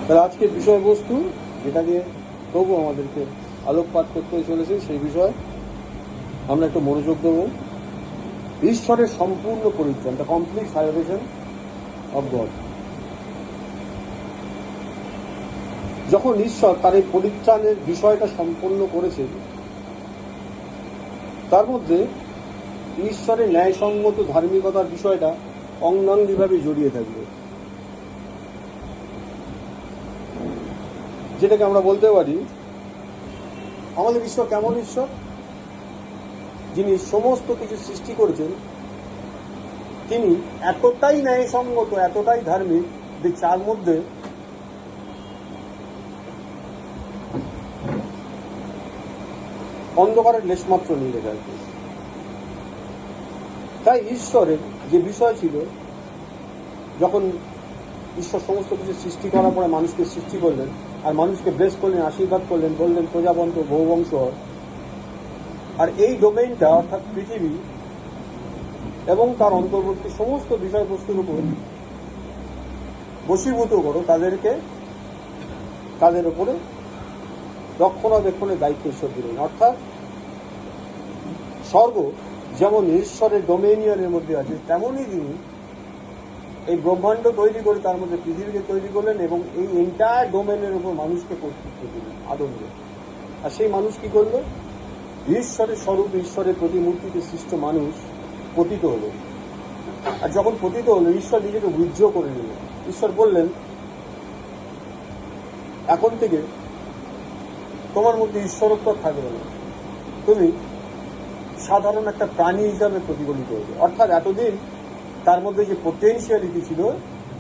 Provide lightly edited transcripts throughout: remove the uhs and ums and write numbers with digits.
তাহলে আজকের বিষয়বস্তু যেটা নিয়ে তবু আমাদেরকে আলোকপাত করতে চলেছে সেই বিষয় আমরা একটু মনোযোগ দেবো। ঈশ্বরের সম্পূর্ণ পরিত্রাণ, the complete salvation of god. যখন ঈশ্বর তার এই পরিত্রাণের বিষয়টা সম্পন্ন করেছেন, তার মধ্যে ঈশ্বরের ন্যায়সঙ্গত ধার্মিকতার বিষয়টা অঙ্গাঙ্গিভাবে জড়িয়ে থাকবে, যেটাকে আমরা বলতে পারি আমাদের ঈশ্বর কেমন ঈশ্বর, যিনি সমস্ত কিছু সৃষ্টি করেছেন তিনি এতটাই ন্যায়সঙ্গত, এতটাই ধার্মিক যে যার মধ্যে অন্ধকারের লেশমাত্র নেই লেখা আছে। তাই ঈশ্বরের যে বিষয় ছিল, যখন ঈশ্বর সমস্ত কিছু সৃষ্টি করার পরে মানুষকে সৃষ্টি করলেন আর মানুষকে ব্লেস করলেন, আশীর্বাদ করলেন, বললেন প্রজাবন্ত বহুবংশ, আর এই ডোমেইনটা অর্থাৎ পৃথিবী এবং তার অন্তর্বর্তী সমস্ত বিষয়বস্তুর উপর বশীভূত করো, তাদের উপরে রক্ষণাবেক্ষণের দায়িত্ব ঈশ্বর দিলেন। অর্থাৎ স্বর্গ যেমন ঈশ্বরের ডোমেনিয়নের মধ্যে আছে, তেমনই তিনি এই ব্রহ্মাণ্ড তৈরি করে তার মধ্যে পৃথিবীকে তৈরি করলেন এবং এই এন্টায়ার ডোমেনের উপর মানুষকে কর্তৃত্ব দিলেন, আদমকে। আর সেই মানুষ কি করলো? ঈশ্বরের স্বরূপ, ঈশ্বরের প্রতিমূর্তিতে সৃষ্ট মানুষ পতিত হলো। আর যখন পতিত হলো, ঈশ্বর নিজেকে উইথড্র করে নিলেন। ঈশ্বর বললেন, এখন থেকে তোমার মধ্যে ঈশ্বরত্ব থাকবে না, তুমি সাধারণ একটা প্রাণী হিসাবে প্রতিফলিত হবে। অর্থাৎ এতদিন তার মধ্যে যে পোটেনশিয়ালিটি ছিল,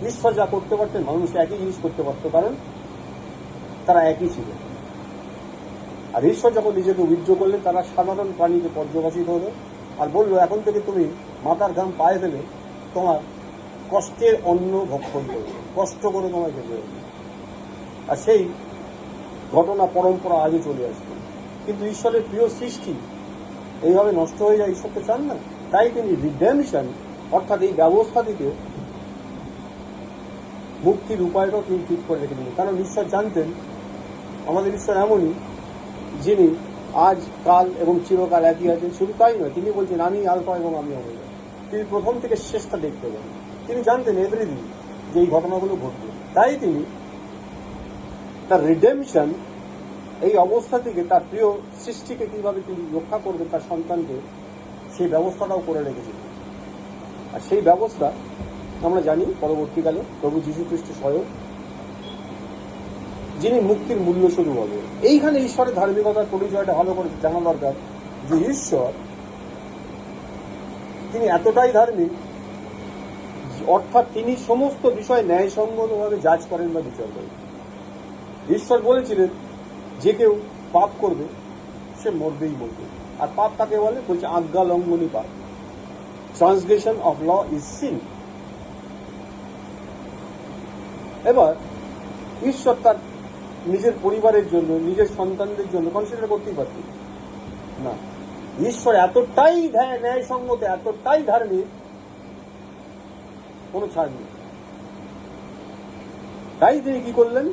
ঈশ্বর যা করতে পারতেন মানুষ একই জিনিস করতে পারত, কারণ তারা একই ছিল। আর ঈশ্বর যখন নিজেকে উইথড্র করলেন, তারা সাধারণ প্রাণীকে পর্যবসিত হলো আর বললো, এখন থেকে তুমি মাথার ঘাম পায়ে ফেলে তোমার কষ্টের অন্ন ভক্ষণ করবে, কষ্ট করে তোমায় খেতে হবে। আর সেই ঘটনা পরম্পরা আগে চলে আসবে। কিন্তু ঈশ্বরের প্রিয় সৃষ্টি এইভাবে নষ্ট হয়ে যায়, ঈশ্বর তো চান না। তাই তিনি রিডেমশন অর্থাৎ এই ব্যবস্থা থেকে মুক্তির উপায়টাও তিনি ঠিক করে রেখে দিলেন। কারণ ঈশ্বর জানতেন আমাদের ঈশ্বর এমনই, যিনি আজ, কাল এবং চিরকাল একই আছেন। শুধু তাই নয়, তিনি বলছেন আমি আলফা এবং আমি ওমেগা। তিনি প্রথম থেকে শেষটা দেখতে পান। তিনি জানতেন এভরিদিন যে এই ঘটনাগুলো ঘটবে। তাই তিনি তার রিডেমশন, এই অবস্থা থেকে তার প্রিয় সৃষ্টিকে কিভাবে তিনি রক্ষা করবেন, তার সন্তানকে, সেই ব্যবস্থাটাও করে রেখেছিলেন। আর সেই ব্যবস্থা আমরা জানি পরবর্তীকালে প্রভু যীশু খ্রিস্ট স্বয়ং, যিনি মুক্তির মূল্য শুরু হবে। এইখানে ঈশ্বরের ধার্মিকতার পরিচয়টা ভালো করে জানা দরকার, যে ঈশ্বর তিনি এতটাই ধার্মিক, অর্থাৎ তিনি সমস্ত বিষয় ন্যায়সঙ্গতভাবে জাজ করেন বা বিচার করেন। ঈশ্বর বলেছিলেন যে কেউ পাপ করবে সে মরবেই মরবে। আর পাপ কাকে বলে? বলছে আজ্ঞা লঙ্ঘনই পাপ। Transgression of law is sin. এবার ঈশ্বর তার নিজের পরিবারের জন্য, নিজের সন্তানদের জন্য কনসিডার করতেই পারতেন না। ঈশ্বর এতটাই ন্যায়সঙ্গত, এতটাই ধার্মিক, কোনো ছাড় নেই। তাই তিনি কি করলেন?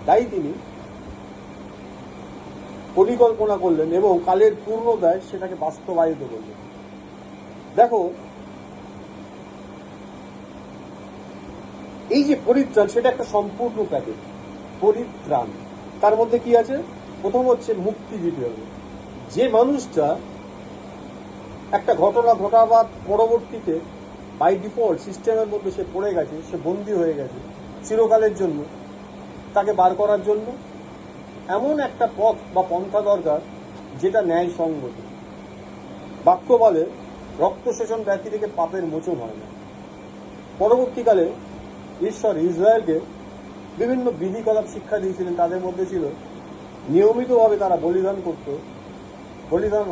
তাই তিনি পরিকল্পনা করলেন এবং কালের পূর্ণতায় সেটাকে বাস্তবায়িত করলেন। দেখো, এই যে পরিত্রাণ, সেটা একটা সম্পূর্ণ প্যাকেজ। পরিত্রাণ, তার মধ্যে কি আছে? প্রথম হচ্ছে মুক্তি দিতে হবে। যে মানুষটা একটা ঘটনা ঘটাবার পরবর্তীতে বাই ডিফল্ট সিস্টেমের মধ্যে সে পড়ে গেছে, সে বন্দী হয়ে গেছে চিরকালের জন্য, তাকে বার করার জন্য এমন একটা পথ বা পন্থা দরকার যেটা ন্যায়সঙ্গত। বাক্য বলে রক্ত শোষণ ব্যক্তি থেকে পাপের মোচন হয় না। পরবর্তীকালে ঈশ্বর ইসরায়েলকে বিভিন্ন বিধিকলাপ শিক্ষা দিয়েছিলেন। তাদের মধ্যে ছিল নিয়মিতভাবে তারা বলিদান করত। বলিদান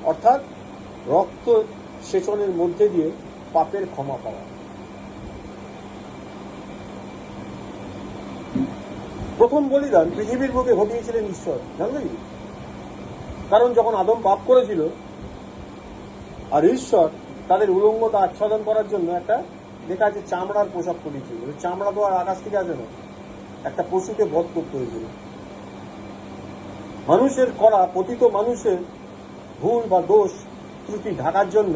অর্থাৎ রক্ত সেচনের মধ্যে দিয়ে পাপের ক্ষমা পাওয়া। প্রথম বলিদান পৃথিবীর বুকে ঘটিয়েছিলেন ঈশ্বর, জানলেন? কারণ যখন আদম পাপ করেছিল আর ঈশ্বর তাদের উলঙ্গতা আচ্ছাদন করার জন্য একটা লেখা আছে চামড়ার পোশাক পরিয়েছিল। চামড়া তো আর আকাশ থেকে আসে না, একটা পশুকে বধ করতে হয়েছিল। মানুষের করা পতিত মানুষের ভুল বা দোষ ত্রুটি ঢাকার জন্য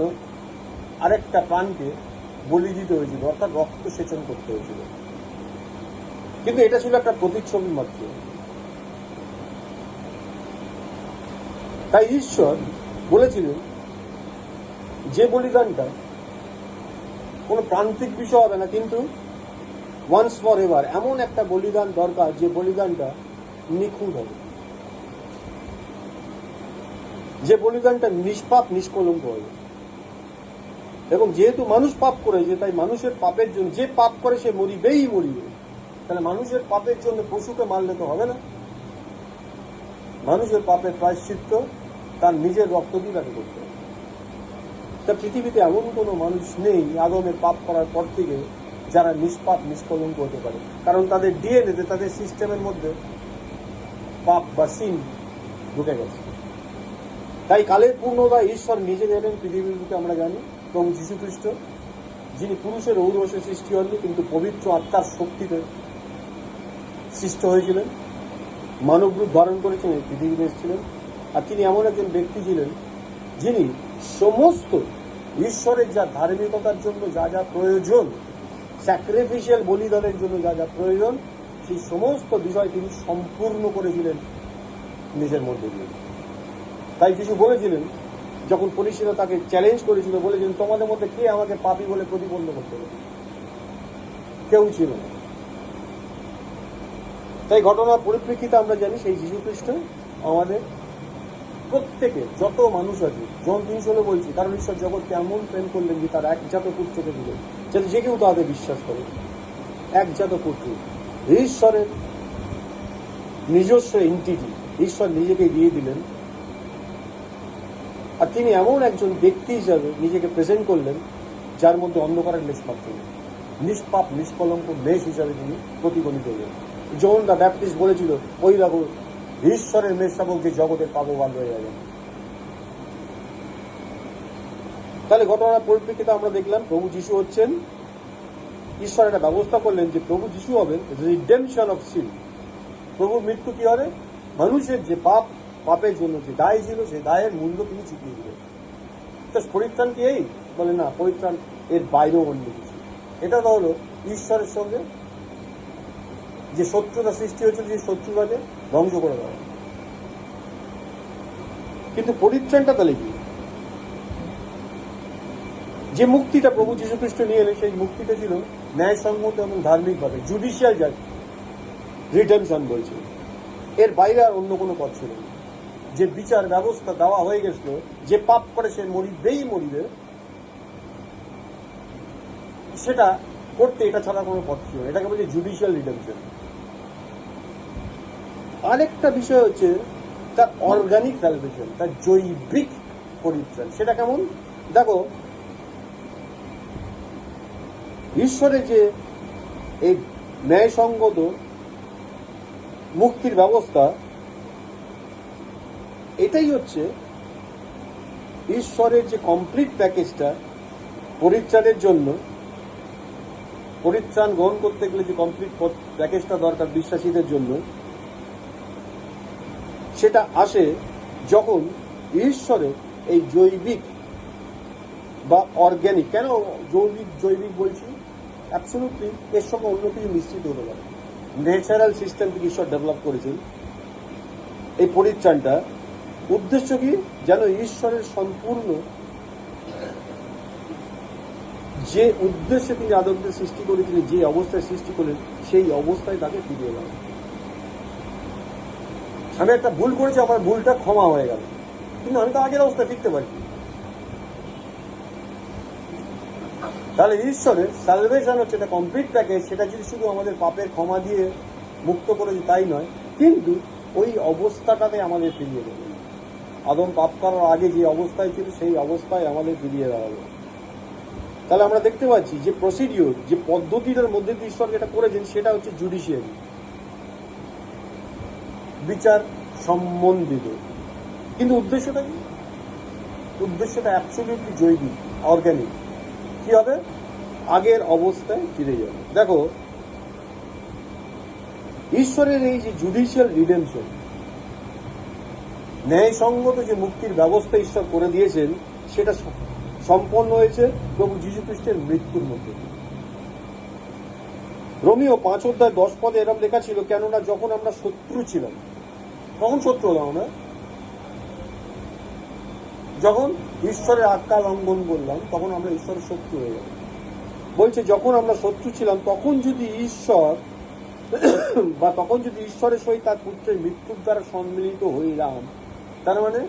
আরেকটা প্রাণকে বলি দিতে হয়েছিল, অর্থাৎ রক্ত সেচন করতে হয়েছিল। কিন্তু এটা ছিল একটা প্রতিচ্ছবি মাত্র। তাই ঈশ্বর বলেছিলেন যে বলিদানটা কোনো প্রান্তিক বিষয় হবে না, কিন্তু ওয়ান্স ফর এভার এমন একটা বলিদান দরকার যে বলিদানটা নিখুঁত হবে, যে বলিদানটা নিষ্পাপ নিষ্কলঙ্ক হবে। এবং যেহেতু মানুষ পাপ করেছে, তাই মানুষের পাপের জন্য যে পাপ করে সে মরিবেই মরিবে। তাহলে মানুষের পাপের জন্য পশুকে মারলে তো হবে না। মানুষের পাপের প্রায়শ্চিত্ত তার নিজের রক্ত দিয়ে তাকে করতে হবে। তা পৃথিবীতে এমন কোনো মানুষ নেই আদমের পাপ করার পর থেকে যারা নিষ্পাপ নিষ্কলঙ্ক হতে পারে, কারণ তাদের ডিএনএতে, তাদের সিস্টেমের মধ্যে পাপ বা সিন ঢুকে গেছে। তাই কালের পূর্ণতা ঈশ্বর নিজে এলেন পৃথিবীর বুকে, আমরা জানি প্রভু যীশু খ্রিস্ট, যিনি পুরুষের ঔরসে সৃষ্টি হননি কিন্তু পবিত্র আত্মার শক্তিতে সৃষ্ট হয়েছিলেন, মানব রূপ ধারণ করেছিলেন, পৃথিবীতে এসেছিলেন। আর তিনি এমন একজন ব্যক্তি ছিলেন যিনি সমস্ত ঈশ্বরের যা ধার্মিকতার জন্য যা যা প্রয়োজন, স্যাক্রিফিশিয়াল বলিদানের জন্য যা যা প্রয়োজন, সেই সমস্ত বিষয় তিনি সম্পূর্ণ করেছিলেন নিজের মধ্যে দিয়ে। তাই কিছু বলেছিলেন, যখন পুলিশরা তাকে চ্যালেঞ্জ করেছিল, বলেছিলেন তোমাদের মধ্যে কে আমাকে পাপী বলে প্রতিপন্ন করতে পারে? কেউ ছিল না। তাই ঘটনার পরিপ্রেক্ষিতে আমরা জানি সেই যীশু খ্রিস্ট আমাদের প্রত্যেকে যত মানুষ আছে, জন 3:16 বলছি, কারণ ঈশ্বর জগৎকে এমন প্রেম করলেন যে তার একজাত পুত্রকে দিলেন, যাতে যে কেউ তাদের বিশ্বাস করে। একজাত পুত্র, ঈশ্বরের নিজস্ব এন্টিটি, ঈশ্বর নিজেকে দিয়ে দিলেন। আর তিনি এমন একজন ব্যক্তি হিসাবে নিজেকে প্রেজেন্ট করলেন যার মধ্যে অন্ধকারের লেশ মাত্র নেই, নিষ্পাপ নিষ্কলঙ্ক মেষ হিসাবে তিনি প্রতিফলিত হলেন। জন দ্য ব্যাপটিস্ট বলেছিল, ওই দেখো ঈশ্বরের মেষ শাবক যে জগতের পাপবান হয়ে যাবে। তাহলে ঘটনার পরিপ্রেক্ষিতে আমরা দেখলাম প্রভু যীশু হচ্ছেন, ঈশ্বর একটা ব্যবস্থা করলেন যে প্রভু যীশু হবেন রিডেমশন অফ সিন। প্রভুর মৃত্যু কি হবে? মানুষের যে পাপের জন্য যে দায় ছিল, সেই দায়ের মূল্য তিনি চুকিয়ে দিলেন। তো পরিত্রাণ কি এই? বলে না, পরিত্রাণ এর বাইরেও অন্য কিছু। এটা তো হলো ঈশ্বরের সঙ্গে যে শত্রুতা সৃষ্টি হয়েছিল, যে শত্রুতাকে ধ্বংস করে দেওয়া। কিন্তু পরিত্রাণটা তাহলে কি? যে মুক্তিটা প্রভু যীশু খ্রিস্ট নিয়ে এলেন, সেই মুক্তিটা ছিল ন্যায়সঙ্গত এবং ধার্মিকভাবে, জুডিশিয়াল জাজ রিডেমশন বলছে। এর বাইরে আর অন্য কোনো পথ ছিল না। যে বিচার ব্যবস্থা দেওয়া হয়ে গেছিল, যে পাপ করে সে মরিবেই মরিবে, সেটা করতে এটা ছাড়া কোনো পথ ছিল না। এটাকে বলছে জুডিশিয়াল রিডেমশন। আরেকটা বিষয় হচ্ছে তার অর্গানিক স্যালভেশন, তার জৈবিক পরিত্রাণ। সেটা কেমন? দেখো, ঈশ্বরের যে এই ন্যায়সঙ্গত মুক্তির ব্যবস্থা, এটাই হচ্ছে ঈশ্বরের যে কমপ্লিট প্যাকেজটা পরিত্রাণের জন্য। পরিত্রাণ গ্রহণ করতে গেলে যে কমপ্লিট প্যাকেজটা দরকার বিশ্বাসীদের জন্য, সেটা আসে যখন ঈশ্বরের এই জৈবিক বা অর্গ্যানিক, কেন জৈবিক বলছি, অ্যাবসলিউটলি এর সঙ্গে অন্য কিছু মিশ্রিত হতে পারে। ন্যাচারাল সিস্টেম থেকে ঈশ্বর ডেভেলপ করেছেন এই পরিত্রাণটা। উদ্দেশ্য কি? যেন ঈশ্বরের সম্পূর্ণ যে উদ্দেশ্যে তিনি আদমকে সৃষ্টি করেছিলেন, যে অবস্থায় সৃষ্টি করলেন, সেই অবস্থায় তাকে ফিরিয়ে দেওয়া। আমি একটা ভুল করেছি, আমার ভুলটা ক্ষমা হয়ে গেল, কিন্তু আমি তো আগের অবস্থায় ফিরতে পারি। তাহলে ঈশ্বরের সালভেশন হচ্ছে একটা কমপ্লিট প্যাকেজ। সেটা যদি শুধু আমাদের পাপের ক্ষমা দিয়ে মুক্ত করেছে তাই নয়, কিন্তু ওই অবস্থাটাতে আমাদের ফিরিয়ে দেবে। আদম পাপ করার আগে যে অবস্থায় ছিল, সেই অবস্থায় আমাদের ফিরিয়ে দেওয়া হবে। তাহলে আমরা দেখতে পাচ্ছি যে প্রসিডিওর, যে পদ্ধতিটার মধ্যে দিয়ে ঈশ্বর যেটা করেছেন, সেটা হচ্ছে জুডিশিয়ারি, বিচার সম্বন্ধিত। কিন্তু উদ্দেশ্যটা কি? উদ্দেশ্যটা অ্যাবসলিউটলি জৈবিক, অর্গ্যানিক। কি হবে? আগের অবস্থায় ফিরে যাবে। দেখো, ঈশ্বরের এই যে জুডিশিয়াল রিডেমশন, ন্যায়সঙ্গত যে মুক্তির ব্যবস্থা ঈশ্বর করে দিয়েছেন, সেটা সম্পন্ন হয়েছে প্রভু যীশু খ্রিস্টের মৃত্যুর মধ্যে। রোমিও 5:10 এরকম লেখা ছিল, কেননা যখন আমরা শত্রু ছিলাম, তখন শত্রু হলাম আমরা, যখন ঈশ্বরের আজ্ঞা লঙ্ঘন করলাম তখন আমরা ঈশ্বরের শত্রু হয়ে গেলাম। বলছে যখন আমরা শত্রু ছিলাম তখন যদি ঈশ্বরের সহিত তার পুত্রের মৃত্যুর দ্বারা সম্মিলিত হইলাম, তার মানে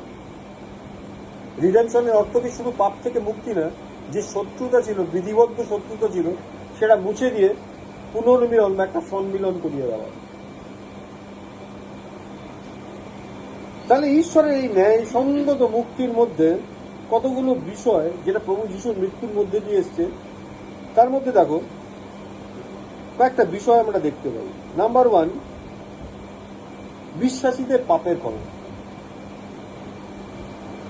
রিডেমশনের অর্থ কি শুধু পাপ থেকে মুক্তি না, যে শত্রুতা ছিল, বিধিবদ্ধ শত্রুতা ছিল, সেটা মুছে দিয়ে পুনর্মিলন বা একটা সম্মিলন করিয়ে দেওয়া। তাহলে ঈশ্বরের এই ন্যায়সঙ্গত মুক্তির মধ্যে কতগুলো বিষয় যেটা প্রভু যিশুর মৃত্যুর মধ্যে দিয়ে এসছে, তার মধ্যে দেখো কয়েকটা বিষয় আমরা দেখতে পাই। নাম্বার 1, বিশ্বাসীদের পাপের ক্ষমা।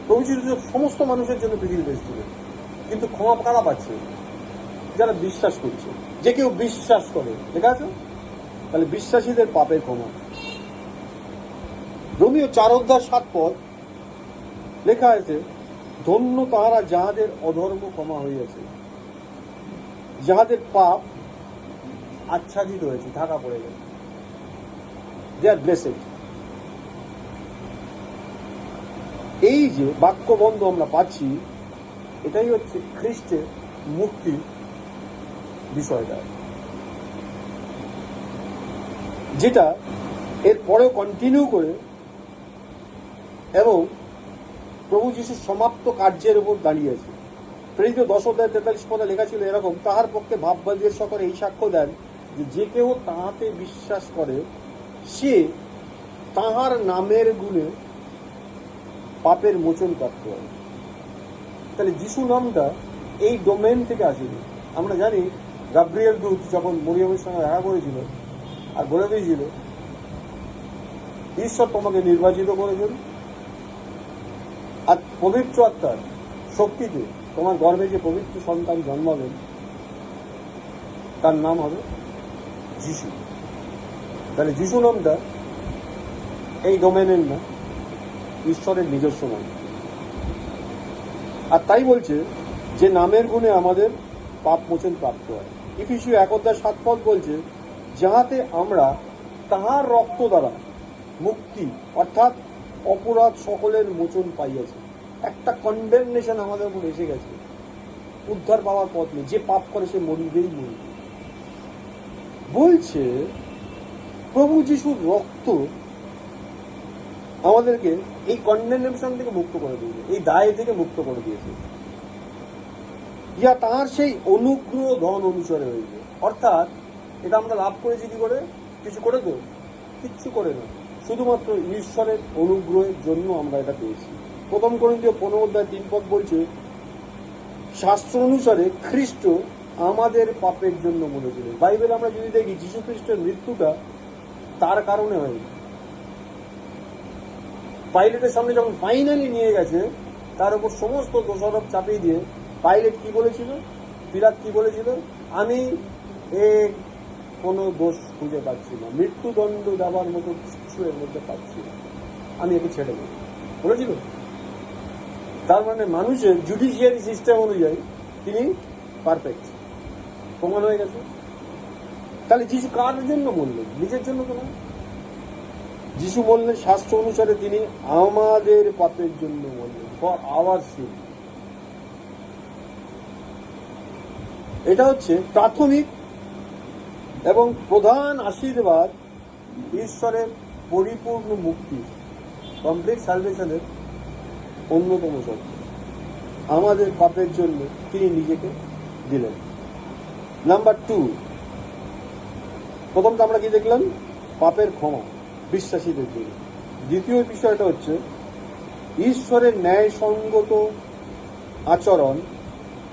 প্রভু যিশু সমস্ত মানুষের জন্য পৃথিবীতে এসেছিলেন, কিন্তু ক্ষমা কারা পাচ্ছে? যারা বিশ্বাস করছে, যে কেউ বিশ্বাস করে, ঠিক আছে? তাহলে বিশ্বাসীদের পাপের ক্ষমা। রোমিও 4:7 লেখা আছে, ধন্য তাহারা যাহাদের অধর্ম ক্ষমা হইয়াছে, যাহাদের পাপ আচ্ছাদিত হয়েছে, ঢাকা পড়ে গেছে। দে আর ব্লেসেড। এই যে বাক্যবন্ধ আমরা পাচ্ছি, এটাই হচ্ছে খ্রিস্টের মুক্তির বিষয়টা, যেটা এর পরেও কন্টিনিউ করে এবং প্রভু যিশুর সমাপ্ত কার্যের উপর দাঁড়িয়েছে। প্রেরিত 10:43 লেখা ছিল এরকম, তাহার পক্ষে ভাববাদীর সকলে এই সাক্ষ্য দেন যে কেউ তাহাতে বিশ্বাস করে সে তাহার নামের গুণে পাপের মোচন প্রাপ্ত হয়। তাহলে যিশু নামটা এই ডোমেন থেকে আসেনি। আমরা জানি গাব্রিয়েল দূত যখন মরিয়মের সঙ্গে দেখা করেছিল আর বলে দিয়েছিল, ঈশ্বর তোমাকে নির্বাচিত করেছেন আর পবিত্র আত্মার শক্তিতে তোমার গর্ভে যে পবিত্র সন্তান জন্মাবেন তার নাম হবে যিশু। তাহলে যিশু নামটা এই ডোমেনের না, ঈশ্বরের নিজস্ব নাম। আর তাই বলছে যে নামের গুণে আমাদের পাপ মোচন প্রাপ্ত হয়। ইফিসীয় 1:7 বলছে, যাহাতে আমরা তাহার রক্ত দ্বারা মুক্তি অর্থাৎ অপরাধ সকলের মোচন পাইয়াছে। একটা কন্ডেমনেশন আমাদের উপর এসে গেছে, উদ্ধার পাওয়ার পথ নেই, যে পাপ করে সে মরিবেই মরিবে। বলছে প্রভু যিশুর রক্ত আমাদেরকে এই কন্ডেমনেশন থেকে মুক্ত করে দিয়েছে, এই দায় থেকে মুক্ত করে দিয়েছে। ইয়া তাহার সেই অনুগ্রহ ধন অনুসারে হয়েছে। অর্থাৎ এটা আমরা লাভ করেছি কি করে? কিছু করে তো? কিচ্ছু করে না, শুধুমাত্র ঈশ্বরের অনুগ্রহের জন্য আমরা এটা পেয়েছি। 1 করিন্থীয় 15:3 বলছে, শাস্ত্র অনুসারে খ্রিস্ট আমাদের পাপের জন্য মরেছিলেন। বাইবেল আমরা যদি দেখি, যীশু খ্রিস্টের মৃত্যুটা তার কারণে হয়নি। পাইলেটের সামনে যখন ফাইনালি নিয়ে গেছে, তার উপর সমস্ত দোষারোপ চাপিয়ে দিয়ে পাইলেট কি বলেছিল, পিলাত কি বলেছিল, আমি কোনো দোষ খুঁজে পাচ্ছি না, মৃত্যুদণ্ড দেওয়ার মতো কিছু এর মধ্যে পাচ্ছি না, আমি একে ছেড়ে দেব বলেছিল। তার মানে মানুষের জুডিশিয়ারি সিস্টেম অনুযায়ী তিনি পারফেক্ট, প্রমাণ হয়ে গেছে। তাহলে যিশু কার জন্য মরলেন? নিজের জন্য তো না। যিশু বললেন শাস্ত্র অনুসারে তিনি আমাদের পাপের জন্য মরলেন, ফর আওয়ার সিন। এটা হচ্ছে প্রাথমিক এবং প্রধান আশীর্বাদ ঈশ্বরের পরিপূর্ণ মুক্তি, কমপ্লিট সালভেশনের অন্যতম শব্দ। আমাদের পাপের জন্য তিনি নিজেকে দিলেন। নাম্বার 2, প্রথমটা আমরা কি দেখলাম? পাপের ক্ষমা বিশ্বাসীদের জন্য। দ্বিতীয় বিষয়টা হচ্ছে ঈশ্বরের ন্যায়সঙ্গত আচরণ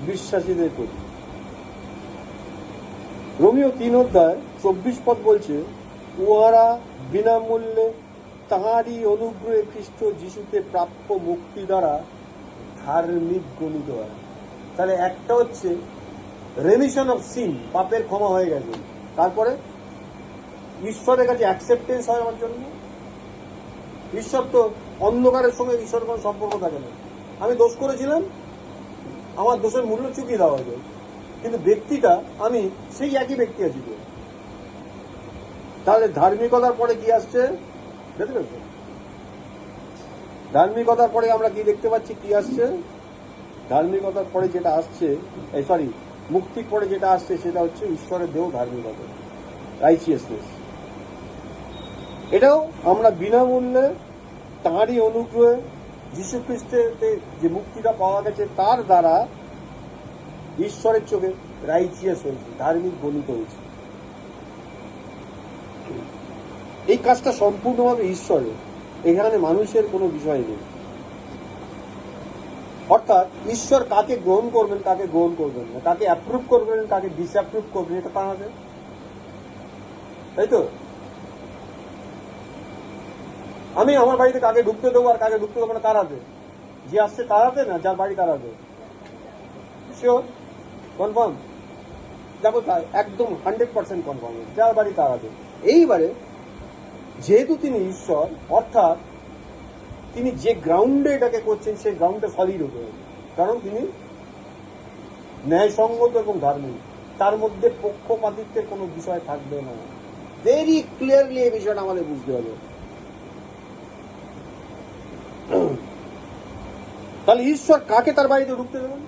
বিশ্বাসীদের প্রতি। রোমিও 3:24 বলছে, উহারা বিনামূল্যে তাঁহারই অনুগ্রহে খ্রিস্ট যিশুতে প্রাপ্য মুক্তি দ্বারা ধার্মিক গণিত হয়। তাহলে একটা হচ্ছে রেমিশন অফ সিন, পাপের ক্ষমা হয়ে গেছে। তারপরে ঈশ্বরের কাছে অ্যাকসেপ্টেন্স হয় আমার জন্য? ঈশ্বর তো অন্ধকারের সঙ্গে ঈশ্বরের কোনো সম্পর্ক থাকে না। আমি দোষ করেছিলাম, আমার দোষের মূল্য চুকিয়ে দেওয়া হয়েছে, কিন্তু ব্যক্তিটা আমি সেই একই ব্যক্তি আছি। তাহলে ধার্মিকতার পরে কি আসছে দেখতে পেয়েছো? ধার্মিকতার পরে আমরা কি দেখতে পাচ্ছি, কি আসছে? ধার্মিকতার পরে যেটা আসছে, সরি, মুক্তির পরে যেটা আসছে সেটা হচ্ছে ঈশ্বরের দেহ ধার্মিকতা, রাইচিয়াসনেস। এটাও আমরা বিনামূল্যে তাঁরই অনুগ্রহে যীশু খ্রিস্টের যে মুক্তিটা পাওয়া গেছে তার দ্বারা ঈশ্বরের চোখে রাইচিয়াস হয়েছে, ধার্মিক গণিত হয়েছে। এই কাজটা সম্পূর্ণভাবে ঈশ্বরের, এখানে মানুষের কোনো বিষয় নেই। অর্থাৎ ঈশ্বর কাকে গ্রহণ করবেন, কাকে গ্রহণ করবেন না, কাকে অ্যাপ্রুভ করবেন, কাকে ডিসঅ্যাপ্রুভ করবেন, এটা তার হাতে, তাই তো? আমি আমার বাড়িতে কাকে ঢুকতে দেবো আর কাকে ঢুকতে দেবো না তার হাতে? যে আসছে তার হাতে না যার বাড়ি তার হাতে? শিওর? কনফার্ম? দেখো একদম 100% কনফার্ম, যার বাড়ি তার হাতে। এইবারে যেহেতু তিনি ঈশ্বর, অর্থাৎ তিনি যে গ্রাউন্ডে এটাকে করছেন সেই গ্রাউন্ডে সলিড হতে হবে, কারণ তিনি ন্যায়সঙ্গত এবং ধার্মিক, তার মধ্যে পক্ষপাতিত্বের কোনো বিষয় থাকবে না। ভেরি ক্লিয়ারলি এই বিষয়টা আমাদের বুঝতে হবে। তাহলে ঈশ্বর কাকে তার বাড়িতে ঢুকতে দেবেন?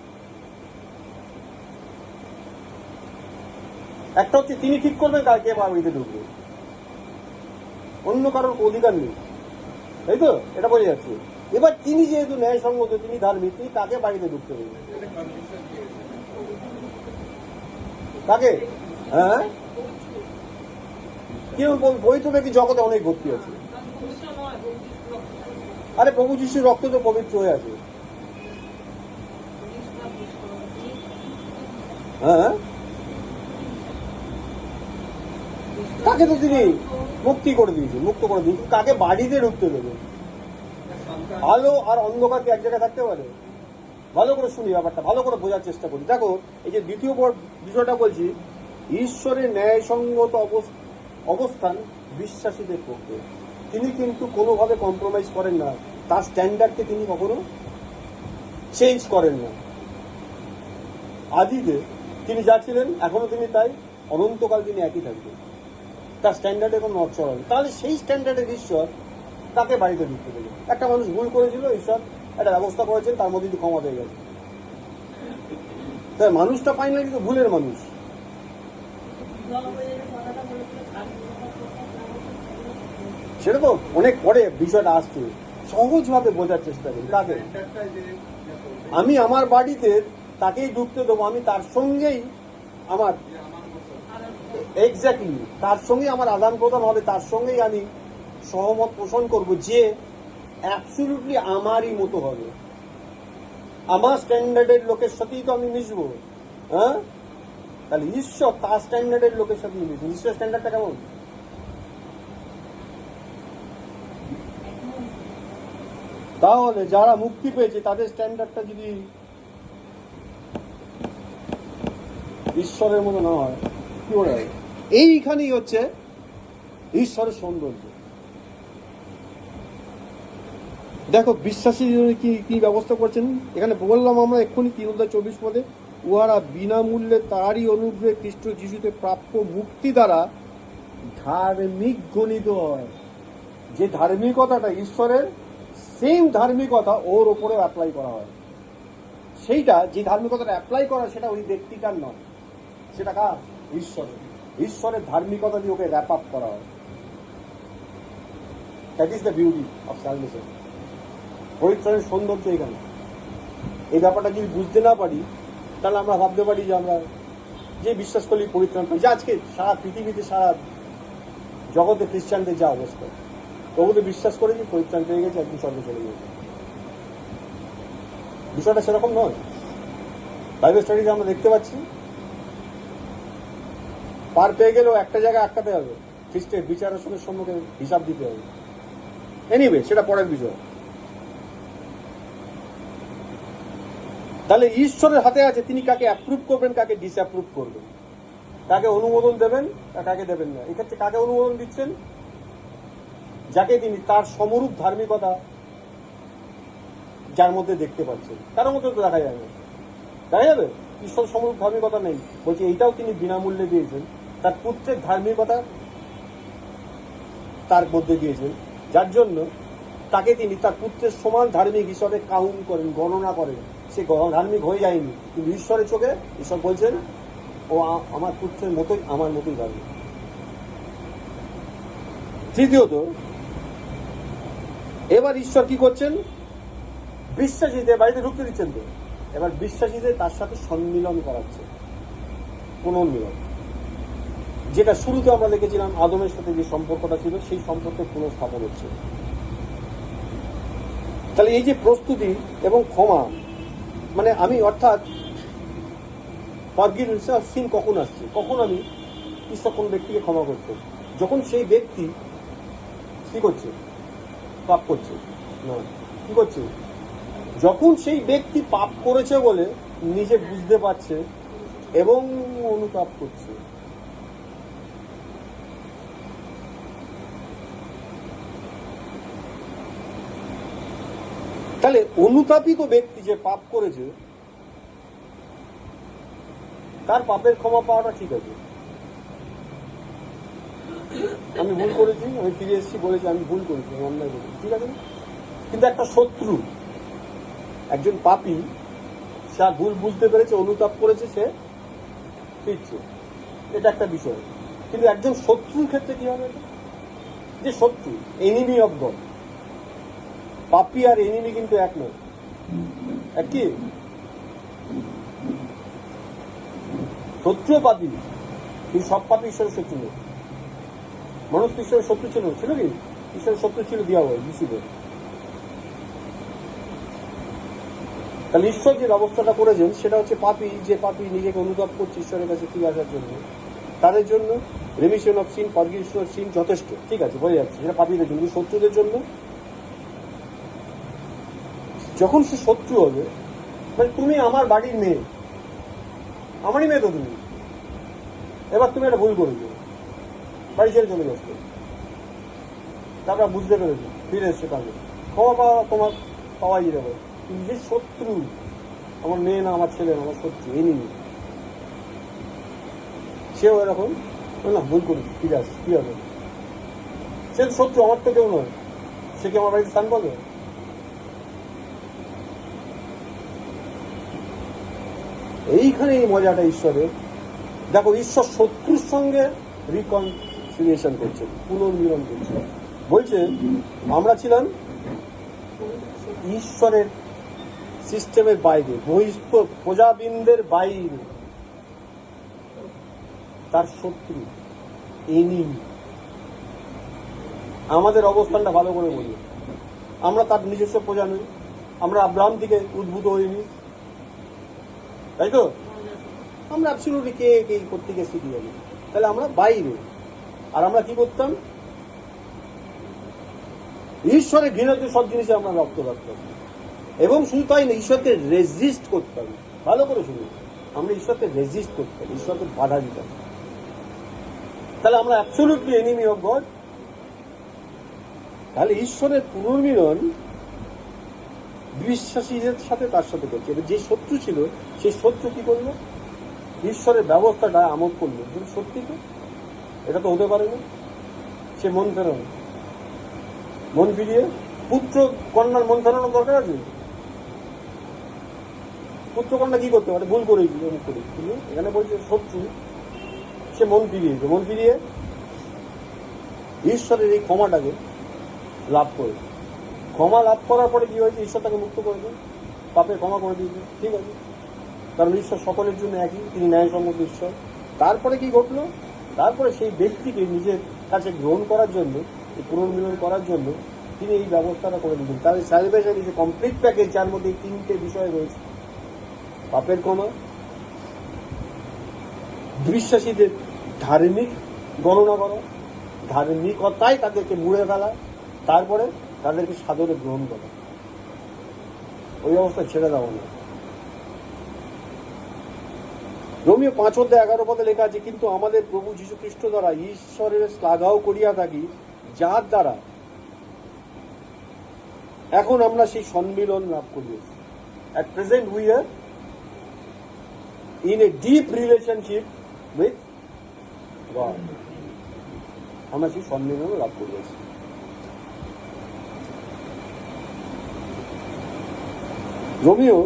একটা হচ্ছে তিনি ঠিক করবেন কাকে বাড়িতে ঢুকবে, অন্য কারোর অধিকার নেই, তাই তো? এটা বোঝা যাচ্ছে। এবার তিনি যেহেতু ন্যায়সঙ্গত, তিনি ধার্মিক, তিনি কাকে বাড়িতে ঢুকতে দেবেন? কাকে? হ্যাঁ, কেমন পবিত্র ব্যক্তি জগতে অনেক ভর্তি আছে। আরে প্রভু যিশুর রক্ত তো পবিত্র হয়ে আছে। হ্যাঁ, তাকে তো তিনি মুক্তি করে দিয়েছে, মুক্ত করে দিয়েছে, কাকে বাড়িতে ঢুকতে দেবে? আলো আর অন্ধকারকে এক জায়গায় থাকতে পারে? ভালো করে শুনি ব্যাপারটা, ভালো করে বোঝার চেষ্টা করি। দেখো, এই যে দ্বিতীয় বিষয়টা বলছি, ঈশ্বরের ন্যায়সঙ্গত অবস্থান বিশ্বাসীদের পক্ষে। তিনি কিন্তু কোনোভাবে কম্প্রোমাইজ করেন না, তার স্ট্যান্ডার্ডকে তিনি কখনো চেঞ্জ করেন না। আদিতে তিনি যা ছিলেন এখনো তিনি তাই, অনন্তকাল তিনি একই থাকবেন, তার স্ট্যান্ডার্ডে কোনো নড়চড় হবে। তাহলে সেই স্ট্যান্ডার্ডের ঈশ্বর তাকে বাড়িতে ঢুকতে দেবে। একটা মানুষ ভুল করেছিল, ঈশ্বর একটা ব্যবস্থা করেছেন, তার মধ্যে কিন্তু ক্ষমা হয়ে গেছে। তাই মানুষটা ফাইনালি কিন্তু ভুলের মানুষ। সেটা তো অনেক পরে বিষয়টা আসছে, সহজভাবে বোঝার চেষ্টা করি। কাকে আমি আমার বাড়িতে তাকেই ঢুকতে দেবো, আমি তার সঙ্গেই আমার এক্স্যাক্টলি তার সঙ্গে আমার আদান প্রদান হবে, তার সঙ্গেই আমি সহমত পোষণ করব, যে অ্যাবসলিউটলি আমারই মতো হবে, আমার স্ট্যান্ডার্ডের লোকের সাথেই তো আমি মিশবো। হ্যাঁ, তাহলে ঈশ্বর তার স্ট্যান্ডার্ডের লোকের সাথেই মিশবে। ঈশ্বরের স্ট্যান্ডার্ডটা কেমন? তাহলে যারা মুক্তি পেয়েছে তাদের স্ট্যান্ডার্ডটা যদি ঈশ্বরের মতো না হয়, কি বলে? এইখানেই হচ্ছে ঈশ্বরের সৌন্দর্য। দেখো বিশ্বাসী কি কি ব্যবস্থা করছেন এখানে বললাম আমরা এক্ষুনি 3:24 পদে, উহারা বিনামূল্যে তারই অনুগ্রহে খ্রিস্ট যিশুতে প্রাপ্য মুক্তি দ্বারা ধার্মিক গণিত হয়। যে ধার্মিকতাটা ঈশ্বরের, সেম ধার্মিকতা ওর ওপরেও অ্যাপ্লাই করা হয়। সেইটা যে ধার্মিকতাটা অ্যাপ্লাই করা, সেটা ওই ব্যক্তিটার নয়, সেটা কার? ঈশ্বরের। ঈশ্বরের ধার্মিকতা দিয়ে ওকে র্যাপ আপ করা হয়। That is the beauty of salvation. পরিত্রাণের সৌন্দর্য এখানে। এই ব্যাপারটা যদি বুঝতে না পারি, তাহলে আমরা ভাবতে পারি যে আমরা যে বিশ্বাস করলি পরিত্রাণ পাই। যে আজকে সারা পৃথিবীতে, সারা জগতে খ্রিস্টানদের যা অবস্থা, প্রভুতে বিশ্বাস করেছি, পরিত্রাণ পেয়ে গেছে, একদিন স্বর্গে চলে গেছে। বিষয়টা সেরকম নয়। বাইবেল স্টাডিতে আমরা দেখতে পাচ্ছি, পার পেয়ে গেলেও একটা জায়গায় আটকাতে হবে, খ্রিস্টের বিচারকের সম্মুখে হিসাব দিতে হবে। এনিওয়ে, সেটা পরের বিষয়। তাহলে ঈশ্বরের হাতে আছে তিনি কাকে অ্যাপ্রুভ করবেন, কাকে ডিসঅ্যাপ্রুভ করবেন। কাকে অনুমোদন দেবেন আর কাকে দেবেন না। এক্ষেত্রে কাকে অনুমোদন দিচ্ছেন? যাকে তিনি তার সমরূপ ধার্মিকতা যার মধ্যে দেখতে পাচ্ছেন, কারোর মধ্যে তো দেখা যায় না। দেখা যাবে ঈশ্বর সমরূপ ধার্মিকতা নেই, বলছে এইটাও তিনি বিনামূল্যে দিয়েছেন, তার পুত্রের ধার্মিকতা তার মধ্যে দিয়েছেন, যার জন্য তাকে তিনি তার পুত্রের সমান ধার্মিক হিসাবে কাউন্ট করেন, গণনা করেন। সে ধার্মিক হয়ে যায়নি, কিন্তু ঈশ্বরের চোখে ঈশ্বর বলছেন ও আমার পুত্রের মতোই, আমার মতোই ধার্মিক। তৃতীয়ত, এবার ঈশ্বর কি করছেন? বিশ্বাসীদের বাড়িতে ঢুকতে দিচ্ছেন তো, এবার বিশ্বাসীদের তার সাথে সম্মিলন করাচ্ছে, পুনর্মিলন। যেটা শুরুতে আমরা দেখেছিলাম আদমের সাথে যে সম্পর্কটা ছিল, সেই সম্পর্কে পুনঃস্থাপন হচ্ছে। তাহলে এই যে প্রস্তুতি এবং ক্ষমা, মানে আমি অর্থাৎ ফরগিভনেস অফ সিন কখন আসছে? কখন আমি ঈশ্বর কোন ব্যক্তিকে ক্ষমা করতে? যখন সেই ব্যক্তি কি করছে? পাপ করছে না, কি করছে? যখন সেই ব্যক্তি পাপ করেছে বলে নিজে বুঝতে পারছে এবং অনুতাপ করছে। তাহলে অনুতাপিত ব্যক্তি যে পাপ করেছে, তার পাপের ক্ষমা পাওয়াটা ঠিক আছে। আমি ভুল করেছি, আমি ফিরে এসেছি, বলেছি আমি ভুল করেছি, আমি অন্যায় করেছি, ঠিক আছে। কিন্তু একটা শত্রু, একজন পাপী, সে ভুল বুঝতে পেরেছে, অনুতাপ করেছে, সে ফিরছে, এটা একটা বিষয়। কিন্তু একজন শত্রুর ক্ষেত্রে কি হবে? যে শত্রু, এনিমি অফ গড, পাপী আর এনিমি কিন্তু এক নয়। এক কি? শত্রু পাপী, কিন্তু সব পাপী ঈশ্বরের শত্রু নেই। মানুষ তো ঈশ্বরের শত্রু ছিল কি? ঈশ্বরের শত্রু ছিল দিয়াবল, লুসিফার। তাহলে ঈশ্বর যে ব্যবস্থাটা করেছেন সেটা হচ্ছে পাপী, যে পাপী নিজেকে অনুতাপ করছে ঈশ্বরের কাছে ফিরে আসার জন্য, তাদের জন্য remission of sin, forgiveness of sin যথেষ্ট, ঠিক আছে, বোঝা যাচ্ছে। সেটা পাপীদের জন্য। শত্রুদের জন্য, যখন সে শত্রু হবে, মানে তুমি আমার বাড়ির মেয়ে, আমারই মেয়ে তো তুমি, এবার তুমি একটা ভুল করেছো, বাড়ি ছেড়ে চলে যাচ্ছে, তারপর বুঝতে পেরেছো, ফিরে এসছে, তাকে ক্ষমা পাওয়া তোমার পাওয়াই যেতে পারে। কিন্তু যে শত্রু, আমার মেয়ে না, আমার ছেলে না, আমার শত্রু, এনিমি, সেও এরকম না, ভুল করেছি, ফিরে আসছে, কি হবে? সে শত্রু, আমার তো কেউ নয়, সে কি আমার বাড়িতে স্থান পাবে? এইখানে এই মজাটা ঈশ্বরের। দেখো, ঈশ্বর শত্রুর সঙ্গে রিকনসিলিয়েশন করছেন, পুনর্মিলন করছেন। বলছেন আমরা ছিলাম ঈশ্বরের সিস্টেমের বাইরে, বহিষ্ঠ প্রজাবৃন্দের বাইরে, তার শত্রু, এনিমি। আমাদের অবস্থানটা ভালো করে বলি, আমরা তার নিজস্ব প্রজা নই, আমরা আব্রাহাম থেকে উদ্ভূত হইনি, তাই তো? আমরা অ্যাবসলিউটলি কে করতে গেছি কি জানি। তাহলে আমরা বাইরে, আর আমরা কি করতাম? ঈশ্বরের ঘৃণিত সব জিনিসে আমরা রক্ত রাখতাম, এবং শুধু তাই না, ঈশ্বরকে রেজিস্ট করতাম। ভালো করে শুনুন, আমরা ঈশ্বরকে রেজিস্ট করতাম, ঈশ্বরকে বাধা দিতাম। তাহলে আমরা অ্যাবসলিউটলি এনিমি অফ গড। তাহলে ঈশ্বরের পুনর্মিলন বিশ্বাসীদের সাথে তার সাথে করছে। এবার যে শত্রু ছিল, সেই শত্রু কি করলো? ঈশ্বরের ব্যবস্থাটা আমোদ করলো। কিন্তু সত্যি তো এটা তো হতে পারে না। সে মন ফেরানো, মন ফিরিয়ে, পুত্র কন্যার মন ফেরানোর দরকার আছে? পুত্র কন্যা কি করতে পারে? ভুল করেছি, অমুক করেছি। এখানে বলছে শত্রু, সে মন ফিরিয়েছে, মন ফিরিয়ে ঈশ্বরের এই ক্ষমাটাকে লাভ করে। ক্ষমা লাভ করার পরে কি হয়েছে? ঈশ্বর তাকে মুক্ত করে দেন, পাপের ক্ষমা করে দিয়েছে, ঠিক আছে, কারণ ঈশ্বর সকলের জন্য একই, তিনি ন্যায়সঙ্গত ঈশ্বর। তারপরে কি ঘটলো? তারপরে সেই ব্যক্তিকে নিজের কাছে গ্রহণ করার জন্য, পুনর্মিলন করার জন্য তিনি এই ব্যবস্থাটা করে দিয়েছেন। তাদের salvation is a complete package, যার মধ্যে তিনটে বিষয় রয়েছে: পাপের ক্ষমা, বিশ্বাসীদের ধার্মিক গণনা করা, ধার্মিকতায় তাদেরকে মুড়ে ফেলা, তারপরে তাদেরকে সাদরে গ্রহণ করা, ওই অবস্থায় ছেড়ে দেওয়া না। রোমিও 5:11 লেখা আছে, কিন্তু আমাদের প্রভু যীশু খ্রিস্ট দ্বারা ঈশ্বরের শ্লাঘাও করিয়া থাকি, যার দ্বারা এখন আমরা সেই সম্মিলন লাভ করিয়াছি। At present we are in a deep relationship with God. আমরা সেই সম্মিলন লাভ করিয়াছি। রোমিও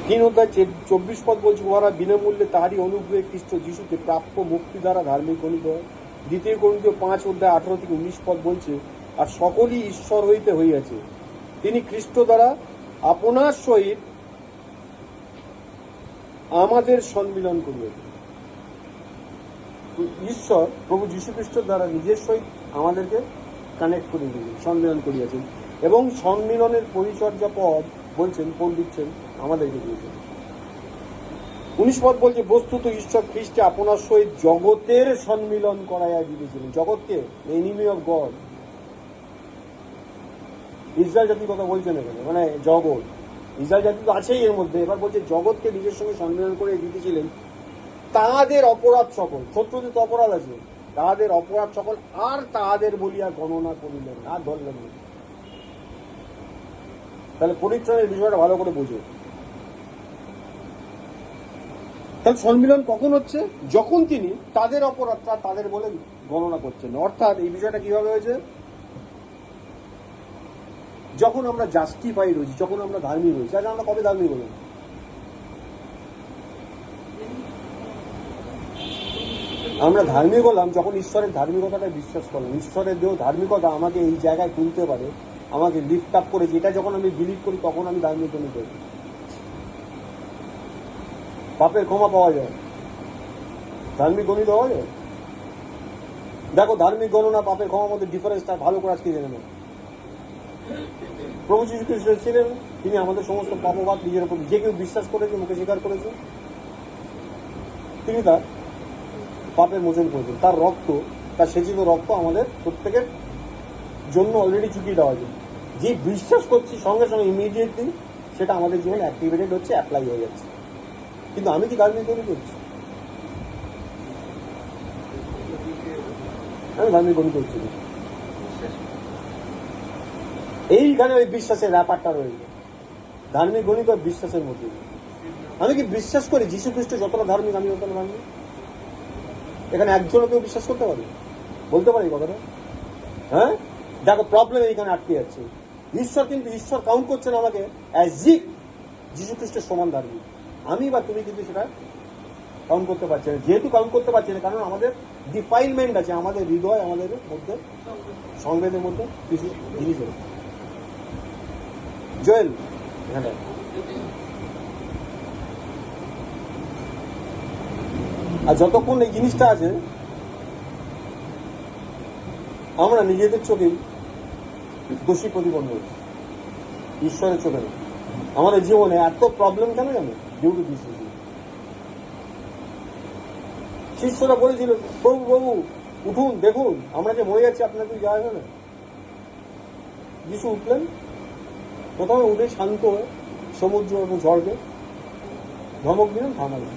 3:24 বলছে, উহারা বিনামূল্যে তাহারই অনুগ্রহে খ্রিস্ট যিশুকে প্রাপ্য মুক্তি দ্বারা ধার্মিক গণিত হয়। 2 করিন্থীয় 5:18-19 বলছে, আর সকলই ঈশ্বর হইতে হইয়াছে, তিনি খ্রিস্ট দ্বারা আপনার সহিত আমাদের সম্মিলন করিয়াছেন। ঈশ্বর প্রভু যীশু খ্রিস্টের দ্বারা নিজের সহিত আমাদেরকে কানেক্ট করে দিয়েছেন, সম্মিলন করিয়াছেন, এবং সম্মিলনের পরিচর্যা পদ বলছেন, পদ দিচ্ছেন আমাদেরকে দিয়েছেন। 19 বলছে, বস্তুত ঈশ্বর খ্রিস্টে আপনার সহিত জগতের সম্মিলন করাইয়া দিয়েছিলেন। জগৎকে, এনিমি অফ গড, ইসরায়েল জাতির কথা বলছেন এখানে, মানে জগৎ, ইসরায়েল জাতি তো আছেই এর মধ্যে, এবার বলছে জগৎকে নিজের সঙ্গে সম্মিলন করে দিতেছিলেন, তাহাদের অপরাধ সকল, শত্রুদের তো অপরাধ আছে, তাহাদের অপরাধ সকল আর তাহাদের বলিয়া গণনা করিলেন, আর ধরলেন না। তাহলে পরিত্রাণের বিষয়টা ভালো করে বোঝো। তাহলে সম্মিলন কখন হচ্ছে? যখন তিনি তাদের অপরাধটা তাদের বলে গণনা করছেন। অর্থাৎ এই বিষয়টা কিভাবে হয়েছে? যখন আমরা জাস্টিফাইড হয়েছি, যখন আমরা ধার্মিক হয়েছি। আজ আমরা কবে ধার্মিক হলাম? আমরা ধার্মিক হলাম যখন ঈশ্বরের ধার্মিকতাটা বিশ্বাস করলাম। ঈশ্বরের দেহ ধার্মিকতা আমাকে এই জায়গায় তুলতে পারে, আমাকে লিফট আপ করে, যেটা যখন আমি বিলিভ করি তখন আমি ধার্মিক গণিত করি। পাপের ক্ষমা পাওয়া যায়, ধার্মিক গণিত হওয়া যায়। দেখো ধার্মিক গণনা পাপের ক্ষমার মধ্যে ডিফারেন্সটা ভালো করে আজকে জেনে নেব। প্রভু যীশু খ্রিস্ট ছিলেন, তিনি আমাদের সমস্ত পাপবাদ নিজের উপর, যে কেউ বিশ্বাস করেছে, মুখে স্বীকার করেছে, তিনি তার পাপের মোচন করেছেন। তার রক্ত, তার সেচিত রক্ত আমাদের প্রত্যেকের জন্য অলরেডি চুকিয়ে দেওয়া যায়। যে বিশ্বাস করছি সঙ্গে সঙ্গে ইমিডিয়েটলি সেটা আমাদের জীবনে অ্যাক্টিভেটেড হচ্ছে, অ্যাপ্লাই হয়ে যাচ্ছে। কিন্তু আমি কি ধার্মিক গণিত করছি? আমি ধার্মিক গণিত করছি। এইখানে ওই বিশ্বাসের ব্যাপারটা রয়েছে। ধার্মিক গণিত বিশ্বাসের মধ্যে। আমি কি বিশ্বাস করি যীশু খ্রিস্ট যতটা ধার্মিক আমি ততটা ধার্মিক? এখানে একজনও কেউ বিশ্বাস করতে পারে? বলতে পারি কথাটা? হ্যাঁ, দেখো প্রবলেম এইখানে আটকে যাচ্ছে। ঈশ্বর কিন্তু ঈশ্বর কাউন্ট করছেন আমাকে অ্যাজ ইফ যীশু খ্রিস্টের সমান ধার্মিক। আমি বা তুমি কিন্তু সেটা কাউন্ট করতে পারছি না। যেহেতু কাউন্ট করতে পারছি না, কারণ আমাদের ডিফাইনমেন্ট আছে, আমাদের হৃদয়, আমাদের মধ্যে, সংবেদের মধ্যে কিছু জিনিস আছে। জয়েল এখানে আর যতক্ষণ এই জিনিসটা আছে, আমরা নিজেদের চোখেই দোষী প্রতিপন্ন হচ্ছি, ঈশ্বরের চোখে না। আমাদের জীবনে এত প্রবলেম কেন জানো? Due to this. শিষ্যরা বলেছিল, প্রভু প্রভু উঠুন, দেখুন আমরা যে মরে যাচ্ছি, আপনার কিছু যায় না। যিশু উঠলেন, প্রথমে উঠে শান্ত হয়ে সমুদ্র এবং ঝড়কে ধমক দিলেন, থামালেন।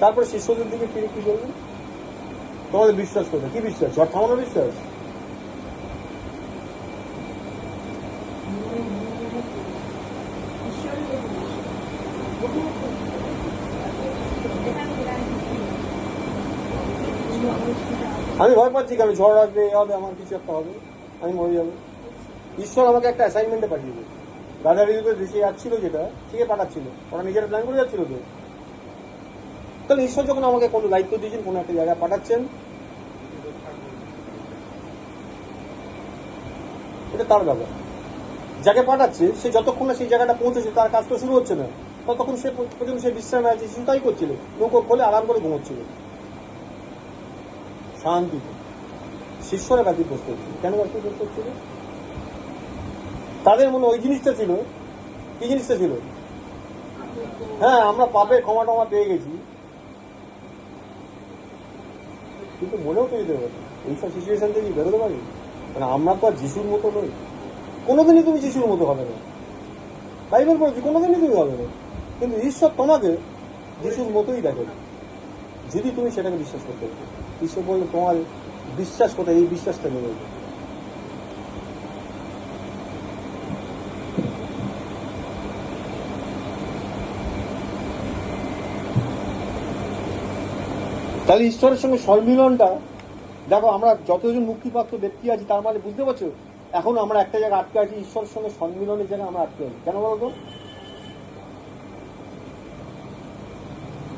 তারপরে শিষ্যদের দিকে ফিরে কি করলেন? তোমাদের বিশ্বাস করবে। কি বিশ্বাস? ঝড় থামানো বিশ্বাস? আমি ভয় পাচ্ছি কেন? ঝড় আসবে, এ হবে, আমার কিছু একটা হবে, আমি মরে যাবো। ঈশ্বর আমাকে একটা অ্যাসাইনমেন্টে পাঠিয়েছে। রাজা ঋতুতে দেশে যাচ্ছিল, যেটা থেকে পাঠাচ্ছিল, ওরা নিজেরা প্ল্যান করে যাচ্ছিল তো। তাহলে ঈশ্বর যখন আমাকে কোনো দায়িত্ব দিয়েছেন, কোনো একটা জায়গায় পাঠাচ্ছেন, এটা তার ব্যাপার। যাকে পাঠাচ্ছে সে যতক্ষণ না সেই জায়গাটা পৌঁছেছে, তার কাজ তো শুরু হচ্ছে না, ততক্ষণ সে পর্যন্ত সে বিশ্রামে আছে, সে তাই করছিল, নৌকো খোলে আরাম করে ঘুমোচ্ছিল শান্তিতে। শিষ্যরা ব্যতিগ্রস্ত হচ্ছিল। কেন ব্যতিগ্রস্ত হচ্ছিল? তাদের মনে ওই জিনিসটা ছিল। কি জিনিসটা ছিল? হ্যাঁ, আমরা পাপে ক্ষমা টমা পেয়ে গেছি, কিন্তু মনেও তো যেতে পারি এইসব সিচুয়েশন থেকে বেরোতে পারি। মানে আমরা তো আর যিশুর মতো নই। কোনোদিনই তুমি যিশুর মতো হবে না, বাইবেল বলছি, কোনোদিনই তুমি হবে না। কিন্তু ঈশ্বর তোমাকে যিশুর মতোই দেখে, যদি তুমি সেটাকে বিশ্বাস করতে পারো। ঈশ্বর বললে তোমার বিশ্বাস কোথায়, এই বিশ্বাসটা নেই। তাহলে ঈশ্বরের সঙ্গে সম্মিলনটা দেখো, আমরা যতজন মুক্তিপ্রাপ্ত ব্যক্তি আছি তার মানে বুঝতে পারছো এখন আমরা একটা জায়গায় আটকে আছি, ঈশ্বরের সঙ্গে সম্মিলনের জায়গায় আমরা আটকে আছি। কেন বলতো?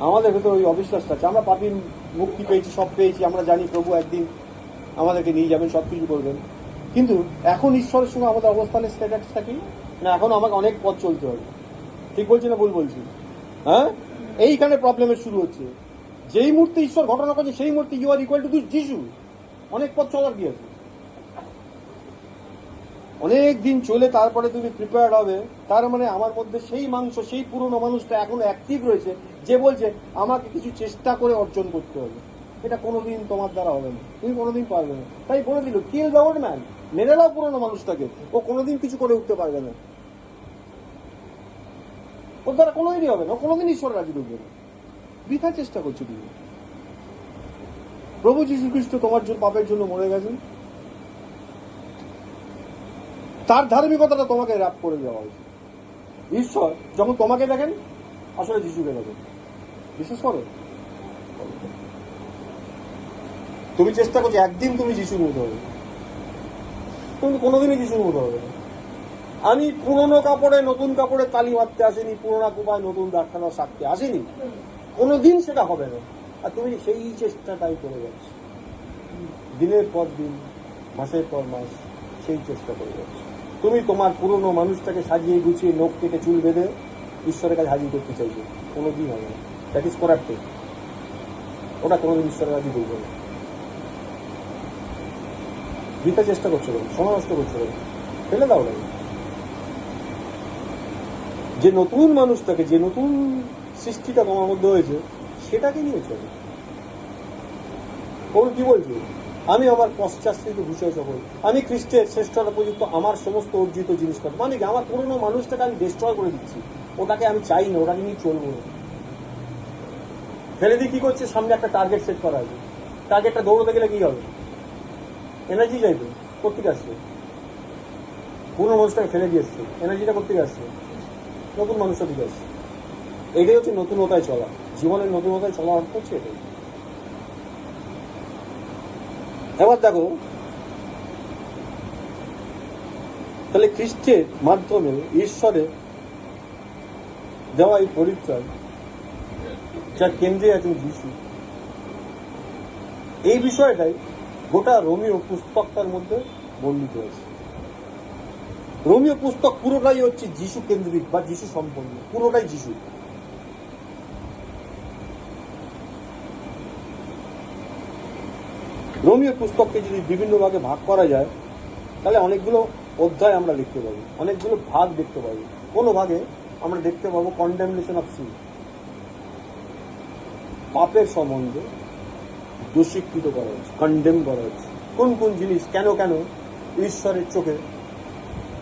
আমাদের ভেতরে ওই অবিশ্বাসটা আছে, আমরা পাপী, মুক্তি পেয়েছি, সব পেয়েছি, আমরা জানি প্রভু একদিন আমাদেরকে নিয়ে যাবেন, সব কিছু করবেন। কিন্তু এখন ঈশ্বরের সঙ্গে আমাদের অবস্থানের স্ট্যাটাসটা কি না, এখন আমাকে অনেক পথ চলতে হবে। ঠিক বলছি না ভুল বলছি? হ্যাঁ, এইখানে প্রবলেমের শুরু হচ্ছে। যেই মুহূর্তে ঈশ্বর ঘটনা করছে সেই মুহূর্তে ইউ আর ইকুয়াল টু যিশু। অনেক পথ চলার কি আছে? অনেক দিন চলে তারপরে তুমি প্রিপেয়ার হবে। তার মানে আমার মধ্যে সেই মাংস, সেই পুরনো মানুষটা এখনো অ্যাক্টিভ রয়েছে, যে বলছে আমাকে কিছু চেষ্টা করে অর্জন করতে হবে। এটা কোনোদিন তোমার দ্বারা হবে না, তুমি কোনোদিন পারবে না। তাই বলে দিল কিল দ্য ওল্ড ম্যান, মেরে দাও পুরনো মানুষটাকে, ও কোনোদিন কিছু করে উঠতে পারবে না, ওর দ্বারা কোনোদিনই হবে না, কোনোদিন ঈশ্বর রাজি ঢুকবে না। বৃথা চেষ্টা করছো তুমি। প্রভু যীশু খ্রিস্ট তোমার জন্য পাপের জন্য মরে গেছেন, তার ধার্মিকতাটা তোমাকে র্যাপ করে দেওয়া হয়েছে। ঈশ্বর যখন তোমাকে দেখেন আসলে যিশুকে দেখেন। বিশ্বাস করো? তুমি চেষ্টা করছো একদিন তুমি যিশুর মতো হবে, তুমি কোনোদিনই যিশুর মতো হবে না। আমি পুরোনো কাপড়ে নতুন কাপড়ে তালি মারতে আসেনি, পুরোনো কুপায় নতুন ডাক্তার সারতে আসেনি, কোনোদিন সেটা হবে না। আর তুমি সেই চেষ্টাটাই করে যাচ্ছ, দিনের পর দিন, মাসের পর মাস সেই চেষ্টা করে যাচ্ছ। তুমি তোমার পুরনো মানুষটাকে সাজিয়ে গুছিয়ে নখ কেটে চুল বেঁধে ঈশ্বরের কাছে হাজির করতে চাইছো, কোনোদিন হবে না। That is corrupted. ওটা কোনোদিন ঈশ্বরের কাছে বলবে না। বৃথা চেষ্টা করছো কেন, সময় নষ্ট করছো কেন? ফেলে দাও না। যে নতুন মানুষটাকে, যে নতুন সৃষ্টিটা তোমার মধ্যে হয়েছে সেটাকে নিয়ে চলো। ওর কি বলছে? আমি আমার পশ্চাৎকৃত বিষয় সকল, আমি খ্রিস্টের শ্রেষ্ঠতা পর্যন্ত আমার সমস্ত অর্জিত জিনিসপত্র, মানে কি আমার পুরোনো মানুষটাকে আমি ডিস্ট্রয় করে দিচ্ছি, ওটাকে আমি চাই না, ওটাকে নিয়ে চলবো না। ফেলে দিয়ে কি করছে? সামনে একটা টার্গেট সেট করা আছে, টার্গেটটা দৌড়তে গেলে কি হবে? এনার্জি চাইবে, কোথেকে আসছে? পুরোনো মানুষটাকে ফেলে দিয়ে আসছে, এনার্জিটা কোথেকে আসছে? নতুন মানুষটা দিকে আসছে। এটাই হচ্ছে নতুনতায় চলা, জীবনের নতুনতায় চলা অর্থ হচ্ছে এটাই। এবার দেখো, তাহলে খ্রিস্টের মাধ্যমে ঈশ্বরের দেওয়া এই পরিত্রাণ, যার কেন্দ্রে আছেন যিশু, এই বিষয়টাই গোটা রোমীয় পুস্তকটার মধ্যে বর্ণিত আছে। রোমীয় পুস্তক পুরোটাই হচ্ছে যিশু কেন্দ্রিক বা যিশু সম্পন্ন, পুরোটাই যিশু। রোমীয় পুস্তককে যদি বিভিন্ন ভাগে ভাগ করা যায় তাহলে অনেকগুলো অধ্যায় আমরা দেখতে পাবো, অনেকগুলো ভাগ দেখতে পাবো। কোনো ভাগে আমরা দেখতে পাবো কন্ডেমনেশন অফ সিন, পাপের সম্বন্ধে দোষীকৃত করা হচ্ছে, কন্ডেম করা হচ্ছে। কোন কোন জিনিস কেন কেন ঈশ্বরের চোখে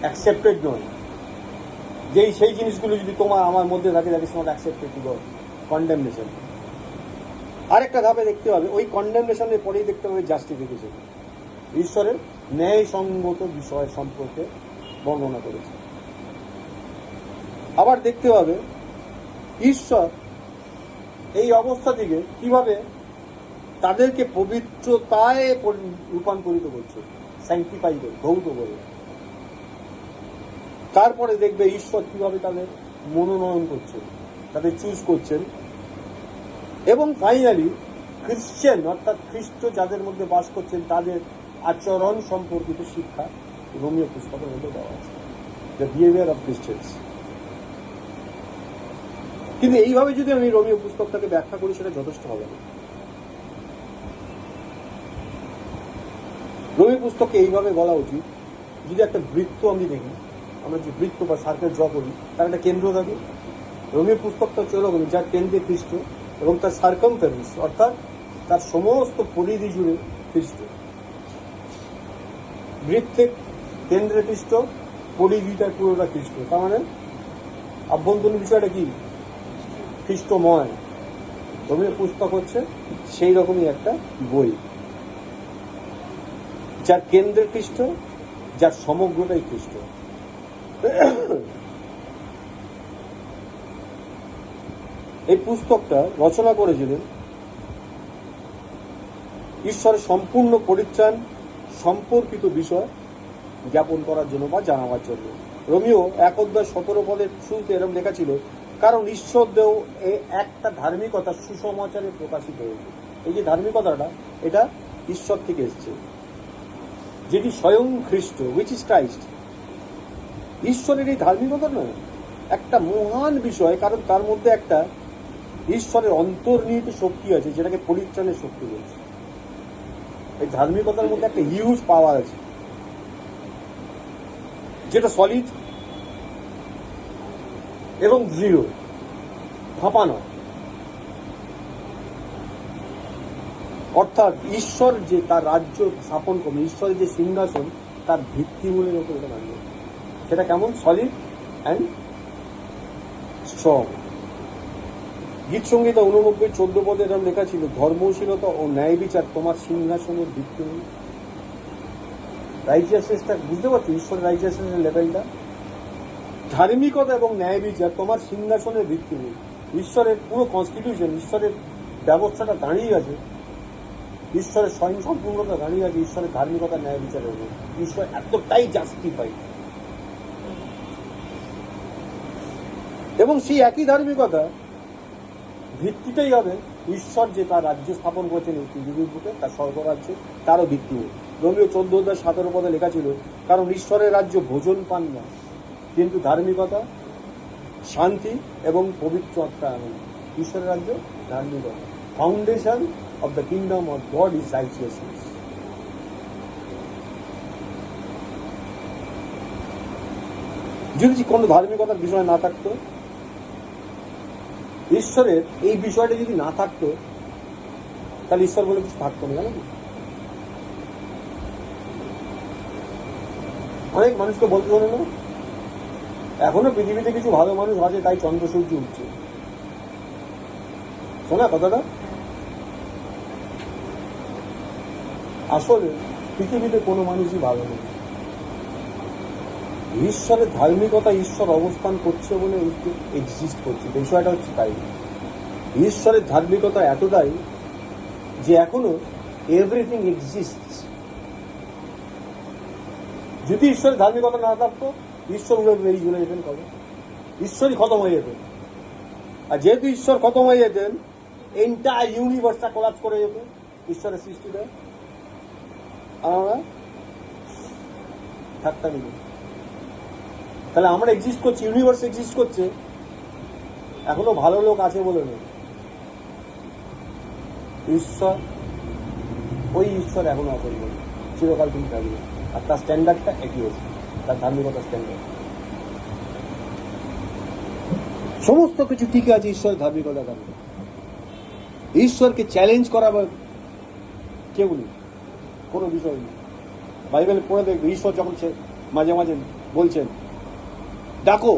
অ্যাকসেপ্টেড নয়, যেই সেই জিনিসগুলো যদি তোমার আমার মধ্যে থাকে, that is not accepted two god, condemnation. আরেকটা ধাপে দেখতে হবে, ওই কন্ডেমনেশনের পরেই দেখতে হবে জাস্টিফিকেশন, ঈশ্বরের ন্যায়সঙ্গত বিষয় সম্পর্কে বর্ণনা করেছে। আবার দেখতে হবে ঈশ্বর এই অবস্থা থেকে কিভাবে তাদেরকে পবিত্রতায় রূপান্তরিত করছে, স্যাংটিফাই করে, ধৌত করে। তারপরে দেখবে ঈশ্বর কিভাবে তাদের মনোনয়ন করছেন, তাদের চুজ করছেন। এবং ফাইনালি খ্রিশ্চান অর্থাৎ খ্রিস্ট যাদের মধ্যে বাস করছেন তাদের আচরণ সম্পর্কিত শিক্ষা রোমীয় পুস্তকের মধ্যে দেওয়া আছে, দ্য বিহেভিয়ার অফ খ্রিস্টানস। কিন্তু এইভাবে যদি আমি রোমীয় পুস্তকটাকে ব্যাখ্যা করি সেটা যথেষ্ট হবে না। রোমীয় পুস্তককে এইভাবে বলা উচিত, যদি একটা বৃত্ত আমি দেখি, আমরা যে বৃত্ত বা সার্কেল ড্র করি তার একটা কেন্দ্র থাকে। রোমীয় পুস্তকটা হচ্ছে এরকম, যার কেন্দ্রে খ্রিস্ট এবং তার সার্কামফারেন্স অর্থাৎ তার সমস্ত পরিধি জুড়ে খ্রিস্ট। বৃত্তের কেন্দ্রে খ্রিস্ট, পরিধিটার পুরোটা খ্রিস্ট। তার মানে আভ্যন্তরীণ বিষয়টা কি? খ্রিস্টময়। রোমিও পুস্তক হচ্ছে সেই রকমই একটা বই, যার কেন্দ্রে খ্রিস্ট, যার সমগ্রটাই খ্রিস্ট। এই পুস্তকটা রচনা করেছিলেন ঈশ্বরের সম্পূর্ণ পরিত্রাণ সম্পর্কিত বিষয় জ্ঞাপন করার জন্য বা জানাবার জন্য। রোমিও 1:17 শুরুতে এরকম লেখা ছিল, কারণ ঈশ্বর দেও একটা ধার্মিকতা সুসমাচারে প্রকাশিত হয়েছে। এই যে ধার্মিকতাটা, এটা ঈশ্বর থেকে এসছে, যেটি স্বয়ং খ্রিস্ট, হুইচ ইজ ক্রাইস্ট। ঈশ্বরের এই ধার্মিকতা নয় একটা মহান বিষয়, কারণ তার মধ্যে একটা ঈশ্বরের অন্তর্নিহিত শক্তি আছে, যেটাকে পরিত্রাণের শক্তি বলছে। এই ধার্মিকতার মধ্যে একটা হিউজ পাওয়ার আছে, যেটা সলিড এবং দৃঢ়, ফাঁপা নয়। অর্থাৎ ঈশ্বর যে তার রাজ্য স্থাপন করবে, ঈশ্বরের যে সিংহাসন, তার ভিত্তিমূলের উপর এটা দাঁড়িয়ে। সেটা কেমন? Solid and strong. গীত সংহিতা 89:14 এরকম লেখা ছিল, ধর্মশীলতা ও ন্যায় বিচার তোমার সিংহাসনের ভিত্তিমূল। রাইজিয়াসনেসটা বুঝতে পারছো? ঈশ্বরের রাইজিয়াসনেসের লেভেলটা, ধার্মিকতা এবং ন্যায় বিচার তোমার সিংহাসনের ভিত্তিমূল। ঈশ্বরের পুরো কনস্টিটিউশন, ঈশ্বরের ব্যবস্থাটা দাঁড়িয়ে আছে, ঈশ্বরের স্বয়ং সম্পূর্ণতা দাঁড়িয়ে আছে ঈশ্বরের ধার্মিকতা ন্যায় বিচারের উপর। ঈশ্বর এতটাই জাস্টিফাইড, এবং সেই একই ধার্মিকতা ভিত্তিটাই হবে ঈশ্বর যে তার রাজ্য স্থাপন করেছেন এই পৃথিবীর বুকে, তার স্বর্গরাজ্য, তারও ভিত্তিমূল। রোমিও 14:17 লেখা ছিল, কারণ ঈশ্বরের রাজ্য ভোজন পান না, কিন্তু ধার্মিকতা, শান্তি এবং পবিত্র আত্মা আনন্দ। ঈশ্বরের রাজ্য ধার্মিকতা, foundation of the kingdom of God is righteousness. যদি কোনো ধার্মিকতার বিষয় না থাকতো, ঈশ্বরের এই বিষয়টা যদি না থাকতো, তাহলে ঈশ্বর বলে কিছু থাকতো না, জানো? অনেক মানুষকে বলতে শোনো না, এখনো পৃথিবীতে কিছু ভালো মানুষ আছে, তাই চন্দ্র সূর্য উঠছে। শোনা কথাটা? আসলে পৃথিবীতে কোনো মানুষই ভালো নেই। ঈশ্বরের ধার্মিকতা, ঈশ্বর অবস্থান করছে বলে এক্সিস্ট করছে, বিষয়টা হচ্ছে তাই। ঈশ্বরের ধার্মিকতা এতটাই যে এখনো এভরিথিং এক্সিস্ট। যদি ঈশ্বরের ধার্মিকতা না থাকতো, ঈশ্বর উড়ে বেরিয়ে চলে যেতেন কবে, ঈশ্বরই খতম হয়ে যেতেন। আর যেহেতু ঈশ্বর খতম হয়ে যেতেন, এন্টায়ার ইউনিভার্সটা কোলাপস করে যেত ঈশ্বরের সৃষ্টিটা, আর আমরা থাকতামই না। তাহলে আমরা এক্সিস্ট করছি, ইউনিভার্স এক্সিস্ট করছে, এখনো ভালো লোক আছে বলে নয়। ঈশ্বর, ওই ঈশ্বর এখনো আছেন বলে চিরকাল তিনি থাকবে, আর তার স্ট্যান্ডার্ডটা একই হচ্ছে, তার ধার্মিকতার স্ট্যান্ডার্ড। সমস্ত কিছু ঠিক আছে ঈশ্বরের ধার্মিকতা কারণে। ঈশ্বরকে চ্যালেঞ্জ করা বা কেউ নেই, কোনো বিষয় নেই। বাইবেলে পড়ে দেখবে, ঈশ্বর যখন মাঝে মাঝে বলছেন, ডাকো,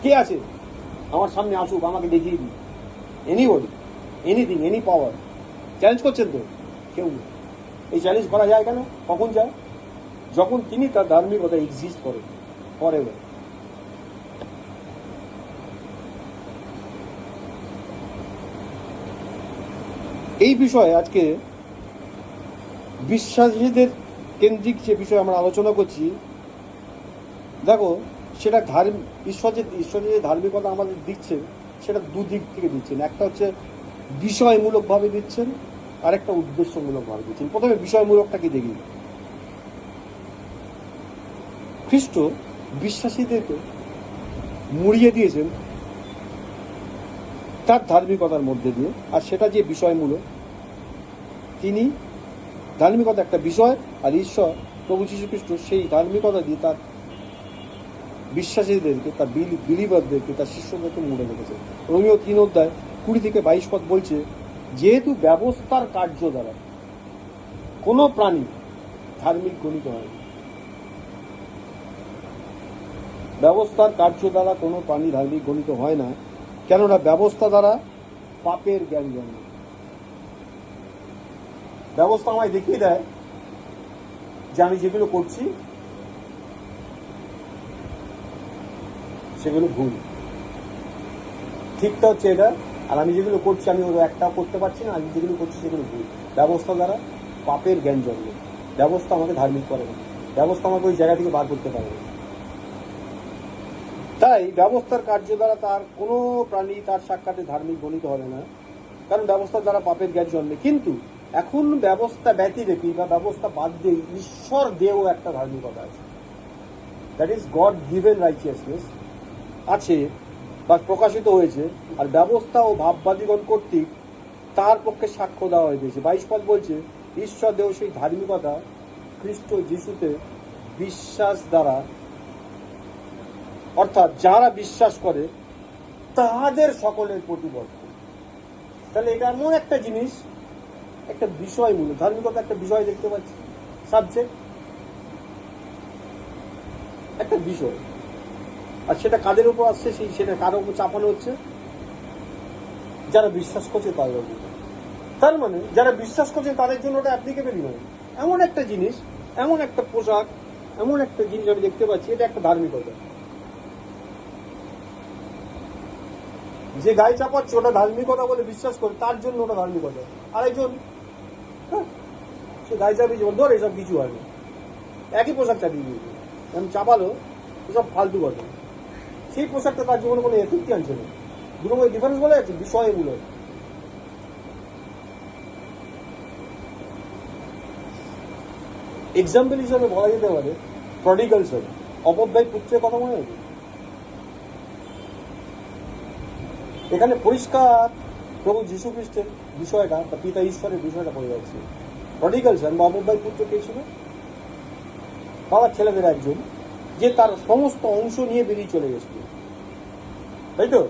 কে আছে আমার সামনে আসুক, আমাকে দেখিয়ে দিই। এনিবডি, এনিথিং, এনি পাওয়ার। চ্যালেঞ্জ করছেন তো? কেউ নেই। এই চ্যালেঞ্জ করা যায় কেন? কখন যায়? যখন তিনি তার ধার্মিকতা এক্সিস্ট করেন ফরএভার। এই বিষয়ে আজকে বিশ্বাসীদের কেন্দ্রিক যে বিষয় আমরা আলোচনা করছি, দেখো সেটা ঈশ্বর যে ধার্মিকতা আমাদের দিচ্ছেন, সেটা দুদিক থেকে দিচ্ছেন। একটা হচ্ছে বিষয়মূলকভাবে দিচ্ছেন, আর একটা উদ্দেশ্যমূলকভাবে দিচ্ছেন। প্রথমে বিষয়মূলকটাকে দেখি। খ্রিস্ট বিশ্বাসীদেরকে মুড়িয়ে দিয়েছেন তার ধার্মিকতার মধ্যে দিয়ে, আর সেটা যে বিষয়মূলক, তিনি ধার্মিকতা একটা বিষয়, আর ঈশ্বর প্রভু যীশু খ্রিস্ট সেই ধার্মিকতা দিয়ে তার বিশ্বাসীদেরকে, তার বিলিভারদেরকে, তার শিষ্যদেরকে মুড়ে রেখেছে। রোমিও 3:20-22 বলছে, যেহেতু ব্যবস্থার কার্য দ্বারা কোনো প্রাণী ধার্মিক গণিত হয় না। ব্যবস্থার কার্য দ্বারা কোনো প্রাণী ধার্মিক গণিত হয় না, কেননা ব্যবস্থা দ্বারা পাপের জ্ঞান জন্ম। ব্যবস্থা আমায় দেখিয়ে দেয় যে আমি যেগুলো করছি সেগুলো ভুল। ঠিকটা হচ্ছে এটা, আর আমি যেগুলো করছি আমি একটাও করতে পারছি না, আমি যেগুলো করছি সেগুলো ভুল। ব্যবস্থা দ্বারা পাপের জ্ঞান জন্মে। ব্যবস্থা আমাকে ধার্মিক করে না, ব্যবস্থা আমাকে ওই জায়গা থেকে বার করতে পারে না। তাই ব্যবস্থার কার্য দ্বারা তার কোনো প্রাণী তার সাক্ষাতে ধার্মিক গণিত হবে না, কারণ ব্যবস্থার দ্বারা পাপের জ্ঞান জন্মে। কিন্তু এখন ব্যবস্থা ব্যতিরেকি বা ব্যবস্থা বাদ দিয়ে ঈশ্বর দেও একটা ধার্মিকতা আছে, that is god given righteousness আছে বা প্রকাশিত হয়েছে, আর ব্যবস্থা ও ভাববাদীগণ কর্তৃক তার পক্ষে সাক্ষ্য দেওয়া হয়েছে। 22 পদ বলছে, ঈশ্বর দেও সেই ধার্মিকতা খ্রিস্ট যিশুতে বিশ্বাস দ্বারা, অর্থাৎ যারা বিশ্বাস করে তাহাদের সকলের প্রতিবর্তন। তাহলে এটা এমন একটা জিনিস, একটা বিষয় মূল ধার্মিকতা, একটা বিষয় দেখতে পাচ্ছি, সাবজেক্ট, একটা বিষয়, আর সেটা কাদের উপর আসছে, সেটা কারো উপর চাপানো হচ্ছে, যারা বিশ্বাস করছে তাদের উপর। তার মানে যারা বিশ্বাস করছে তাদের জন্য ওটা অ্যাপ্লিকেবলই নয়। এমন একটা জিনিস, এমন একটা পোশাক, এমন একটা জিনিস আমি দেখতে পাচ্ছি, এটা একটা ধার্মিকতা। যে গায়ে চাপাচ্ছে ওটা ধার্মিকতা বলে বিশ্বাস করে, তার জন্য ওটা ধার্মিকতা। আরেকজন সে গায়ে চাপিয়ে জীবন ধর এসব কিছু হয় না, একই পোশাক চাপিয়ে দিয়েছে, আমি চাপালো এসব ফালতু কথা, সেই পোশাকটা তার জীবনে কোনো এফেক্টই আনছে না। দুটো মধ্যে ডিফারেন্স বলে আছে বিষয়গুলো। এক্সাম্পল হিসাবে বলা যেতে পারে প্রডিগাল সন, অপব্যয় পুত্রের কথা মনে আছে? এখানে পরিষ্কার প্রভু যীশু খ্রিস্টের বিষয়টা বা পিতা ঈশ্বরের বিষয়টা পড়ে যাচ্ছে। প্রডিগাল সন বা অপব্যয় পুত্র কে ছিল? বাবার ছেলেদের একজন, যে তার সমস্ত অংশ নিয়ে বেরিয়ে চলে গেছিল, তাই তো?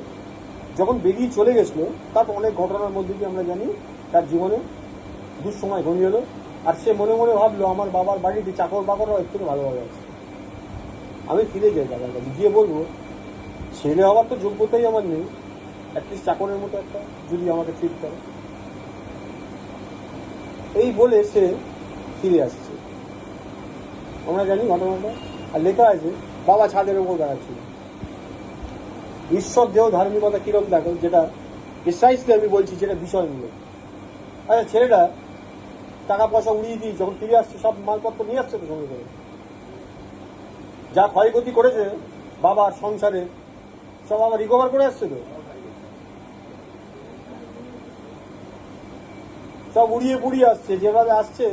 যখন বেরিয়ে চলে গেছিল তারপর অনেক ঘটনার মধ্যে দিয়ে আমরা জানি তার জীবনে দুঃসময় ঘনিয়ে এলো, আর সে মনে মনে ভাবলো আমার বাবার বাড়িতে চাকর বাকররা এর থেকে ভালোভাবে আছে, আমি ফিরে যাই বাবার কাছে, গিয়ে বলবো ছেলে হওয়ার তো যোগ্যতাই আমার নেই, অ্যাটলিস্ট চাকরের মতো একটা যদি আমাকে ট্রিট করে। এই বলে সে ফিরে আসছে, আমরা জানি ঘটনাটা। আর লেখা আছে বাবা ছাদের উপর দাঁড়াচ্ছিল। ঈশ্বর দেহ ধার্মিকতা কিরকম দেখো, যেটা প্রিসাইসলি আমি বলছি, যেটা বিষয়মূলক। আচ্ছা, ছেলেটা টাকা পয়সা উড়িয়ে দিয়ে যখন ফিরে আসছে সব মালপত্র নিয়ে আসছে তো সঙ্গে করে, যা ক্ষয়ক্ষতি করেছে বাবার সংসারে সব আবার রিকভার করে আসছে তো, সব উড়িয়ে পুড়িয়ে আসছে, যেভাবে আসছে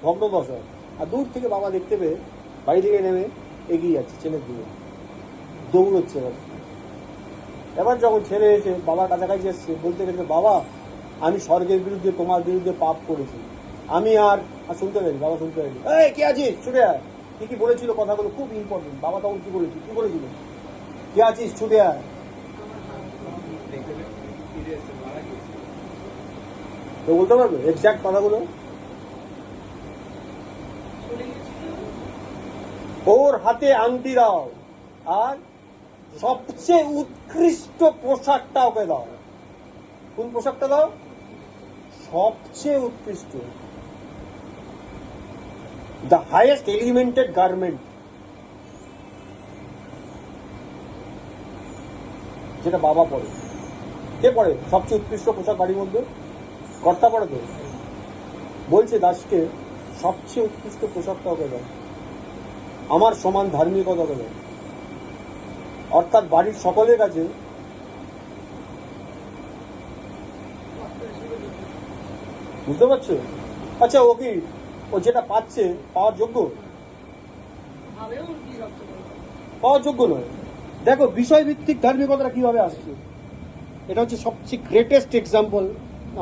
ভগ্নদশা। আর দূর থেকে বাবা দেখতে পেয়ে বাড়ি থেকে নেমে এগিয়ে যাচ্ছে ছেলের দিকে, দৌড়চ্ছে। এবার যখন ছেলে এসে বাবার কাছাকাছি এসছে, বলতে গেছে বাবা আমি স্বর্গের বিরুদ্ধে তোমার বিরুদ্ধে পাপ করেছি, আমি আর শুনতে পারি, বাবা শুনতে পারি, এই কে আছিস ছুটে আয়। কি বলেছিল কথাগুলো খুব ইম্পর্টেন্ট। বাবা তখন কি বলেছিল, কে আছিস ছুটে আয়। তো বলতে পারবে এক্সাক্ট কথাগুলো? ওর হাতে আংটি দাও, আর সবচেয়ে উৎকৃষ্ট পোশাকটা ওকে দাও। কোন পোশাকটা দাও? সবচেয়ে উৎকৃষ্ট, দ্য হাইয়েস্ট এলিমেন্টেড গার্মেন্ট, যেটা বাবা পরে। কে পরে সবচেয়ে উৎকৃষ্ট পোশাক বাড়ির মধ্যে? কর্তা পরে তো। বলছে দাসকে সবচেয়ে উৎকৃষ্ট পোশাকটা ওকে দাও, আমার সমান ধার্মিকতা ওকে দাও। অর্থাৎ বাড়ির সকলের কাছে বুঝতে পারছো? আচ্ছা, ও কি ও যেটা পাচ্ছে পাওয়ার যোগ্য? পাওয়ার যোগ্য নয়। দেখো বিষয়ভিত্তিক ধার্মিকতা কিভাবে আসছে, এটা হচ্ছে সবচেয়ে গ্রেটেস্ট এক্সাম্পল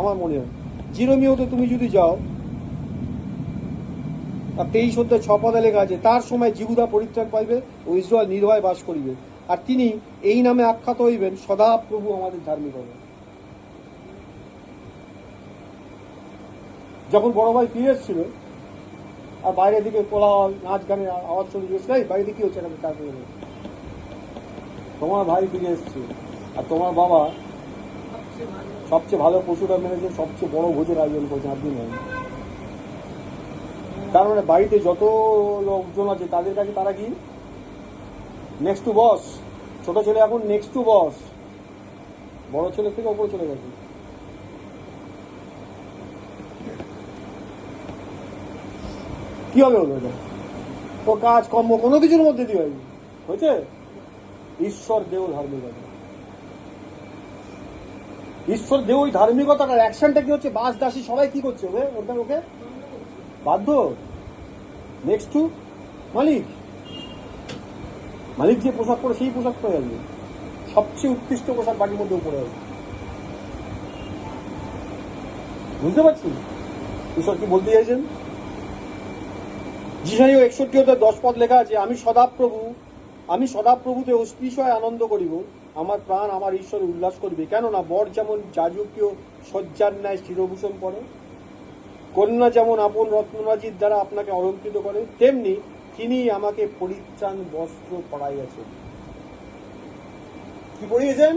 আমার মনে হয়। জিরোমিওতে তুমি যদি যাও, আর 23:6 লেখা আছে, তার সময় জিহুদা পরিত্রাণ পাইবে ও ইসরায়েল নির্ভয় বাস করিবে, আর তিনি এই নামে আখ্যাত হইবেন সদাপ্রভু আমাদের ধার্মিকতা। যখন বড় ভাই ফিরে এসেছিল আর বাইরের দিকে কোলাহল নাচ গানের আওয়াজ শুনে গেছিল, বাইরে কি হচ্ছে, তোমার ভাই ফিরে এসছে আর তোমার বাবা সবচেয়ে ভালো পশুরা মেরেছে, সবচেয়ে বড় ভোজের আয়োজন করেছেন আপনি নেন। তার মানে বাড়িতে যত লোকজন আছে তাদের কাছে তারা কি নেক্সট টু বস। ছোট ছেলে এখন নেক্সট টু বস, বড় ছেলে থেকে ওপরে চলে গেছে। কি হবে হলো এটা? তো কাজ কর্ম কোনো কিছুর মধ্যে দিয়ে হয়েছে। ঈশ্বর দেও ধার্মিকতা, ঈশ্বর দেও ওই ধার্মিকতাটার অ্যাকশনটা কি হচ্ছে? বাস দাসী সবাই কি করছে? ওকে বাধ্য নেক্সট টু মালিক। মালিক যে পোশাক পরে সেই পোশাক পরে আসবে, সবচেয়ে উৎকৃষ্ট পোশাক বাড়ির মধ্যেও পরে আসবে। বুঝতে পারছি ঈশ্বর কি বলতে চাইছেন? যিশাইও 61:10 লেখা আছে, আমি সদাপ্রভুতে অস্পৃশয় আনন্দ করিব, আমার প্রাণ আমার ঈশ্বরে উল্লাস করিবে। কেননা বর যেমন যাজকীয় সজ্জার ন্যায় শিরভূষণ পরে, কন্যা যেমন আপন রত্নরাজির দ্বারা আপনাকে অলঙ্কৃত করে, তেমনি তিনি আমাকে পরিত্রাণ বস্ত্র পরাইয়াছেন। কি পরিয়েছেন?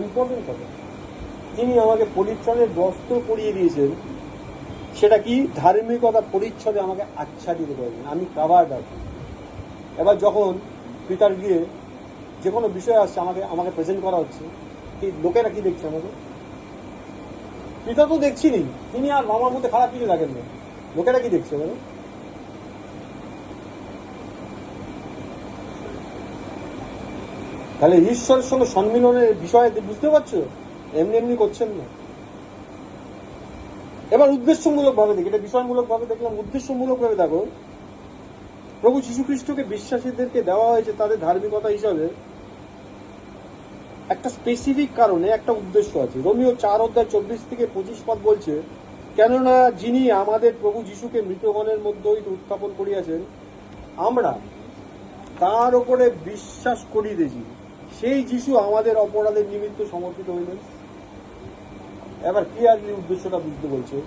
ইম্পর্টেন্ট কথা। তিনি আমাকে পরিত্রাণের বস্ত্র পরিয়ে দিয়েছেন। সেটা কি? ধার্মিকতা পরিচ্ছদে আমাকে আচ্ছাদিত করেছেন, আমি কাভার্ড আছি। এবার যখন পিতার গিয়ে যে কোনো বিষয় আসছে আমাকে প্রেজেন্ট করা হচ্ছে, লোকেরা কি দেখছে আমাকে? পিতা তো দেখছিনি, তিনি আর মামার মধ্যে খারাপ কিছু দেখেন না, লোকেরা কি দেখছে বলো? তাহলে ঈশ্বরের সঙ্গে সম্মিলনের বিষয়ে বুঝতে পারছো? এমনি এমনি করছেন না। এবার উদ্দেশ্যমূলক ভাবে দেখি, এটা বিষয়মূলক ভাবে দেখলাম, উদ্দেশ্যমূলক ভাবে দেখো। প্রভু যীশু খ্রিস্টকে বিশ্বাসীদেরকে দেওয়া হয়েছে তাদের ধার্মিকতা হিসাবে একটা স্পেসিফিক কারণে, একটা উদ্দেশ্য আছে। রোমিও 4:24-25 বলছে, কেননা যিনি আমাদের প্রভু যীশুকে মৃতগণের মধ্য হইতে উত্থাপন করিয়াছেন, আমরা তার উপরে বিশ্বাস করিতেছি, সেই যীশু আমাদের অপরাধের নিমিত্ত সমর্পিত হইলেন। এবার ক্লিয়ারলি উদ্দেশ্যটা বুঝতে বলছে,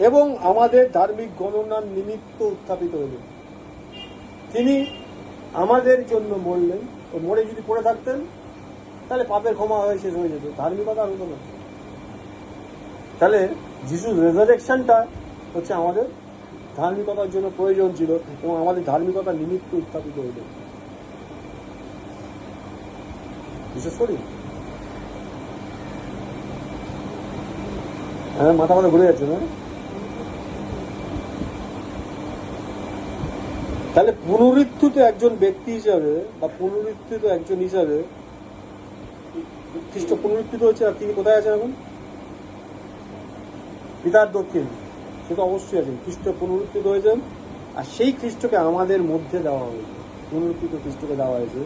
এবং আমাদের ধার্মিক গণনার নিমিত্ত উত্থাপিত হইলেন। তিনি আমাদের জন্য মরলেন, ও মরে যদি পড়ে থাকতেন তাহলে পাপের ক্ষমা হয়ে শেষ হয়ে যেত, ধার্মিকতা আর হতো না। তাহলে যিশুর রেজারেকশনটা হচ্ছে আমাদের ধার্মিকতার জন্য প্রয়োজন ছিল, এবং আমাদের ধার্মিকতার নিমিত্ত উত্থাপিত হইলেন। বিশেষ করি মাথা মাথা ঘুরে যাচ্ছে না? তাহলে পুনরুত্থিত একজন ব্যক্তি হিসাবে বা পুনরুত্থিত একজন হিসাবে খ্রিস্ট পুনরুত্থিত হচ্ছে, আর তিনি কোথায় আছেন এখন? পিতার দক্ষিণ। সে তো অবশ্যই আছেন। খ্রিস্ট পুনরুত্থিত হয়েছেন, আর সেই খ্রিস্টকে আমাদের মধ্যে দেওয়া হয়েছে, পুনরুত্থিত খ্রিস্টকে দেওয়া হয়েছে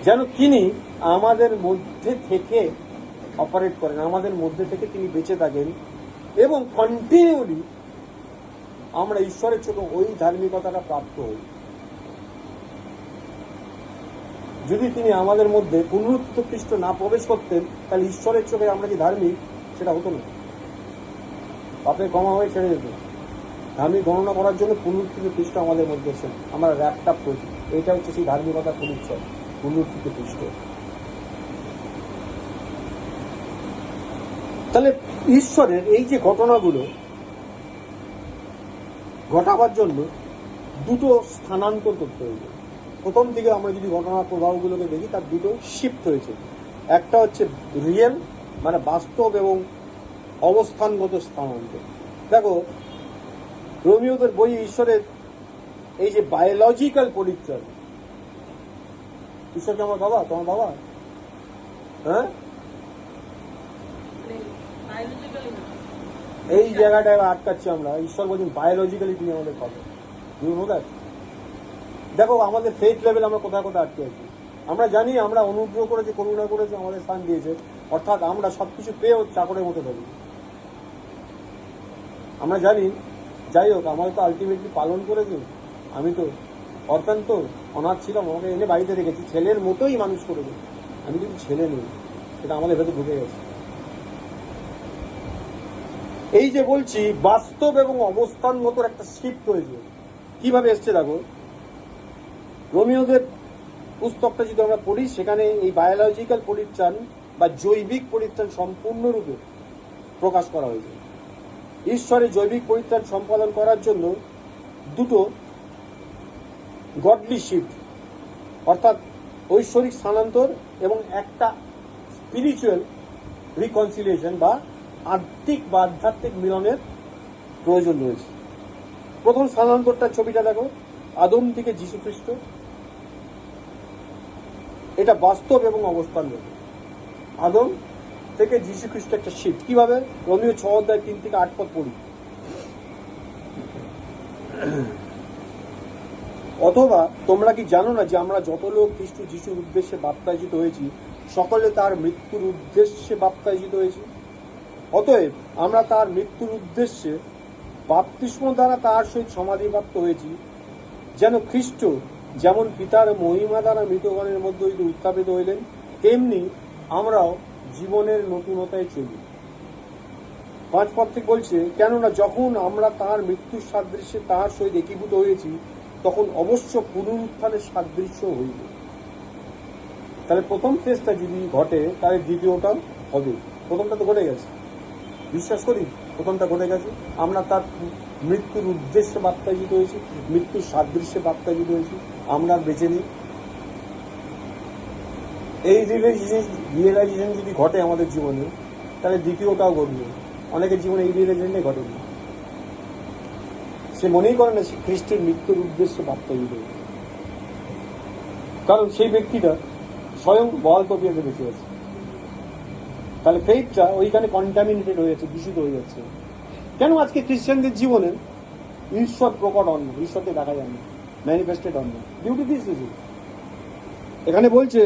যেন তিনি আমাদের মধ্যে থেকে অপারেট করেন, আমাদের মধ্যে থেকে তিনি বেঁচে থাকেন, এবং কন্টিনিউলি আমরা ঈশ্বরের চোখে ওই ধার্মিকতাটা প্রাপ্ত হই। যদি তিনি আমাদের মধ্যে পুনরুত্থিত খ্রিস্ট না প্রবেশ করতেন, তাহলে ঈশ্বরের চোখে আমরা যে ধার্মিক সেটা হতো না, পাপের ক্ষমা হয়ে ছেড়ে যেত। ধার্মিক গণনা করার জন্য পুনরুত্থিত খ্রিস্ট আমাদের মধ্যে এসেছেন, আমরা র্যাপড আপ করি। এইটা হচ্ছে সেই ধার্মিকতার পরিচয়, পুনরুত্থিত খ্রিস্ট। তাহলে ঈশ্বরের এই যে ঘটনাগুলো ঘটাবার জন্য দুটো স্থানান্তর করতে হয়েছে। প্রথম দিকে আমরা যদি ঘটনার প্রভাবগুলোকে দেখি, তার দুটো শিফট হয়েছে। একটা হচ্ছে রিয়েল, মানে বাস্তব, এবং অবস্থানগত স্থানান্তর। দেখো, রোমিওদের বই ঈশ্বরের এই যে বায়োলজিক্যাল পরিচয়, ঈশ্বরকে আমার বাবা, তোমার বাবা, হ্যাঁ, এই জায়গাটায় আটকাচ্ছি আমরা। ঈশ্বর বলছেন বায়োলজিক্যালি তুমি আমাদের পাবে। দেখো আমাদের ফেথ লেভেল আমরা কোথায় কোথায় আটকে আছি। আমরা জানি আমরা অনুগ্রহ করেছি, করুণা করেছে, আমাদের স্থান দিয়েছে, অর্থাৎ আমরা সবকিছু পেয়েও চাকরের মতো থাকি। আমরা জানি, যাই হোক, আমাদের তো আলটিমেটলি পালন করেছে। আমি তো অত্যন্ত অনাথ ছিলাম, আমাকে এনে বাড়িতে রেখেছি, ছেলের মতোই মানুষ করেছে। আমি কিন্তু ছেলে নেই, সেটা আমাদের ভেতরে ঢুকে গেছে। এই যে বলছি, বাস্তব এবং অবস্থানগত একটা শিফট হয়েছে। কিভাবে এসছে দেখো, রোমিওদের পুস্তকটা যদি আমরা পড়ি, সেখানে এই বায়োলজিক্যাল পরিত্রাণ বা জৈবিক পরিত্রাণ সম্পূর্ণরূপে প্রকাশ করা হয়েছে। ঈশ্বরের জৈবিক পরিত্রাণ সম্পাদন করার জন্য দুটো গডলি শিফট, অর্থাৎ ঐশ্বরিক স্থানান্তর এবং একটা স্পিরিচুয়াল রিকনসিলিয়েশন বা আত্মিক বা আধ্যাত্মিক মিলনের প্রয়োজন রয়েছে। প্রথম স্থানান্তরটার ছবিটা দেখো, আদম থেকে যীশু খ্রিস্ট। এটা বাস্তব এবং অবস্থানগত। আদম থেকে যীশু খ্রিস্ট একটা শিফট। কিভাবে? রোমীয় 6:3-8 পদ পড়ি। অথবা তোমরা কি জানো না যে আমরা যত লোক খ্রিস্ট যীশুর উদ্দেশ্যে বাপ্তায়িত হয়েছি, সকলে তার মৃত্যুর উদ্দেশ্যে বাপ্তায়িত হয়েছি। অতএব আমরা তার মৃত্যুর উদ্দেশ্যে বাপ্তিস্ম দ্বারা তার সহিত সমাধিপ্রাপ্ত হয়েছি, যেন খ্রিস্ট যেমন পিতার মহিমা দ্বারা মৃতগণের মধ্যে হইতে উত্থাপিত হইলেন, তেমনি আমরাও জীবনের নতুনতায় চলি। 5 পদ থেকে বলছে, কেননা যখন আমরা তার মৃত্যুর সাদৃশ্যে তার সহিত একীভূত হয়েছি, তখন অবশ্য পুনরুত্থানের সাদৃশ্য হইব। তাহলে প্রথম ফেজটা যদি ঘটে, তাহলে দ্বিতীয়টাও হবে। প্রথমটা তো ঘটে গেছে, বিশ্বাস করি প্রথমটা ঘটে গেছে। আমরা তার মৃত্যুর উদ্দেশ্যে বাপ্তায়িত হয়েছি, মৃত্যুর সাদৃশ্যে বাপ্তায়িত হয়েছি, আমরা বেঁচে নিই। এই রিয়েলাইজেশন যদি ঘটে আমাদের জীবনে, তাহলে দ্বিতীয়টাও ঘটবে। অনেকের জীবনে এই রিয়েলাইজেশনটাই ঘটেনি, সে মনেই করে না সে খ্রিস্টের মৃত্যুর উদ্দেশ্যে বাপ্তায়িত হয়েছে, কারণ সেই ব্যক্তিটা স্বয়ং বল কপিয়াতে বেঁচে আছে। তাহলে ফেইথটা ওইখানে কন্টামিনেটেড হয়ে যাচ্ছে, দূষিত হয়ে যাচ্ছে। কেন আজকে খ্রিস্টানদের জীবনে ঈশ্বর প্রকট হন না, ঈশ্বরকে দেখা যায় না, ম্যানিফেস্টেড হন না? Duty this is. এখানে বলছে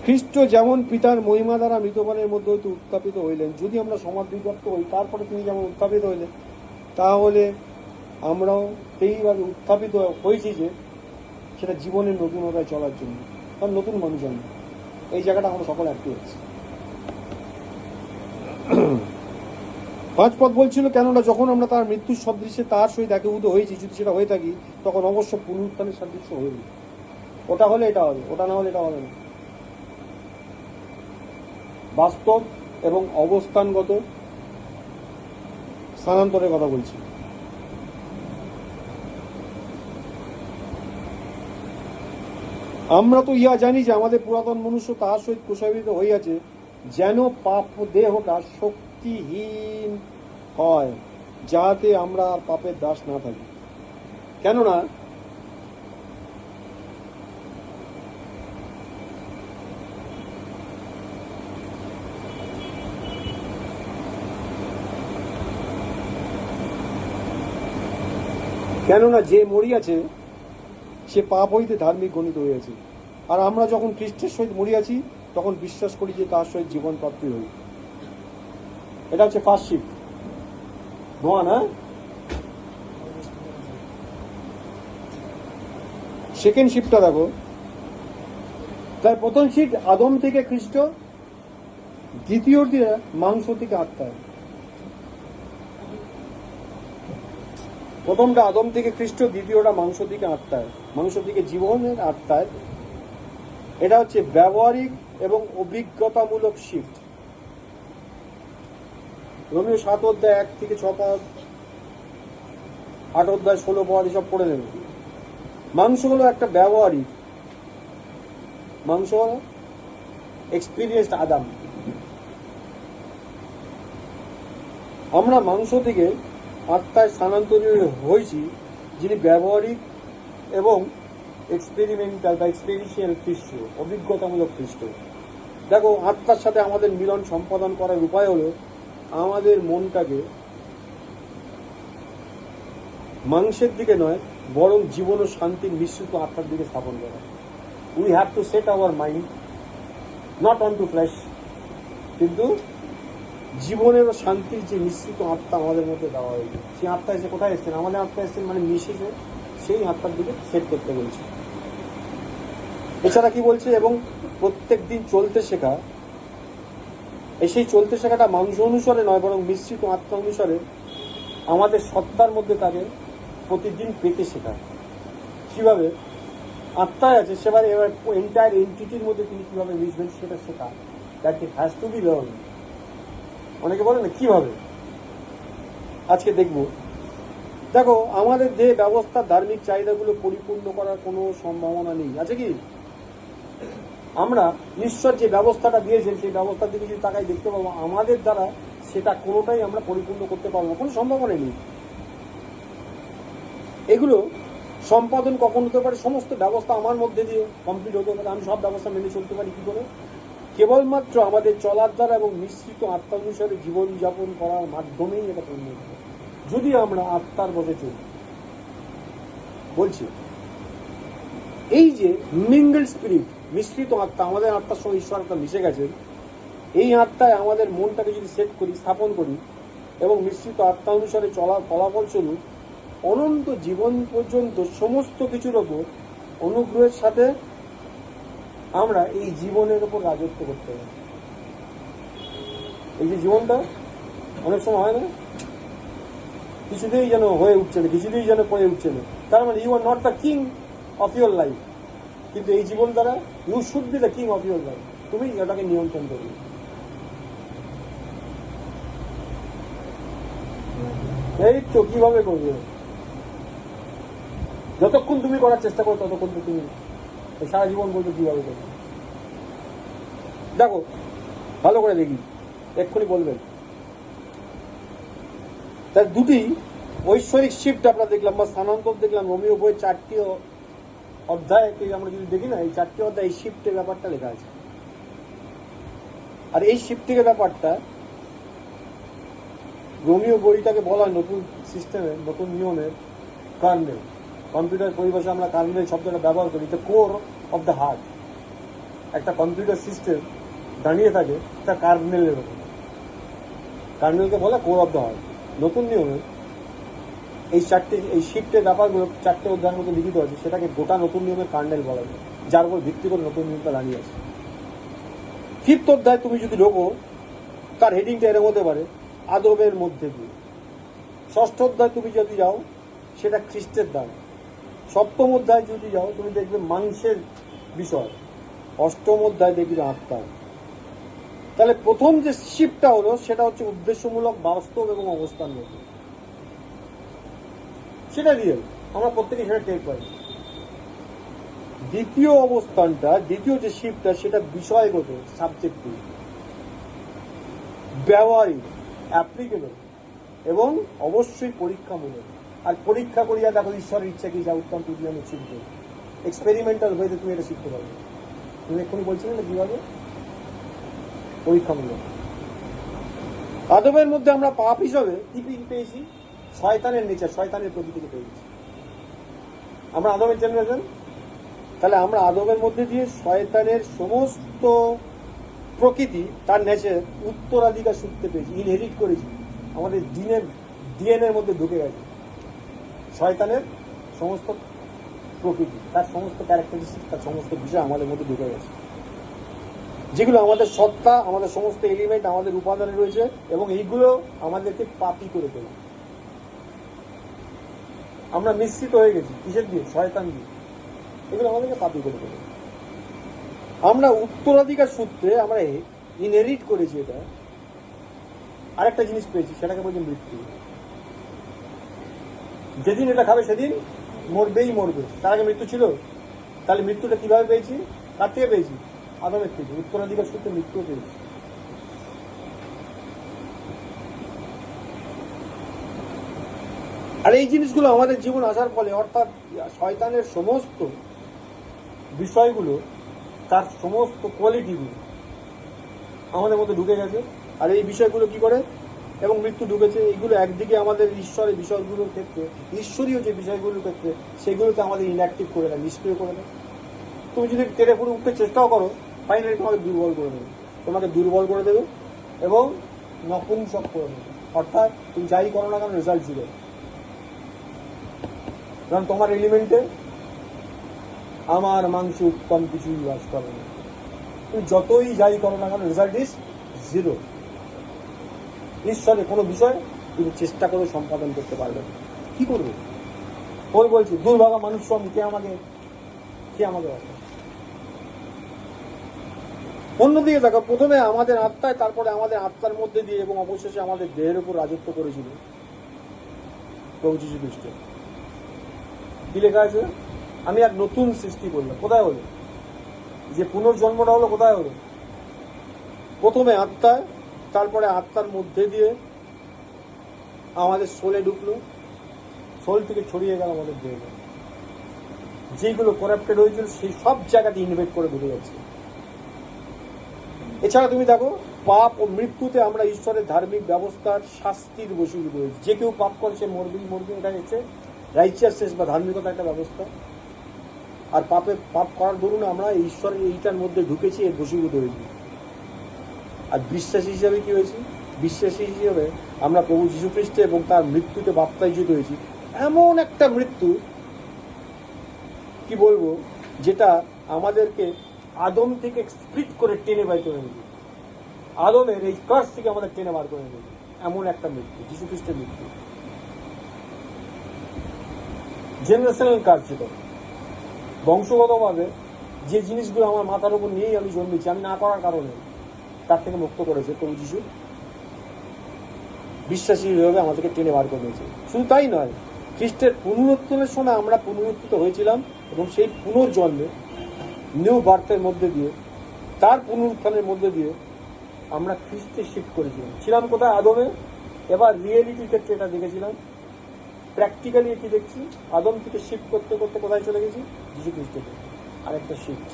খ্রিস্ট যেমন পিতার মহিমা দ্বারা মৃতগণের মধ্যে হইতে উত্থাপিত হইলেন। যদি আমরা সমাধিপ্রাপ্ত হই, তারপরে তিনি যেমন উত্থাপিত হইলেন, তাহলে আমরাও সেইভাবে উত্থাপিত হয়েছি, যে সেটা জীবনের নতুনতায় চলার জন্য, কারণ নতুন মানুষ আমরা। এই জায়গাটা আমরা সকলে আটকে যাচ্ছি। 5 পদ বলছিল, কেননা যখন আমরা তার মৃত্যুর সদৃশ্যে তার সহিত একীভূত হয়েছি, যদি সেটা হয়ে থাকি, তখন অবশ্য পুনরুত্থানের সাদৃশ্য হইবে। ওটা হলে এটা হবে, ওটা না হলে এটা হবে না। বাস্তব এবং অবস্থানগত স্থানান্তরের কথা বলছি। আমরা তো ইহা জানি যে আমাদের পুরাতন মনুষ্য তাহার সহিত প্রসারিত হইয়াছে, যেন পাপ দেহটা শক্তিহীন হয়, যাতে আমরা আর পাপের দাস না থাকি। কেননা যে মরিয়াছে সে পাপ হইতে ধার্মিক গণিত হইয়াছে। আর আমরা যখন খ্রিস্টের সহিত মরিয়াছি, তখন বিশ্বাস করি যে তার সহিত জীবন প্রাপ্তি হই। এটা হচ্ছে ফার্স্ট শিফট। নোয়া না? সেকেন্ড শিফটটা দেখো। তার প্রথম শিফট আদম থেকে খ্রিস্ট, দ্বিতীয়টি মাংস থেকে আত্মায়। প্রথমটা আদম থেকে খ্রিস্ট, দ্বিতীয়টা মাংস থেকে আত্মায়, মাংস থেকে জীবনের আত্মায়। এটা হচ্ছে ব্যবহারিক এবং অভিজ্ঞতামূলক শিফট। রোমীয় 7:1-6 পদ, 8:16 পদ, এসব পড়ে নেবে। মাংস হলো একটা ব্যবহারিক, মাংস হলো এক্সপিরিয়েন্সড আদাম। আমরা মাংস থেকে আত্মায় স্থানান্তরিত হয়েছি, যিনি ব্যবহারিক এবং এক্সপেরিমেন্টাল বা এক্সপেরিশিয়াল খ্রিস্ট, অভিজ্ঞতামূলক খ্রিস্ট। দেখো, আত্মার সাথে আমাদের মিলন সম্পাদন করার উপায় হলো আমাদের মনটাকে মাংসের দিকে নয়, বরং জীবন ও শান্তির মিশ্রিত আত্মার দিকে স্থাপন করা। We have to set our mind not on to flesh, কিন্তু জীবনের ও শান্তির যে মিশ্রিত আত্মা আমাদের মধ্যে দেওয়া হয়েছে, সেই আত্মা এসে কোথায় এসছেন? আমাদের আত্মা এসছেন, মানে মিশিয়ে সেই আত্মার দিকে সেট করতে বলছে। এছাড়া কি বলছে? এবং প্রত্যেক দিন চলতে শেখা। সেই চলতে শেখাটা মাংস অনুসারে নয়, বরং মিশ্রিত আত্মা অনুসারে আমাদের সত্তার মধ্যে তাকে প্রতিদিন পেতে শেখা। কিভাবে? আত্মায় আছে, সেবার এবার এন্টায়ার এন্টিটির মধ্যে তিনি কিভাবে মিশবেন সেটা শেখা, that it has to B learn. অনেকে বলে না কিভাবে, আজকে দেখব। দেখো, আমাদের যে ব্যবস্থা ধার্মিক চাহিদাগুলো পরিপূর্ণ করার কোনো সম্ভাবনা নেই, আছে কি? আমরা ঈশ্বর যে ব্যবস্থাটা দিয়েছেন সেই ব্যবস্থার দিকে যদি তাকাই দেখতে পাবো আমাদের দ্বারা সেটা কোনোটাই আমরা পরিপূর্ণ করতে পারবো না, কোনো সম্ভাবনা নেই। এগুলো সম্পাদন কখন হতে পারে? সমস্ত ব্যবস্থা আমার মধ্যে দিয়ে কমপ্লিট হতে পারে, আমি সব ব্যবস্থা মেনে চলতে পারি কি করে? কেবলমাত্র আমাদের চলার দ্বারা এবং মিশ্রিত আত্মা অনুসারে জীবনযাপন করার মাধ্যমেই এটা পূর্ণ হবে, যদি আমরা আত্মার বসে চলি। বলছি, এই যে মিঙ্গল স্পিরিট, মিশ্রিত আত্মা, আমাদের আত্মার সঙ্গে ঈশ্বর আত্মা মিশে গেছে, এই আত্মায় আমাদের মনটাকে যদি সেট করি, স্থাপন করি এবং মিশ্রিত আত্মা অনুসারে চলার ফলাফল স্বরূপ অনন্ত জীবন পর্যন্ত সমস্ত কিছুর ওপর অনুগ্রহের সাথে আমরা এই জীবনের ওপর রাজত্ব করতে পারি। এই যে জীবনটা অনেক সময় হয় না, কিছুতেই যেন হয়ে উঠছে না, কিছুতেই যেন পড়ে উঠছে না, তার মানে you are not the king of your life. কিন্তু এই জীবন দ্বারা you should be the king of your life. তুমি এটাকে নিয়ন্ত্রণ করবে। এই তো কিভাবে করবে? যতক্ষণ তুমি করার চেষ্টা করো ততক্ষণ তো তুমি সারা জীবন বলবে কিভাবে করবে। দেখো ভালো করে দেখি, এক্ষুনি বলবেন। তার দুটি ঐশ্বরিক শিফট আমরা দেখলাম বা স্থানান্তর দেখলাম। রোমিও বইয়ের 4টি অধ্যায়কে আমরা যদি দেখি না, এই 4টি অধ্যায় এই শিফটের ব্যাপারটা লেখা আছে। আর এই শিফটের ব্যাপারটা রোমিও বইটাকে বলা হয় নতুন সিস্টেমের, নতুন নিয়মের কার্নেল। কম্পিউটার পরিভাষা আমরা কার্নেল শব্দটা ব্যবহার করি, the core of the heart. একটা কম্পিউটার সিস্টেম দাঁড়িয়ে থাকে তার কার্নেলের উপর, কার্নেলকে বলে কোর অফ দ্য হার্ট। নতুন নিয়মে এই শিফটের ব্যাপারগুলো 4টে অধ্যায়ের মধ্যে লিখিত আছে, সেটাকে গোটা নতুন নিয়মের কার্নেল বলা যায়, যার উপর ভিত্তি করে নতুন নিয়মটা দাঁড়িয়ে আছে। 5th অধ্যায় তুমি যদি ঢোকো, তার হেডিংটা এরকম হতে পারে আদবের মধ্যে দিয়ে। 6ষ্ঠ অধ্যায় তুমি যদি যাও, সেটা খ্রিস্টের দ্বারা। 7ম অধ্যায় যদি যাও, তুমি দেখবে মাংসের বিষয়। 8ম অধ্যায় দেখবে আত্মা। তাহলে প্রথম যে শিফটটা হলো সেটা হচ্ছে উদ্দেশ্যমূলক, বাস্তব এবং অবস্থান মধ্যে, সেটা রিয়েল, আমরা প্রত্যেকে সেটা টের পাই। দ্বিতীয় অবস্থানটা, দ্বিতীয় যে শিফটটা, সেটা বিষয়গত, সাবজেক্টিভ, ব্যবহারিক, অ্যাপ্লিকেবল এবং অবশ্যই পরীক্ষামূলক। আর পরীক্ষা করিয়া দেখো ঈশ্বরের ইচ্ছা কি, যা উত্তম তুই আমি শিখবে। এক্সপেরিমেন্টাল হয়ে তুমি এটা শিখতে পারবে। তুমি এক্ষুনি বলছিলেন না কিভাবে? পরীক্ষামূলক। আদবের মধ্যে আমরা পাপ হিসাবে কি পেয়েছি? শয়তানের নেচার, শয়তানের প্রকৃতিকে পেয়েছি। আমরা আদমের জেনারেশন, তাহলে আমরা আদমের মধ্যে দিয়ে শয়তানের সমস্ত প্রকৃতি, তার নেচার উত্তরাধিকার সূত্রে পেয়েছি, ইনহেরিট করেছি। আমাদের ডিএনএর মধ্যে ঢুকে গেছে শয়তানের সমস্ত প্রকৃতি, তার সমস্ত ক্যারেক্টারিস্টিক, তার সমস্ত বিষয় আমাদের মধ্যে ঢুকে গেছে, যেগুলো আমাদের সত্তা, আমাদের সমস্ত এলিমেন্ট, আমাদের উপাদানে রয়েছে, এবং এইগুলো আমাদেরকে পাপী করে তোলে। আমরা মিশ্রিত হয়ে গেছি কিসের দিয়ে? শয়তান দিয়ে। এগুলো আমাদেরকে পাপী করে তোলে। আমরা উত্তরাধিকার সূত্রে আমরা ইনহেরিট করেছি এটা। আরেকটা জিনিস পেয়েছি, সেটাকে বলছি মৃত্যু। যেদিন এটা খাবে সেদিন মরবেই মরবে। তার আগে মৃত্যু ছিল। তাহলে মৃত্যুটা কিভাবে পেয়েছি? কার থেকে পেয়েছি? আদমের থেকে। উত্তরাধিকার সূত্রে মৃত্যু পেয়েছি। আর এই জিনিসগুলো আমাদের জীবন আসার ফলে, অর্থাৎ শয়তানের সমস্ত বিষয়গুলো, তার সমস্ত কোয়ালিটিগুলো আমাদের মধ্যে ঢুকে গেছে। আর এই বিষয়গুলো কি করে? এবং মৃত্যু ঢুকেছে। এইগুলো একদিকে আমাদের ঈশ্বরের বিষয়গুলোর ক্ষেত্রে, ঈশ্বরীয় যে বিষয়গুলোর ক্ষেত্রে, সেগুলোকে আমাদের ইনঅ্যাক্টিভ করে দেয়, নিষ্ক্রিয় করে দেয়। তুমি যদি তেরে পুরো উঠতে চেষ্টাও করো, ফাইনালি তোমাকে দুর্বল করে দেবে, তোমাকে দুর্বল করে দেবে এবং নপুংসক করে দেবে। অর্থাৎ তুমি যাই করো না কেন, রেজাল্ট জিরো। কারণ তোমার এলিমেন্টে আমার মাংস উত্তম কিছুই বাস করে না। তুমি যতই যাই করো না কেন, রেজাল্ট ইজ জিরো। ঈশ্বরে কোনো বিষয় তুমি চেষ্টা করে সম্পাদন করতে পারবে না। কি করবে? ওই বলছি, দুর্ভাগা মানুষ কে আমাকে কে আমাকে বাঁচাবে? অন্যদিকে দেখো, প্রথমে আমাদের আত্মায়, তারপরে আমাদের আত্মার মধ্যে দিয়ে এবং অবশেষে আমাদের দেহের উপর রাজত্ব করেছিল প্রভু যীশু খ্রিস্ট। কি লেখা আছে? আমি এক নতুন সৃষ্টি করলাম। কোথায় হলো? যে পুনর্জন্মটা হলো কোথায় হলো? প্রথমে আত্মায়, তারপরে আত্মার মধ্যে দিয়ে আমাদের সোলে ঢুকলো, সোল থেকে ছড়িয়ে গেল আমাদের দেহে। যেগুলো করাপ্টেড হয়েছিল সেই সব জায়গাতে ইনভেট করে ঢুকে যাচ্ছে। এছাড়া তুমি দেখো, পাপ ও মৃত্যুতে আমরা ঈশ্বরের ধার্মিক ব্যবস্থার শাস্তির বশীভূত হয়েছি। যে কেউ পাপ করে সে মরবেই মরবে, এটা হচ্ছে রাইচিয়াসনেস বা ধার্মিকতা একটা ব্যবস্থা। আর পাপ করার দরুন আমরা ঈশ্বরের এইটার মধ্যে ঢুকেছি, এর বশীভূত হয়েছি। আর বিশ্বাসী হিসাবে কি হয়েছি? বিশ্বাসী হিসেবে আমরা প্রভু যীশু খ্রিস্টে এবং তার মৃত্যুতে বাপ্তাইজিত হয়েছি। এমন একটা মৃত্যু, কি বলবো, যেটা আমাদেরকে আদম থেকে স্প্লিট করে টেনে বার করে নেবে। আদমের এই কার্স থেকে আমাদের টেনে বার করে নেবে। এমন একটা মৃত্যু, যীশু খ্রিস্টের মৃত্যু। জেনারেশনাল কার্স, যেটা বংশগতভাবে যে জিনিসগুলো আমার মাথার উপর নিয়েই আমি জন্মেছি, আমি না করার কারণে, তার থেকে মুক্ত করেছে প্রভু যীশু। বিশ্বাসী হিসেবে আমাদেরকে টেনে বার করে নিয়েছে। শুধু তাই নয়, খ্রিস্টের পুনরুত্থানের সময় আমরা পুনরুত্থিত হয়েছিলাম এবং সেই পুনর্জন্মে, নিউ বার্থের মধ্যে দিয়ে, তার পুনরুত্থানের মধ্যে দিয়ে আমরা খ্রিস্টে শিফট করেছিলাম। ছিলাম কোথায়? আদমে। এবার রিয়েলিটির ক্ষেত্রে এটা দেখেছিলাম, প্র্যাকটিক্যালি কি দেখছি, আদম থেকে শিফট করতে করতে কোথায় চলে গেছি? যীশু খ্রিস্টকে। আরেকটা শিফট।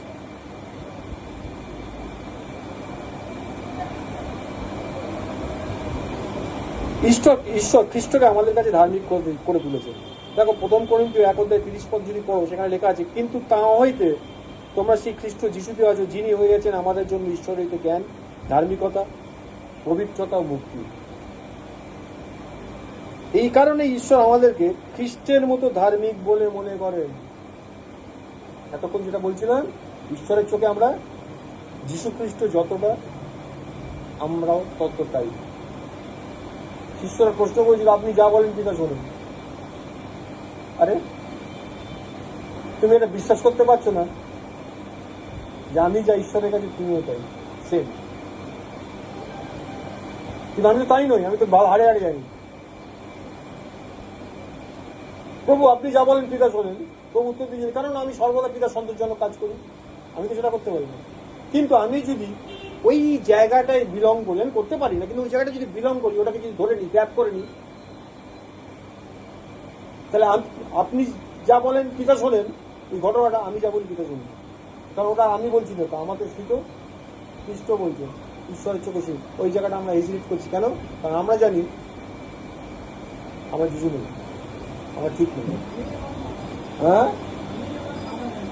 ঈশ্বর খ্রিস্টকে আমাদের কাছে ধার্মিক করে তুলেছে। দেখো, প্রথম করিন্থীয় 1:30 যদি পড়ো, সেখানে লেখা আছে, কিন্তু তা হইতে তোমরা সেই খ্রিস্ট যীশুতে আছো, যিনি হয়ে গেছেন আমাদের জন্য ঈশ্বর হইতে জ্ঞান, ধার্মিকতা, পবিত্রতা ও মুক্তি। এই কারণে ঈশ্বর আমাদেরকে খ্রিস্টের মতো ধার্মিক বলে মনে করেন। এতক্ষণ যেটা বলছিলাম, ঈশ্বরের চোখে আমরা যীশু খ্রিস্ট যতটা, আমরাও ততটাই। শিষ্যরা প্রশ্ন করেছিল, আপনি যা বলেন পিতা শোনেন। আরে, তুমি এটা বিশ্বাস করতে পারছো না যে আমি যা ঈশ্বরের কাছে তুমিও তাই, সেম। কিন্তু আমি তো তাই নই, আমি তো হারে হারে জানি। প্রভু আপনি যা বলেন পিতা শোনেন। প্রভু উত্তর দিয়েছেন, কারণ আমি সর্বদা পিতার সন্তোষজনক কাজ করি, আমি তো সেটা করতে পারি না। কিন্তু আমি যদি ওই জায়গাটায় বিলং করি, আমি করতে পারি না, কিন্তু ওই জায়গাটা যদি বিলং করি, ওটাকে যদি ধরে নিই, গ্র্যাব করে নিই, তাহলে আপনি যা বলেন পিতা শোনেন, এই ঘটনাটা আমি যা বলি পিতা শুনি। কারণ ওটা আমি বলছি না, তো আমাকে স্থিত খ্রিস্ট বলছে, ঈশ্বরের চোখে সেই ওই জায়গাটা আমরা হেজিটেট করছি। কেন? কারণ আমরা জানি আমার কিছু নেই, আমার ঠিক নেই। হ্যাঁ,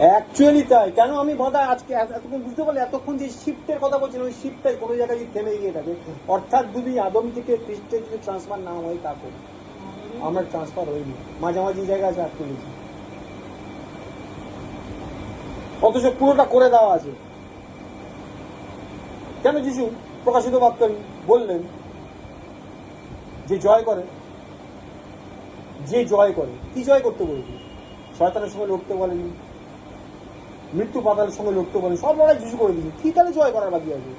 অ্যাকচুয়ালি তাই। কেন আমি বাধা আজকে এতক্ষণ বুঝতে পারলে, এতক্ষণ যে শিফটের কথা বলছেন, ওই শিফটটাই কোনো জায়গায় থেমে গিয়ে থাকে। অর্থাৎ যদি আদম থেকে খ্রিস্টে যদি ট্রান্সফার না হয়, তা করে আমরা ট্রান্সফার হইনি, মাঝামাঝি জায়গায় আছে, আটকে গেছি। অথচ পুরোটা করে দেওয়া আছে। কেন যিশু প্রকাশিত বাক্য বললেন যে জয় করে, যে জয় করে, কি জয় করতে বলেছে? শয়তানের সঙ্গে লড়তে বলেনি, মৃত্যু পাতালের সঙ্গে লড়তে বলেনি, সব লড়াই যিশু করে দিয়েছে। কি তাহলে জয় করার বাকি আছে?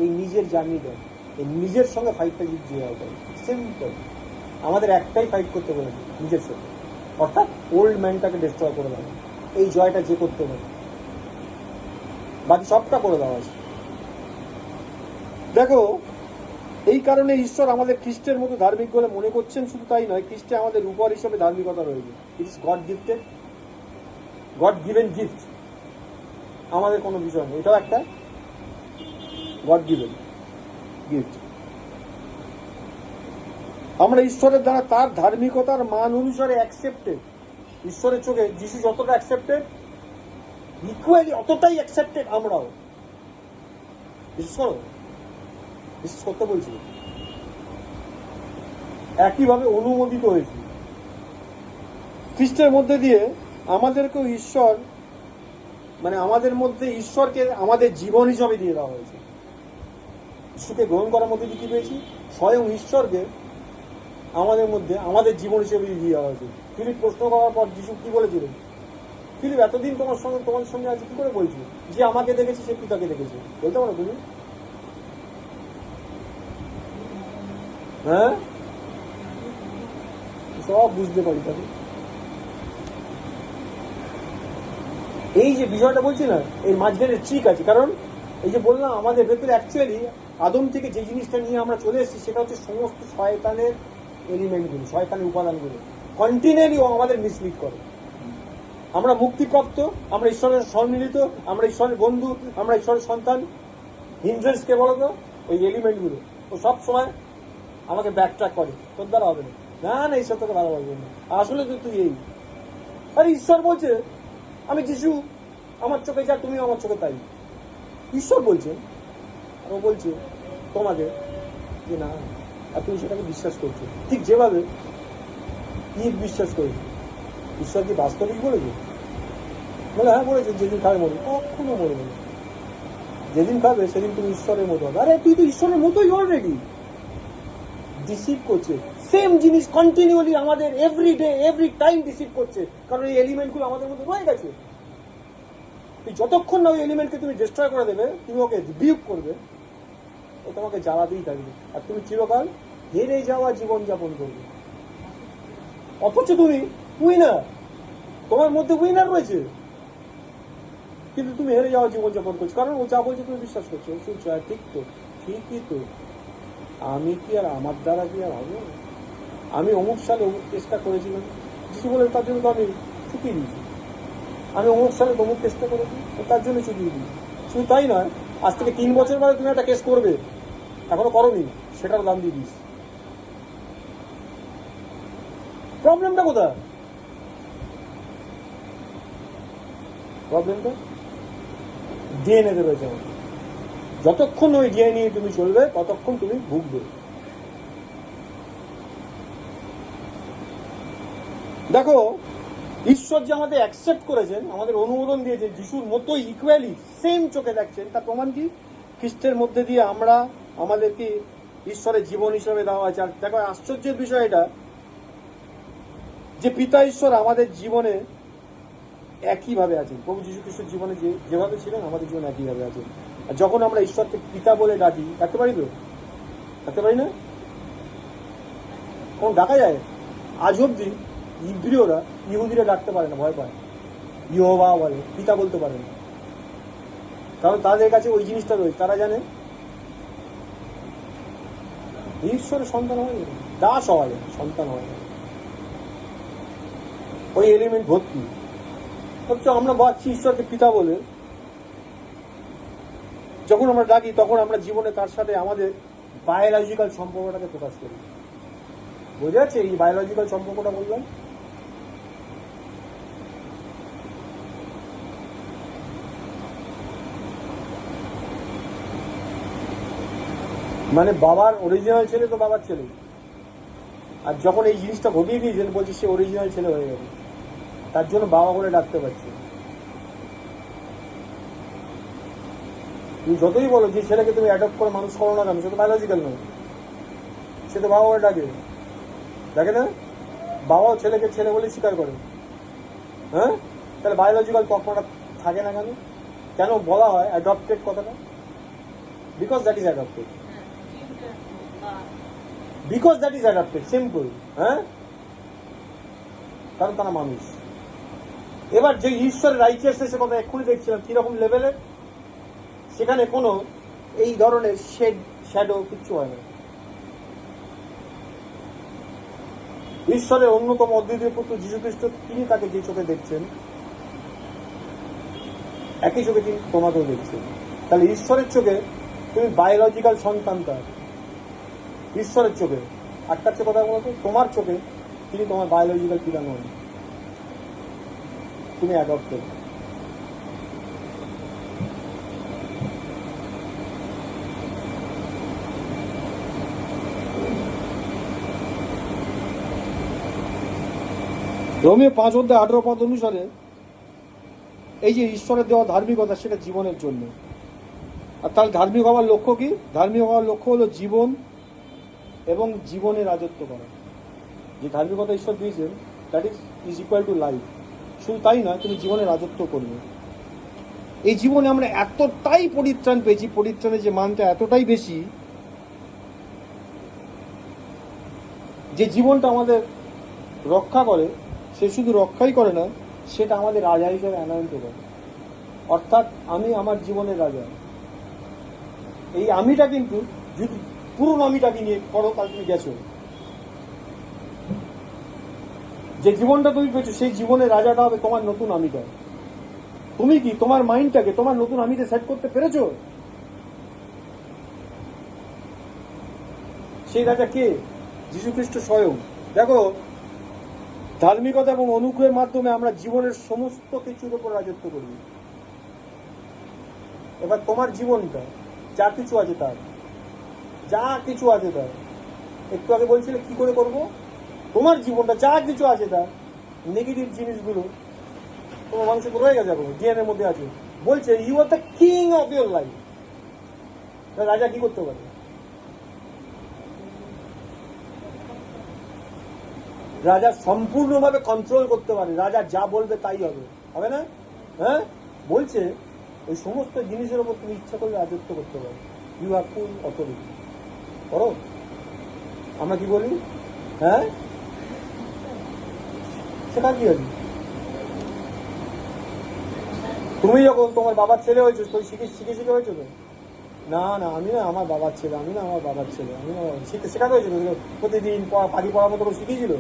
এই নিজের জার্নি দেয়, এই নিজের সঙ্গে ফাইটটা যদি জয় করে, সিম্পল। আমাদের একটাই ফাইট করতে বলেছে, নিজের সঙ্গে, অর্থাৎ ওল্ড ম্যানটাকে ডিস্ট্রয় করে দেওয়া। এই জয়টা যে করতে পারে, বাকি সবটা করে দেওয়া আছে। দেখো, এই কারণে ঈশ্বর আমাদের খ্রিস্টের মতো ধার্মিক বলে মনে করছেন। শুধু তাই নয়, খ্রিস্টে আমাদের উপহার হিসেবে ধার্মিকতা রয়েছে। It is God gifted, God given gift. আমাদের কোনো বিষয় নেই, এটাও একটা গড গিভেন গিফট। আমরা ঈশ্বরের দ্বারা তার ধার্মিকতার মান অনুসারে অ্যাকসেপ্টেড। ঈশ্বরের চোখে যিশু যতটা অ্যাকসেপ্টেড, ইকুয়ালি অতটাই অ্যাকসেপ্টেড আমরাও। বিশ্বাস করো, বিশ্বাস করতে বলছি। একইভাবে অনুমোদিত হয়েছে। খ্রিস্টের মধ্যে দিয়ে আমাদেরকেও ঈশ্বর, মানে আমাদের মধ্যে ঈশ্বরকে আমাদের জীবন হিসাবে দিয়ে দেওয়া হয়েছে। যিশুকে গ্রহণ করার মধ্যে কি পেয়েছি? স্বয়ং ঈশ্বরকে আমাদের মধ্যে আমাদের জীবন হিসেবে দিয়ে দেওয়া হয়েছে। ফিলিপ প্রশ্ন করার পর যিশু কি বলেছিলেন? ফিলিপ এতদিন তোমার সঙ্গে আজ কি করে বলছি যে আমাকে দেখেছি সে পিতাকে দেখেছে, বলতে পারো তুমি? হ্যাঁ, সব বুঝতে পারি তাকে। এই যে বিষয়টা বলছি না, এই মাঝখানে ঠিক আছে, কারণ এই যে বললাম আমাদের ভেতরে অ্যাকচুয়ালি আদম থেকে যে জিনিসটা নিয়ে আমরা চলে এসেছি সেটা হচ্ছে সমস্ত শয়তানের এলিমেন্টগুলো, শয়তানের উপাদানগুলো কন্টিনিউয়ালি ও আমাদের মিসলিড করে। আমরা মুক্তিপ্রাপ্ত, আমরা ঈশ্বরের সম্মিলিত, আমরা ঈশ্বরের বন্ধু, আমরা ঈশ্বরের সন্তান। হিন্ড্রেন্স কে বলতো? ওই এলিমেন্টগুলো। ও সব সময় আমাকে ব্যাকট্র্যাক করে, তোর দ্বারা হবে না, না না ঈশ্বর তোকে ভালোবাসবে না, আসলে তুই এই। আরে ঈশ্বর বলছে আমি যিশু, আমার চোখে যা তুমি আমার চোখে তাই। ঈশ্বর বলছেন, ও বলছে তোমাকে যে না, আর তুমি সেটাকে বিশ্বাস করছো, ঠিক যেভাবে ঈদ বিশ্বাস করেছে। ঈশ্বর কি বাস্তবিক বলেছে? বলে হ্যাঁ বলেছে, যেদিন খাবে মরবে, কখনো মরবে না, যেদিন খাবে সেদিন তুমি ঈশ্বরের মতো হবে। আরে তুই তো ঈশ্বরের মতোই অলরেডি। ডিসিভ করছে, সেম জিনিস কন্টিনিউয়ালি আমাদের every day every time deceive করছে, কারণ এই এলিমেন্টগুলো আমাদের মধ্যে রয়ে গেছে। তুই যতক্ষণ না ওই এলিমেন্টকে তুমি ডিস্ট্রয় করে দেবে, তুমি ওকে রিবিউক করবে, ও তোমাকে জ্বালাতেই থাকবে, আর তুমি চিরকাল হেরে যাওয়া জীবনযাপন করবে। অথচ তুমি উইনার, তোমার মধ্যে উইনার রয়েছে, কিন্তু তুমি হেরে যাওয়া জীবনযাপন করছো, কারণ ও যা বলছে তুমি বিশ্বাস করছো। শুনছো, ঠিক তো, ঠিকই তো, আমি কি আর আমার দ্বারা কি আর হবে? আমি অমুক সালে অমুক চেষ্টা করেছিলাম, কিছু বলে তার জন্য তো আমি চুকিয়ে দিয়েছি। আমি অমুক সালে অমুক চেষ্টা করেছি, তার জন্য চুকিয়ে দিয়েছি। শুধু তাই নয়, আজ থেকে 3 বছর পরে তুমি একটা কেস করবে, এখনো করোনি, সেটার দাম দিয়ে দিস। প্রবলেমটা কোথায়? প্রবলেমটা ডিএনএতে রয়েছে। যতক্ষণ ওই ডিএনএ তুমি চলবে ততক্ষণ তুমি ভুগবে। দেখো, ঈশ্বর যে আমাদের অ্যাকসেপ্ট করেছেন, আমাদের অনুমোদন দিয়েছেন, যিশুর মতোই ইকুয়ালি সেম চোখে দেখছেন, তার প্রমাণ কি? খ্রিস্টের মধ্যে দিয়ে আমরা আমাদেরকে ঈশ্বরের জীবন হিসাবে দেওয়া আছে। আর দেখো আশ্চর্যের বিষয় এটা যে পিতা ঈশ্বর আমাদের জীবনে একইভাবে আছেন। প্রভু যীশু খ্রিস্টের জীবনে যেভাবে ছিলেন আমাদের জীবনে একইভাবে আছেন। আর যখন আমরা ঈশ্বরকে পিতা বলে ডাকি, ডাকতে পারি তো? ডাকতে পারি না? কোন ডাকা যায়? আজ অব্দি ইহুদিরা ডাকতে পারে না, ভয় পায়। ইহোবা বলে, পিতা বলতে পারে না, কারণ তাদের কাছে ওই জিনিসটা রয়েছে। তারা জানে ঈশ্বরের সন্তান হয়, দাস হওয়া যায়, সন্তান হওয়া যায়, ওই এলিমেন্ট ভর্তি। অথচ আমরা বাচ্চি ঈশ্বরকে পিতা বলে, যখন আমরা ডাকি তখন আমরা জীবনে তার সাথে আমাদের বায়োলজিক্যাল সম্পর্কটাকে প্রকাশ করি। বোঝা যাচ্ছে এই বায়োলজিক্যাল সম্পর্কটা বললাম? মানে বাবার অরিজিনাল ছেলে তো বাবার ছেলে, আর যখন এই জিনিসটা ঘটিয়ে দিয়েছেন বলছি সে অরিজিনাল ছেলে হয়ে গেছে, তার জন্য বাবা বলে ডাকতে পারছে। তুমি যতই বলো যে ছেলেকে তুমি অ্যাডপ্ট করে মানুষ করো না কেন, সে তো বায়োলজিক্যাল নয়, সে তো বাবা বলে ডাকে, দেখে না? বাবাও ছেলেকে ছেলে বলে স্বীকার করে। হ্যাঁ, তাহলে বায়োলজিক্যাল তত্ত্বটা থাকে না কেন? কেন বলা হয় অ্যাডপ্টেড কথাটা? Because that is adopted, because that is adopted, simple. হ্যাঁ, কারণ তারা মানুষ। এবার যে ঈশ্বরের রাইচিয়াসনেসের কথা এক্ষুনি দেখছিলাম কিরকম লেভেলের, সেখানে কোনো এই ধরনের শ্যাডো কিচ্ছু হয় না। ঈশ্বরের অন্যতম অদ্বিতীয় পুত্র যীশু খ্রিস্ট, তিনি তাকে যে চোখে দেখছেন একই চোখে তিনি তোমাকেও দেখছেন। তাহলে ঈশ্বরের চোখে তুমি বায়োলজিক্যাল সন্তান তার, ঈশ্বরের চোখে। একটা কথা বলতো, তোমার চোখে তিনি তোমার বায়োলজিক্যাল পিতা নন, তুমি অ্যাডপ্টেড। রোমীয় 5:18 অনুসারে এই যে ঈশ্বরের দেওয়া ধার্মিকতা, সেটা জীবনের জন্য। আর তাহলে ধার্মিক হওয়ার লক্ষ্য কি? ধার্মিক হওয়ার লক্ষ্য হলো জীবন এবং জীবনে রাজত্ব করা। যে ধার্মিকতা ঈশ্বর দিয়েছেন, that is equal to life. শুধু তাই না, তুমি জীবনে রাজত্ব করবে। এই জীবনে আমরা এতটাই পরিত্রাণ পেয়েছি, পরিত্রাণের যে মানটা এতটাই বেশি, যে জীবনটা আমাদের রক্ষা করে, সে শুধু রক্ষাই করে না, সেটা আমাদের রাজা হিসেবে অ্যানায়ন্ত করে। অর্থাৎ আমি আমার জীবনের রাজা। এই আমিটা কিন্তু যদি পুরনো আমিটাকে নিয়ে পরকাল তুমি গেছো, যে জীবনটা তুমি পেয়েছো, সেই জীবনের রাজাটা হবে তোমার নতুন আমিটা। তুমি কি তোমার মাইন্ডটাকে তোমার নতুন আমিতে সেট করতে পেরেছো? সেই রাজা কে? যীশু খ্রিস্ট স্বয়ং। দেখো, ধার্মিকতা এবং অনুগ্রহের মাধ্যমে আমরা জীবনের সমস্ত কিছুর উপর রাজত্ব করি। এবার তোমার জীবনটা যা কিছু আছে তার, যা কিছু আছে তার, একটু আগে বলছিলে কি করে করব, তোমার জীবনটা যা কিছু আছে তার নেগেটিভ জিনিসগুলো তোমার মানুষের রয়ে গেছে, ডিএনএর মধ্যে আছে, বলছে you are the king of your life. রাজা কি করতে পারে? রাজা সম্পূর্ণভাবে কন্ট্রোল করতে পারে। রাজা যা বলবে তাই হবে, হবে না? হ্যাঁ, বলছে ওই সমস্ত জিনিসের উপর তুমি ইচ্ছা করলে রাজত্ব করতে পারো। You have full authority. করো। আমরা কি বলি? হ্যাঁ, সেটা কি আছে? তুমি যখন তোমার বাবার ছেলে হয়েছো, তো শিখে শিখে শিখে হয়েছো তো? না না, আমি না আমার বাবার ছেলে, আমি না আমার বাবার ছেলে, আমি না, শিখতে শেখাতে হয়েছিল। প্রতিদিন পাখি পড়ার মতো শিখিয়েছিল?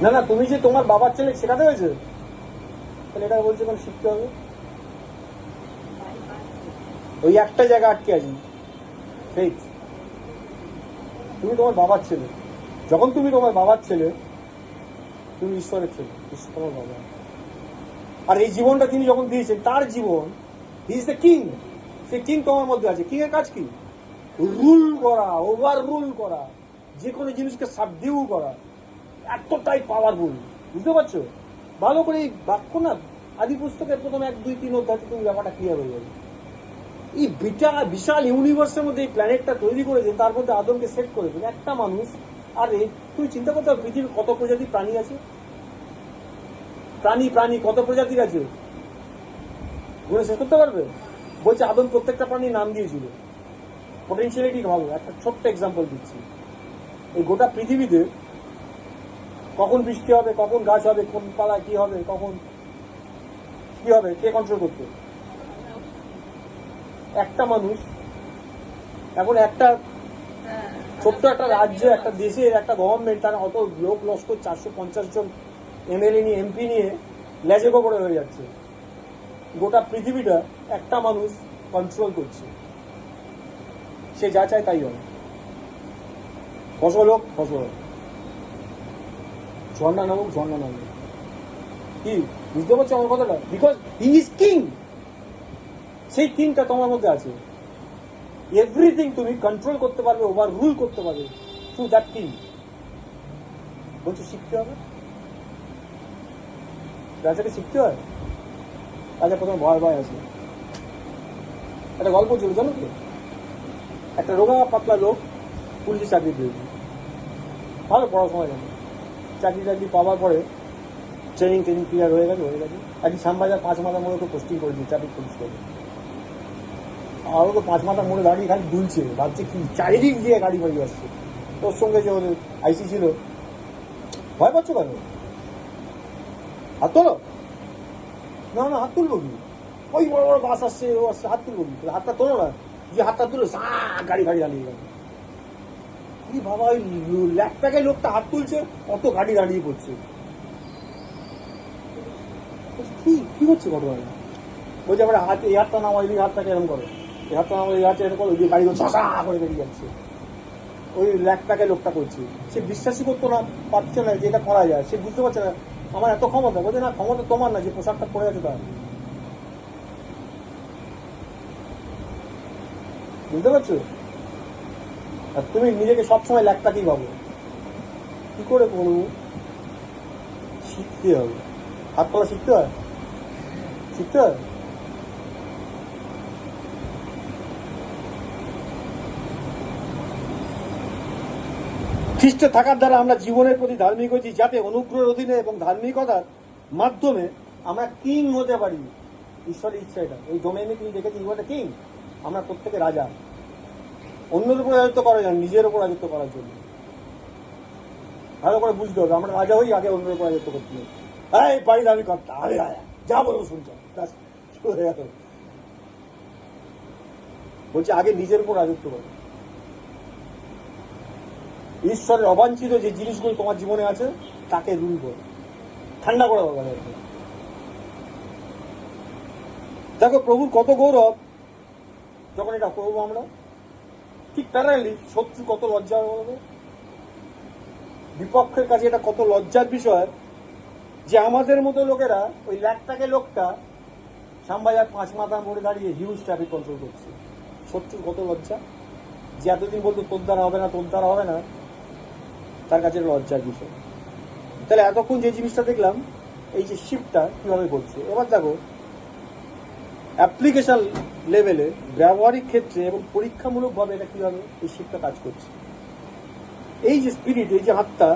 না না, তুমি যে তোমার বাবার ছেলে শেখাতে হয়েছে, তাহলে এটা বলছে কোন শিখতে হবে? ওই একটা জায়গা আটকে আছি, সেই তুমি তোমার বাবার ছেলে। যখন তুমি তোমার বাবার ছেলে, তুমি ঈশ্বরের ছেলে, ঈশ্বর তোমার বাবা। আর এই জীবনটা তিনি যখন দিয়েছেন, তার জীবন, হি ইজ দ্য কিং। সেই কিং তোমার মধ্যে আছে। কিং এর কাজ কি? রুল করা, ওভার রুল করা, যে কোনো জিনিসকে সাবডিউ করা। এতটাই পাওয়ারফুল, বুঝতে পারছো? ভালো করে এই বাক্য না, আদি পুস্তকের প্রথম 1, 2, 3 অধ্যায় তুমি ব্যাপারটা ক্লিয়ার হয়ে যাবে। এই বিশাল ইউনিভার্সের মধ্যে এই প্ল্যানেটটা তৈরি করেছে, তার মধ্যে আদমকে সেট করেছে একটা মানুষ। আর তুমি চিন্তা করতে হবে পৃথিবীর কত প্রজাতির প্রাণী আছে। প্রাণী কত প্রজাতির আছে গুণে শেষ করতে পারবে? বলছে আদম প্রত্যেকটা প্রাণীর নাম দিয়েছিল। পোটেনশিয়ালিটি ভালো। একটা ছোট্ট এক্সাম্পল দিচ্ছি। এই গোটা পৃথিবীতে কখন বৃষ্টি হবে, কখন গাছ হবে, কোন পালায় কি হবে, কখন কি হবে, কে কন্ট্রোল করতে? একটা মানুষ। এখন একটা ছোট্ট একটা রাজ্য, একটা দেশের একটা গভর্নমেন্ট, তার অত লোক লস্কর 450 জন এমএলএ নিয়ে, এমপি নিয়ে লেজেগো করে হয়ে যাচ্ছে। গোটা পৃথিবীটা একটা মানুষ কন্ট্রোল করছে। সে যা চায় তাই হবে। ফসল হোক ফসল, ঝর্ণা নামুক ঝর্ণা নামুক। কি বুঝতে পারছো আমার কথাটা? Because he is king. সেই কিংটা তোমার মধ্যে আছে। এভরিথিং তুমি কন্ট্রোল করতে পারবে, ওভার রুল করতে পারবে থ্রু দ্যাট কিং। বলছো শিখতে হবে, রাজাকে শিখতে হয়। রাজা প্রথমে ভয় ভয় আছে। একটা গল্প ছিল জানো তো, একটা রোগা পাতলা লোক পুলিশে চাকরি পেয়েছে, ভালো পড়াশোনা জানে, চাকরি পাওয়ার পরে ট্রেনিং ক্লিয়ার হয়ে গেছে। একদিন শ্যামবাজার 5 মাথার মোড়ে তো পোস্টিং করেছে ট্রাফিক পুলিশ করে। আরও তো 5 মাথার মোড়ে দাঁড়িয়ে খালি দুলছে, ভাবছে কি চারিদিক দিয়ে গাড়ি বাড়ি আসছে। তোর সঙ্গে যে ওদের আইসি ছিল, ভয় পাচ্ছ কেন? হাত তোলো। না না, হাত তুলবো কি? ওই বড় বড় বাস আসছে, ও আসছে, হাত তুলবো কি? হাতটা তোলো না। যে হাতটা তুলে গাড়ি দাঁড়িয়ে গেল। কি বাবা, ওই ল্যাপটাকে লোকটা হাত তুলছে, অত গাড়ি দাঁড়িয়ে পড়ছে। কি কি হচ্ছে ঘটনা? বলছে আমরা হাত, এই হাতটা নামা, এই হাতটাকে এরকম করো, এই হাতটা নামা, এই হাতটা এরকম করো, ওই গাড়িগুলো ছসা করে বেরিয়ে যাচ্ছে। ওই ল্যাপটাকে লোকটা করছে। সে বিশ্বাসই করতে না পারছে না যে এটা করা যায়। সে বুঝতে পারছে না আমার এত ক্ষমতা। বলছে না, ক্ষমতা তোমার না, যে পোশাকটা পরে আছে তার। বুঝতে পারছো? আর তুমি নিজেকে সবসময় ল্যাপটাকেই ভাবো। কি করে করবো? শিখতে হবে। হাত তোলা শিখতে হয়, শিখতে হয়। খ্রিস্টে থাকার দ্বারা আমরা জীবনের প্রতি ধার্মিক হয়েছি, যাতে অনুগ্রহের অধীনে এবং ধার্মিকতার মাধ্যমে আমরা কিং হতে পারি। ঈশ্বরের ইচ্ছা এটা। ওই ডোমেইনে তুমি দেখেছি ইউ আর কিং। আমরা প্রত্যেকে রাজা। অন্যের উপর রাজত্ব করা যায়, নিজের উপর রাজত্ব করার জন্য। ভালো করে বুঝতে হবে, আমরা রাজা হই, আগে অন্যের উপর রাজত্ব করতে হবে। এই বাড়ি দাবি করতে আরে রাজা, যা বলবো শুনতে বলছি, আগে নিজের উপর রাজত্ব করো। ঈশ্বরের অবাঞ্ছিত যে জিনিসগুলো তোমার জীবনে আছে তাকে রুল করো, ঠান্ডা করে দেবো। দেখো প্রভুর কত গৌরব যখন এটা করবো আমরা। ঠিক প্যারালি শত্রু কত লজ্জা হবে, বিপক্ষের কাছে এটা কত লজ্জার বিষয় যে আমাদের মতো লোকেরা ওই ল্যাকটাকে লোকটা শ্যামবাজার 5 মাথার মোড়ে দাঁড়িয়ে হিউজ ট্রাফিক কন্ট্রোল করছে। শত্রুর কত লজ্জা, যে এতদিন বলতো তোর দ্বারা হবে না, তোর দ্বারা হবে না, তার কাছে লজ্জার বিষয়। তাহলে এতক্ষণ যে জিনিসটা দেখলাম, এই যে শিফটটা কিভাবে করছে, এবার দেখো অ্যাপ্লিকেশন লেভেলে, ব্যবহারিক ক্ষেত্রে এবং পরীক্ষামূলকভাবে এটা কিভাবে এই শিফটটা কাজ করছে। এই যে স্পিরিট, এই যে আত্মা,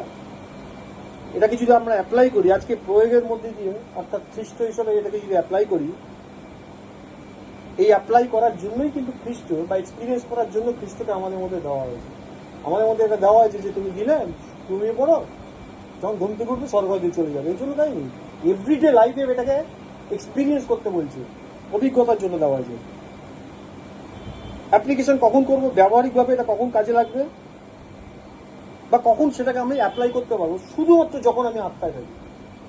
এটাকে যদি আমরা অ্যাপ্লাই করি আজকে প্রয়োগের মধ্যে দিয়ে, অর্থাৎ খ্রিস্ট হিসেবে এটাকে যদি অ্যাপ্লাই করি, এই অ্যাপ্লাই করার জন্যই কিন্তু খ্রিস্ট বা এক্সপিরিয়েন্স করার জন্য খ্রিস্টকে আমাদের মধ্যে দেওয়া হয়েছে। আমাদের মধ্যে এটা দেওয়া হয়েছে যে তুমি দিলে তুমি পড়ো, যখন ঘুম থেকে উঠবে স্বর্গ দিয়ে চলে যাবে। এই জন্য তাইনি, এভরিডে লাইফে এটাকে এক্সপিরিয়েন্স করতে বলছে, অভিজ্ঞতার জন্য দেওয়া হয়েছে। অ্যাপ্লিকেশন কখন করবো, ব্যবহারিকভাবে এটা কখন কাজে লাগবে বা কখন সেটাকে আমি অ্যাপ্লাই করতে পারবো, শুধুমাত্র যখন আমি আত্মায় থাকি।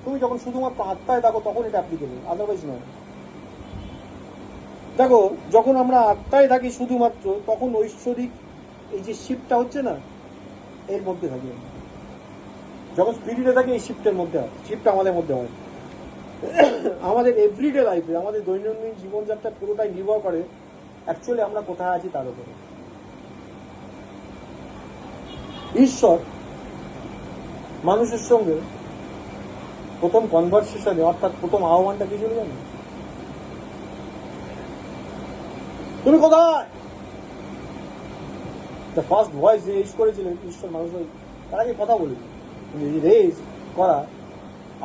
তুমি যখন শুধুমাত্র আত্মায় থাকো তখন এটা অ্যাপ্লিকেবল, আদারওয়াইজ নয়। দেখো যখন আমরা আত্মায় থাকি শুধুমাত্র, তখন ঐশ্বরিক এই যে শিফটটা হচ্ছে না, এর মধ্যে থাকি। যখন স্পিরিটে থাকি এই শিফটের মধ্যে হয়, শিফটটা আমাদের মধ্যে হয়। আমাদের এভরিডে লাইফে, আমাদের দৈনন্দিন জীবনযাত্রা পুরোটাই নির্ভর করে অ্যাকচুয়ালি আমরা কোথায় আছি তার উপরে। ঈশ্বর মানুষের সঙ্গে প্রথম কনভারসেশনে, অর্থাৎ প্রথম আহ্বানটা কি ছিল জানো? তুমি কোথায়? দ্য ফার্স্ট ভয়েস যে রেজ করেছিলেন ঈশ্বর মানুষের, তার আগে কথা বলেছিল, রেজ করা,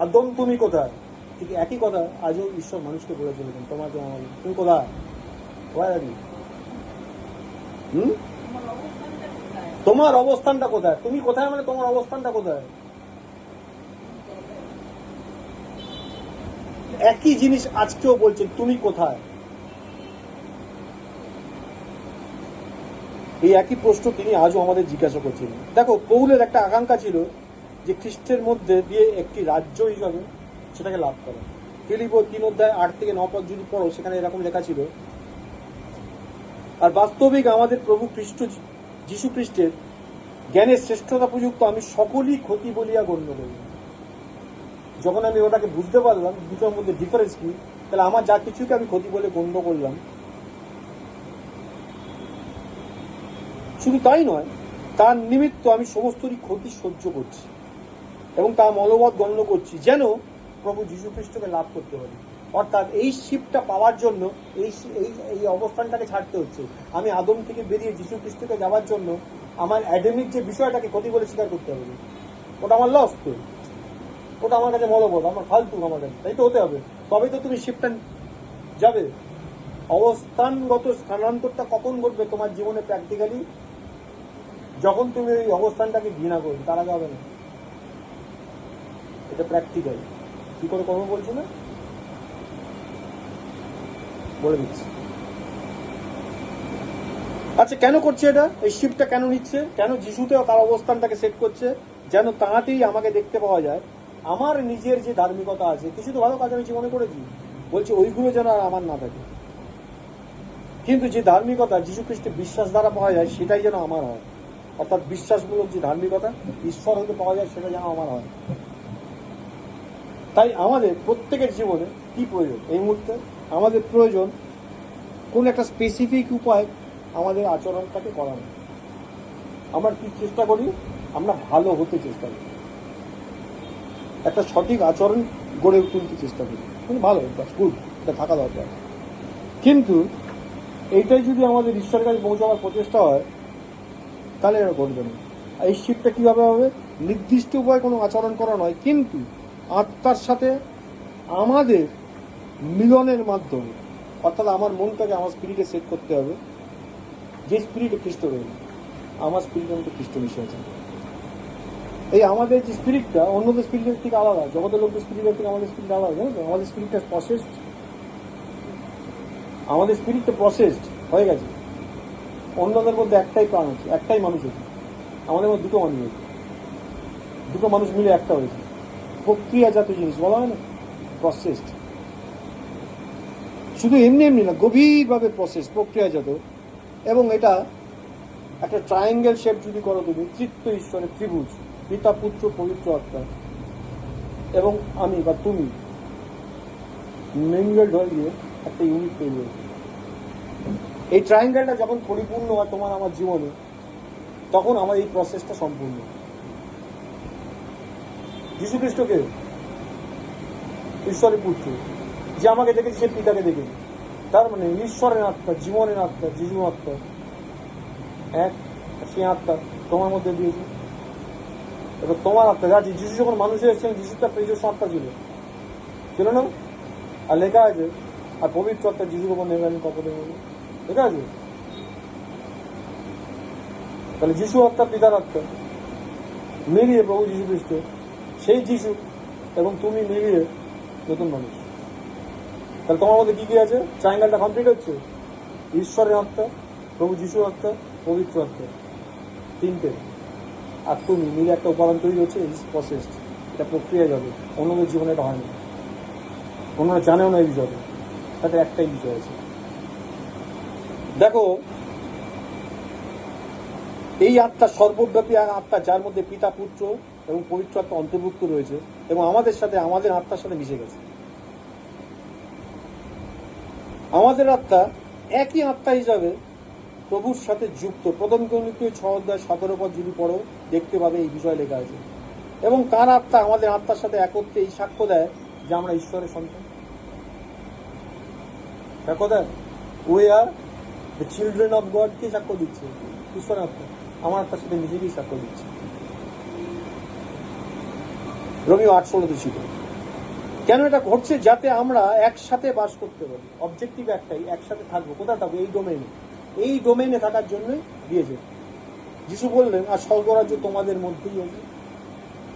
আদম তুমি কোথায়? ঠিক একই কথা আজও ঈশ্বর মানুষকে বলে চলেছেন, তোমাকে আমাকে, তুমি কোথায়? তোমার অবস্থানটা কোথায়? তুমি কোথায় মানে তোমার অবস্থানটা কোথায়? একই জিনিস আজকেও বলছেন, তুমি কোথায়? এই একই প্রশ্ন তিনি আজও আমাদের জিজ্ঞাসা করছেন। দেখো পৌলের একটা আকাঙ্ক্ষা ছিল যে খ্রিস্টের মধ্যে দিয়ে একটি রাজ্য হিসাবে সেটাকে লাভ করা। ফিলিপো 3:8-9 যদি পড়ো, সেখানে এরকম লেখা ছিল। আর বাস্তবিক আমাদের প্রভু খ্রিস্ট যীশু খ্রিস্টের জ্ঞানের শ্রেষ্ঠতা প্রযুক্ত আমি সকলই ক্ষতি বলিয়া গণ্য করি। যখন আমি ওটাকে বুঝতে পারলাম দুটোর মধ্যে ডিফারেন্স কি, তাহলে আমার যা কিছুকে আমি ক্ষতি বলে গণ্য করলাম। শুধু তাই নয়, তার নিমিত্ত আমি সমস্তরই ক্ষতি সহ্য করছি এবং তা মনোবত গণ্য করছি, যেন প্রভু যীশু খ্রিস্টকে লাভ করতে পারি। অর্থাৎ এই শিফটটা পাওয়ার জন্য এই অবস্থানটাকে ছাড়তে হচ্ছে। আমি আদম থেকে বেরিয়ে যীশু খ্রিস্টকে যাওয়ার জন্য আমার অ্যাডামিক যে বিষয়টাকে ক্ষতি বলে স্বীকার করতে হবে। ওটা আমার লস, তো ওটা আমার কাছে মনোবত, আমার ফালতু, আমার কাছে তাই তো হতে হবে। তবেই তো তুমি শিফটটা যাবে। অবস্থানগত স্থানান্তরটা কখন ঘটবে তোমার জীবনে প্র্যাকটিক্যালি? যখন তুমি ওই অবস্থানটাকে ঘৃণা করবে, তার আগে হবে না। এটা প্র্যাকটিক্যাল। কি করে করবো বলছো না, বলে দিচ্ছি। আচ্ছা, কেন করছে এটা? এই শিফটটা কেন নিচ্ছে? কেন যিশুতেও তার অবস্থানটাকে সেট করছে? যেন তাঁতেই আমাকে দেখতে পাওয়া যায়। আমার নিজের যে ধার্মিকতা আছে, কিছু তো ভালো কাজ আমি জীবনে করেছি, বলছে ওইগুলো যেন আর আমার না থাকে। কিন্তু যে ধার্মিকতা যীশু খ্রিস্টের বিশ্বাস দ্বারা পাওয়া যায়, সেটাই যেন আমার হয়। অর্থাৎ বিশ্বাসমূলক যে ধার্মিকতা ঈশ্বর হতে পাওয়া যায়, সেটা যেন আমার হয়। তাই আমাদের প্রত্যেকের জীবনে কি প্রয়োজন? এই মুহূর্তে আমাদের প্রয়োজন কোন একটা স্পেসিফিক উপায় আমাদের আচরণটাকে করানো। আমরা কি চেষ্টা করি? আমরা ভালো হতে চেষ্টা করি, একটা সঠিক আচরণ গড়ে তুলতে চেষ্টা করি, কিন্তু ভালো, গুড, এটা থাকা দরকার। কিন্তু এইটাই যদি আমাদের ঈশ্বরের কাছে পৌঁছাবার প্রচেষ্টা হয়, তাহলে এটা ঘটবে না। এই শিফটটা কিভাবে হবে? নির্দিষ্ট উপায়ে কোনো আচরণ করা নয়, কিন্তু আত্মার সাথে আমাদের মিলনের মাধ্যমে, অর্থাৎ আমার মনটাকে আমার স্পিরিটে সেট করতে হবে, যে স্পিরিটে খ্রিস্ট রয়েছে, আমার স্পিরিটের মধ্যে খ্রিস্ট মিশে আছে। এই আমাদের যে স্পিরিটটা অন্যদের স্পিরিটের থেকে আলাদা, জগতের লোকদের স্পিরিটের থেকে আমাদের স্পিরিট আলাদা, জানো তো? আমাদের স্পিরিটটা প্রসেসড, আমাদের স্পিরিটটা প্রসেসড হয়ে গেছে। অন্যদের মধ্যে একটাই প্রাণ আছে, একটাই মানুষ আছে, আমাদের মধ্যে দুটো মানুষ আছে, দুটো মানুষ মিলে একটা হয়েছে। প্রক্রিয়াজাত জিনিস বলা হয় না, প্রসেসড। শুধু এমনি এমনি না, গভীরভাবে প্রসেস, প্রক্রিয়াজাত। এবং এটা একটা ট্রায়াঙ্গেল শেপ যদি করো তুমি, তৃতীয় ঈশ্বরের ত্রিভুজ, পিতা পুত্র পবিত্র আত্মা এবং আমি বা তুমি মিঙ্গলড হয়ে গিয়ে একটা ইউনিট তৈরি হয়েছে। এই ট্রায়াঙ্গেলটা যখন পরিপূর্ণ হয় তোমার আমার জীবনে, তখন আমার এই প্রসেসটা সম্পূর্ণ। যীশু খ্রিস্টকে ঈশ্বরের পুত্র, যে আমাকে দেখেছে সে পিতাকে দেখেছে। তার মানে ঈশ্বরের আত্মা, জীবনের আত্মা, যিশু আত্মা এক, সে আত্মা তোমার মধ্যে দিয়েছে। এবার তোমার আত্মা যাচ্ছি, যিশু যখন মানুষের এসেছেন, যিশু তার নিজস্ব আত্মা ছিল না? আর লেখা আছে, আর পবিত্র আত্মা যিশুর ওপর নেবেন কপটে বলে লেখা আছে। তাহলে যিশু আত্মা, পিতার আত্মা মিলিয়ে প্রভু যীশু খ্রিস্ট, সেই যিশু এবং তুমি মিলিয়ে নতুন মানুষ। তাহলে তোমার মধ্যে কি কি আছে? ট্রায়াঙ্গেলটা কমপ্লিট হচ্ছে। ঈশ্বরের আত্মা, প্রভু যিশুর আত্মা, পবিত্র আত্মা, তিনটে। আর তুমি মিলে একটা উপাদান তৈরি হচ্ছে, ইজ প্রসেসড। এটা প্রক্রিয়া যাবে, অন্যদের জীবনে এটা হয় না, অন্যরা জানেও না এই বিষয়টা। তাতে একটাই বিষয় আছে, দেখো এই আত্মা সর্বব্যাপী আর আত্মা, যার মধ্যে পিতা পুত্র এবং পবিত্র আত্মা অন্তর্ভুক্ত রয়েছে এবং আমাদের সাথে, আমাদের আত্মার সাথে মিশে গেছে। আমাদের আত্মা একই আত্মা হিসাবে প্রভুর সাথে যুক্ত। প্রথম করিন্থীয় 6:17 যদি পড়ো, দেখতে পাবে এই বিষয় লেখা আছে। এবং তার আত্মা আমাদের আত্মার সাথে একত্রে এই সাক্ষ্য দেয় যে আমরা ঈশ্বরের সন্তান। সাক্ষ্য দেয়, we are the children of God. কে সাক্ষ্য দিচ্ছে? ঈশ্বরের আত্মা আমার আত্মার সাথে নিজেকেই সাক্ষ্য দিচ্ছে। রোমিও 8:16 ছিল। কেন এটা ঘটছে? যাতে আমরা একসাথে বাস করতে পারি। অবজেক্টিভ একটাই, একসাথে থাকবো। কোথায় থাকবো? এই ডোমেইনে। এই ডোমেইনে থাকার জন্যই দিয়েছে। যিশু বললেন, আর স্বর্গরাজ্য তোমাদের মধ্যেই আছে।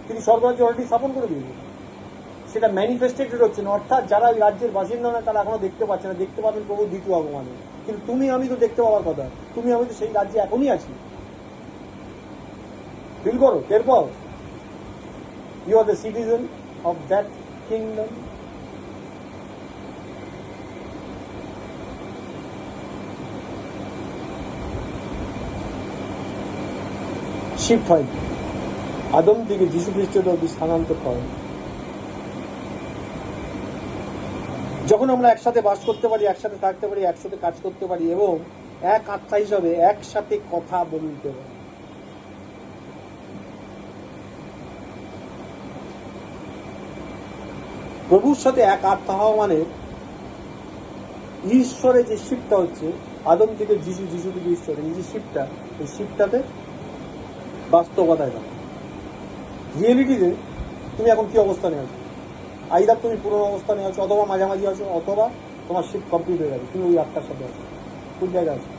তিনি স্বর্গরাজ্য অলরেডি স্থাপন করে দিয়েছেন, সেটা ম্যানিফেস্টেড হচ্ছে না। অর্থাৎ যারা ওই রাজ্যের বাসিন্দা না, তারা এখনো দেখতে পাচ্ছে না। দেখতে পাবেন প্রভু দ্বিতীয় আগমনে। কিন্তু তুমি আমি তো দেখতে পাওয়ার কথা। তুমি আমি তো সেই রাজ্যে এখনই আছি। ফিল করো, টের পাও। You are the citizen of that kingdom. Shift হয়, আদম থেকে যীশু খ্রিস্টের অব্দি স্থানান্তর হয়। যখন আমরা একসাথে বাস করতে পারি, একসাথে থাকতে পারি, একসাথে কাজ করতে পারি এবং এক আত্মা হিসাবে একসাথে কথা বলতে পারি। প্রভুর সাথে এক আত্মা হওয়া মানে ঈশ্বরের যে শিফটটা হচ্ছে, আদম থেকে যিশু, যিশু থেকে ঈশ্বরের এই যে শিফটটা, এই শিফটটাতে বাস্তবতায় যাবে। রিয়েলিটিতে তুমি এখন কি অবস্থানে আছো? আইদার তুমি পুরনো অবস্থানে আছো, অথবা মাঝামাঝি আছো, অথবা তোমার শিফট কমপ্লিট হয়ে গেছে, তুমি ওই আত্মার সাথে আছো। কোন জায়গায় আছো?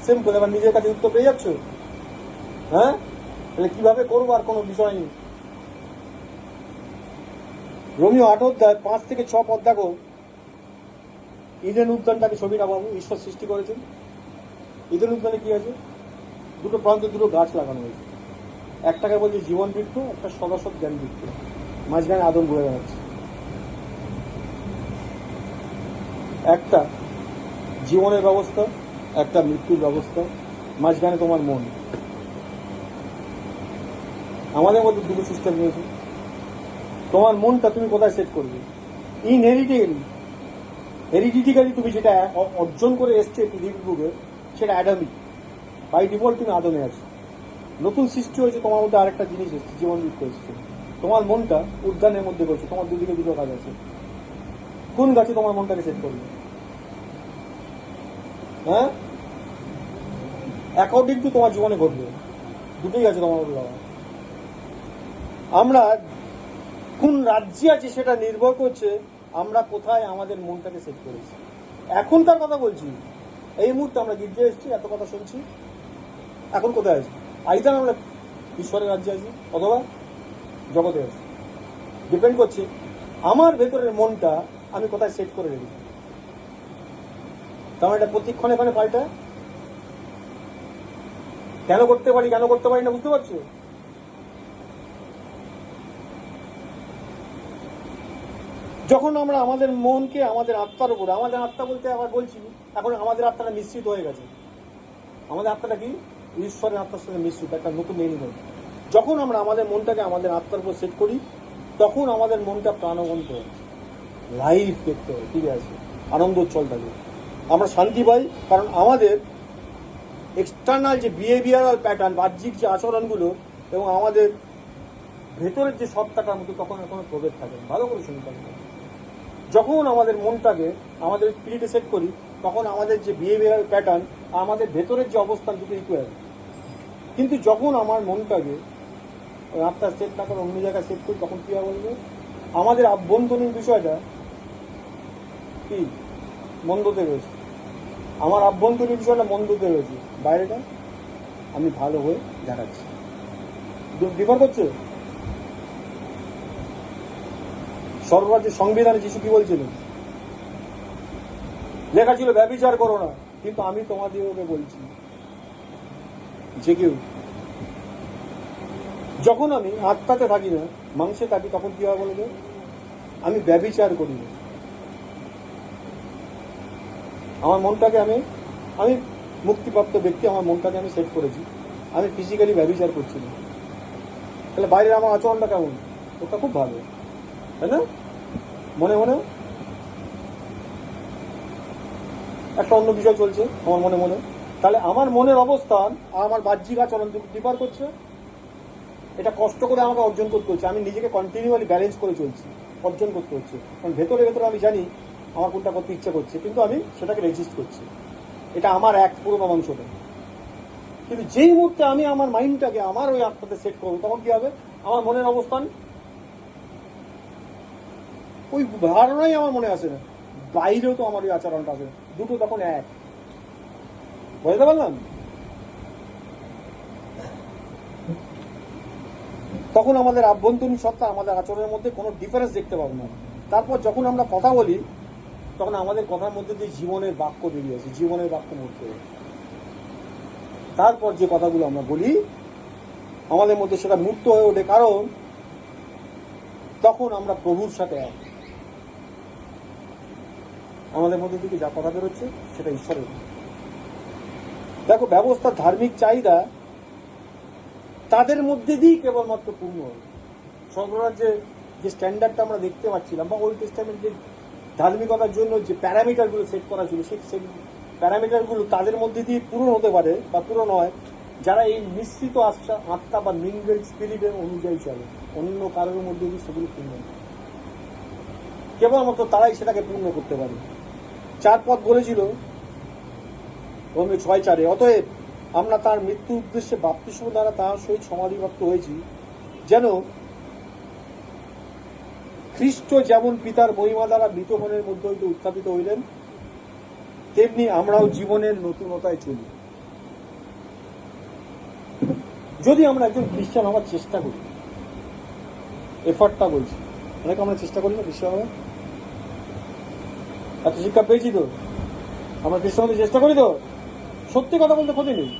সিম্পল। এবার নিজের কাছে উত্তর পেয়ে যাচ্ছ? হ্যাঁ, তাহলে কিভাবে করবো আর কোনো বিষয় নেই। রোমিও 8:5-6 পদ দেখো। ইডেন উদ্যানটাকে ছবিটা পাবো, ঈশ্বর সৃষ্টি করেছেন। ইডেন উদ্যানে কি আছে? দুটো প্রান্তে দুটো গাছ লাগানো হয়েছে। একটাকে বলছে জীবন বৃক্ষ, একটা সদাসৎ জ্ঞান বৃক্ষ। মাঝখানে আদম ঘুরে বেড়াচ্ছে। একটা জীবনের ব্যবস্থা, একটা মৃত্যুর ব্যবস্থা, মাঝখানে তোমার মন। আমাদের মধ্যে দুটো সিস্টেম রয়েছে। তোমার মনটা তুমি কোথায় সেট করবে? হেরিডিটিক্যালি তুমি যেটা অর্জন করে এসছে পৃথিবীর বুকে, সেটা অ্যাডামিক। বাই ডিফল্ট তুমি আদমে আছো। নতুন সৃষ্টি হয়েছে তোমার মধ্যে আরেকটা জিনিস এসছে, জীবন বৃক্ষ এসছে। তোমার মনটা উদ্যানের মধ্যে করছে। তোমার দুদিকে দুটো কাজ আছে। কোন গাছে তোমার মনটাকে সেট করবে? হ্যাঁ, অ্যাকর্ডিং টু তোমার জীবনে ঘটবে। দুটোই আছে তোমার বাবা। আমরা কোন রাজ্যে আছি সেটা নির্ভর করছে আমরা কোথায় আমাদের মনটাকে সেট করেছি। এখনকার কথা বলছি, এই মুহূর্তে আমরা গির্জে এসেছি, এত কথা শুনছি, এখন কোথায় আছি? আইদার আমরা ঈশ্বরের রাজ্যে আছি অথবা জগতে আছি। ডিপেন্ড করছে আমার ভেতরের মনটা আমি কোথায় সেট করে রেখেছি। তার এটা প্রতিক্ষণে এখানে পাল্টায়। কেন করতে পারি কেন করতে পারি না বুঝতে পারছো? যখন আমরা আমাদের মনকে আমাদের আত্মার উপরে, আমাদের আত্মা বলতে আবার বলছি, এখন আমাদের আত্মাটা মিশ্রিত হয়ে গেছে। আমাদের আত্মাটা কি ঈশ্বরের আত্মার সাথে মিশ্রিত, একটা নতুন এনিমেল। যখন আমরা আমাদের মনটাকে আমাদের আত্মার উপর সেট করি তখন আমাদের মনটা প্রাণবন্ত হয়, লাইফ দেখতে হয়, ঠিক আছে, আনন্দ উচ্ছল থাকে, আমরা শান্তি পাই। কারণ আমাদের এক্সটার্নাল যে বিহেভিয়ারাল প্যাটার্ন, বাহ্যিক যে আচরণগুলো এবং আমাদের ভেতরের যে সত্তাটার মধ্যে তখন কোনো প্রভেদ থাকে। ভালো করে শুনতে হবে। যখন আমাদের মনটাকে আমাদের স্পিরিটে সেট করি তখন আমাদের যে বিহেভিয়ারাল প্যাটার্ন, আমাদের ভেতরের যে অবস্থান দুটো ইকুয়াল। কিন্তু যখন আমার মনটাকে আত্মার সেট না করে অন্য জায়গায় সেট করি তখন কি হবে বলবো, আমাদের আভ্যন্তরীণ বিষয়টা কি মন্দতে রয়েছে, আমার আভ্যন্তরীণ বিষয়টা মন্দতে রয়েছে, বাইরেটা আমি ভালো হয়ে দেখাচ্ছি। ডিফার করছে। সর্বরাজ্যের সংবিধানে যিশু কি বলছিলেন? লেখা ছিল ব্যভিচার করো না, কিন্তু আমি তোমাদেরকে বলছি যে কেউ যখন আমি আত্মাতে থাকি না মাংসে থাকি তখন কি হয় বলবে, আমি ব্যভিচার করি না। আমার মনটাকে আমি মুক্তিপ্রাপ্ত ব্যক্তি, আমার মনটাকে আমি সেট করেছি, আমি ফিজিক্যালি ব্যভিচার করছি না। তাহলে বাইরের আমার আচরণটা কেমন? ওটা খুব ভালো, তাই না? মনে মনে একটা অন্য বিষয় চলছে আমার মনে মনে, তাহলে আমার মনের অবস্থান আর আমার বাহ্যিক আচরণ ডিফার করছে। এটা কষ্ট করে আমাকে অর্জন করতে হচ্ছে, আমি নিজেকে কন্টিনিউয়ালি ব্যালেন্স করে চলছি, অর্জন করতে হচ্ছে। কারণ ভেতরে ভেতরে আমি জানি আমার কোনটা করতে ইচ্ছা করছে, কিন্তু আমি সেটাকে রেজিস্ট করছি। এটা আমার এক পুরোনো অংশটা। কিন্তু যেই মুহূর্তে আমি আমার মাইন্ডটাকে আমার ওই আত্মাতে সেট করবো তখন কি হবে, আমার মনের অবস্থান ওই ধারণাই আমার মনে আসে না, বাইরেও তো আমার ওই আচরণটা আসে না, দুটো তখন এক। বুঝতে পারলাম? তখন আমাদের আভ্যন্তরীণ সত্তা আমাদের আচরণের মধ্যে কোনো ডিফারেন্স দেখতে পাবো না। তারপর যখন আমরা কথা বলি তখন আমাদের কথার মধ্যে যে জীবনের বাক্য বেরিয়ে আসে, জীবনের বাক্য মধ্যে তারপর যে কথাগুলো আমরা বলি আমাদের মধ্যে সেটা মূর্ত হয়ে ওঠে, কারণ তখন আমরা প্রভুর সাথে এক। আমাদের মধ্যে থেকে যা কথা বেরোচ্ছে সেটা ঈশ্বরের। দেখো, ব্যবস্থার ধার্মিক চাহিদা তাদের মধ্যে দিয়েই কেবলমাত্র পূর্ণ হবে। স্বর্গরাজ্যে যে স্ট্যান্ডার্ডটা আমরা দেখতে পাচ্ছিলাম, বা ওল্ড টেস্টামেন্টের ধার্মিকতার জন্য যে প্যারামিটারগুলো সেট করা ছিল, সেই প্যারামিটারগুলো তাদের মধ্যে দিয়ে পূরণ হতে পারে বা পূরণ হয় যারা এই মিশ্রিত আত্মা বা মিঙ্গেল স্পিরিটের অনুযায়ী চলে। অন্য কারোর মধ্যে দিয়ে সেগুলো পূর্ণ হয়, কেবলমাত্র তারাই সেটাকে পূর্ণ করতে পারে। 4 পদ বলেছিল রোমে 6:4, অতএব আমরা তার মৃত্যুর উদ্দেশ্যে বাপ্তিস্ম দ্বারা তাহার সহিত সমাধিপ্রাপ্ত হয়েছি, যেন খ্রিস্ট যেমন পিতার মহিমা দ্বারা মৃতগণের মধ্যে হইতে উত্থাপিত হইলেন, তেমনি আমরাও জীবনের নতুনতায় চলি। যদি আমরা একজন খ্রিস্টান হওয়ার চেষ্টা করি, এফার্টটা বলছি, অনেক আমরা চেষ্টা করি না খ্রিস্টান হওয়ার। এত শিক্ষা পেয়েছি তো, আমরা খ্রিস্টান হতে চেষ্টা করি তো, সত্যি কথা বলতে ক্ষতি নেই।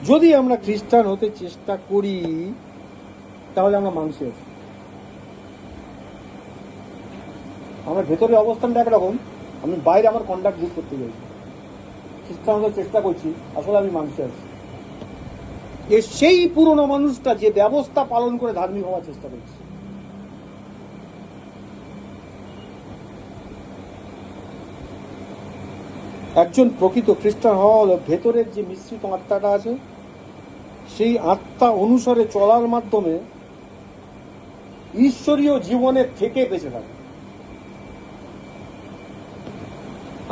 যদি আমরা খ্রিস্টান হতে চেষ্টা করি তাহলে আমরা মাংসে আছি। আমার ভেতরের অবস্থানটা একরকম, আমি বাইরে আমার কন্ডাক্ট বুক করতে যাই, খ্রিস্টান হতে চেষ্টা করছি, আসলে আমি মাংসে আছি। সেই পুরনো মানুষটা যে ব্যবস্থা পালন করে ধার্মিক হওয়ার চেষ্টা করছে। একজন প্রকৃত খ্রিস্টান হওয়া হলো ভেতরের যে মিশ্রিত আত্মাটা আছে সেই আত্মা অনুসারে চলার মাধ্যমে ঈশ্বরীয় জীবনের থেকে বেঁচে থাকে।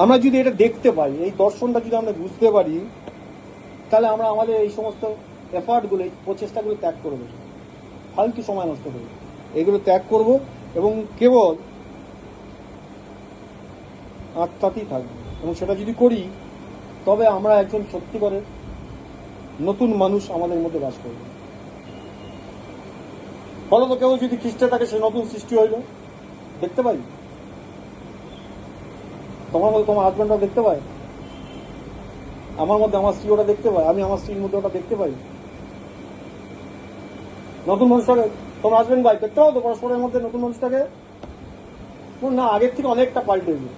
আমরা যদি এটা দেখতে পাই, এই দর্শনটা যদি আমরা বুঝতে পারি, তাহলে আমরা আমাদের এই সমস্ত এফার্টগুলো, প্রচেষ্টাগুলো ত্যাগ করে দেবো, ফালতু সময় নষ্ট করবো, এগুলো ত্যাগ করব এবং কেবল আত্মাতেই থাকবো। এবং সেটা যদি করি তবে আমরা একজন সত্যিকারের নতুন মানুষ আমাদের মধ্যে বাস করবে। ফলত কেউ যদি খ্রিস্টে থাকে সে নতুন সৃষ্টি হইল, দেখতে পাই তোমার মধ্যে তোমার হাজব্যান্ডটাও দেখতে পায়, আমার মধ্যে আমার স্ত্রী ওটা দেখতে পায়, আমি আমার স্ত্রীর মধ্যে ওটা দেখতে পাই। নতুন মানুষটাকে তোমার হাজব্যান্ড ভাই দেখতে পাও তো পরস্পরের মধ্যে নতুন মানুষটাকে? না, আগের থেকে অনেকটা পাল্টে গেছে।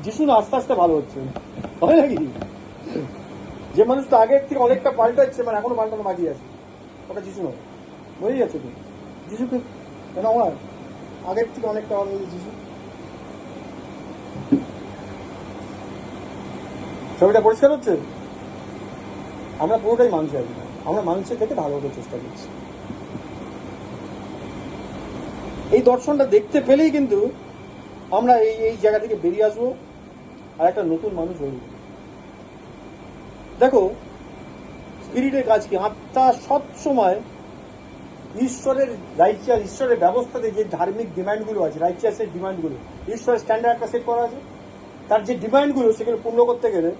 যিশু না আস্তে আস্তে ভালো হচ্ছে, হয় নাকি? যে মানুষটা আগের থেকে অনেকটা পাল্টাচ্ছে, মানে এখনো পাল্টানো বাকি আছে, ওটা যিশু নয়। বুঝে যাচ্ছে তো? যিশুকে কেন আমার আগের থেকে অনেকটা ভালো হয়েছে যিশু। ছবিটা পরিষ্কার হচ্ছে? আমরা পুরোটাই মানুষ আছি, আমরা মানুষের থেকে ভালো হতে চেষ্টা করছি। এই দর্শনটা দেখতে পেলেই কিন্তু আমরা এই এই জায়গা থেকে বেরিয়ে আসবো আর একটা নতুন মানুষ হয়ে যাবো। দেখো স্পিরিটের কাজ কি? আত্মা সবসময় ঈশ্বরের রাইচিয়াস, ঈশ্বরের ব্যবস্থাতে যে ধার্মিক ডিমান্ডগুলো আছে, রাইচিয়াসের ডিমান্ডগুলো, ঈশ্বরের স্ট্যান্ডার্ড একটা সেট করা আছে, তার যে ডিমান্ডগুলো সেগুলো পূর্ণ করতে গেলে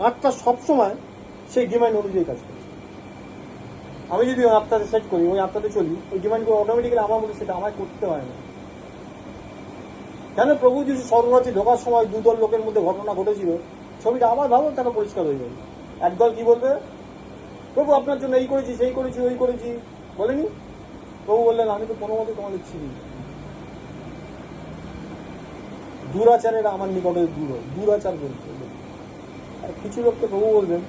আত্মা সবসময় সেই ডিমান্ড অনুযায়ী কাজ করে। আমি যদি ওই আত্মাতে সেট করি, ওই আত্মাতে চলি, ওই ডিমান্ডগুলো অটোমেটিক্যালি আমার মধ্যে সেটা আমায় করতে হয় না। কেন প্রভু যিশু স্বর্গরাজ্যে ঢোকার সময় দুদল লোকের মধ্যে ঘটনা ঘটেছিল, ছবিটা আবার ভালো কেন পরিষ্কার হয়ে যাবে। একদল কি বলবে, প্রভু আপনার জন্য এই করেছি, সেই করেছি, ওই করেছি, বলেনি? প্রভু বললেন আমি তো কোনো মতে তোমাদের চিনি, দুরাচারেরা আমার নিকটে দূর, দুরাচার বলতে। আর কিছু লোককে প্রভু বলবেন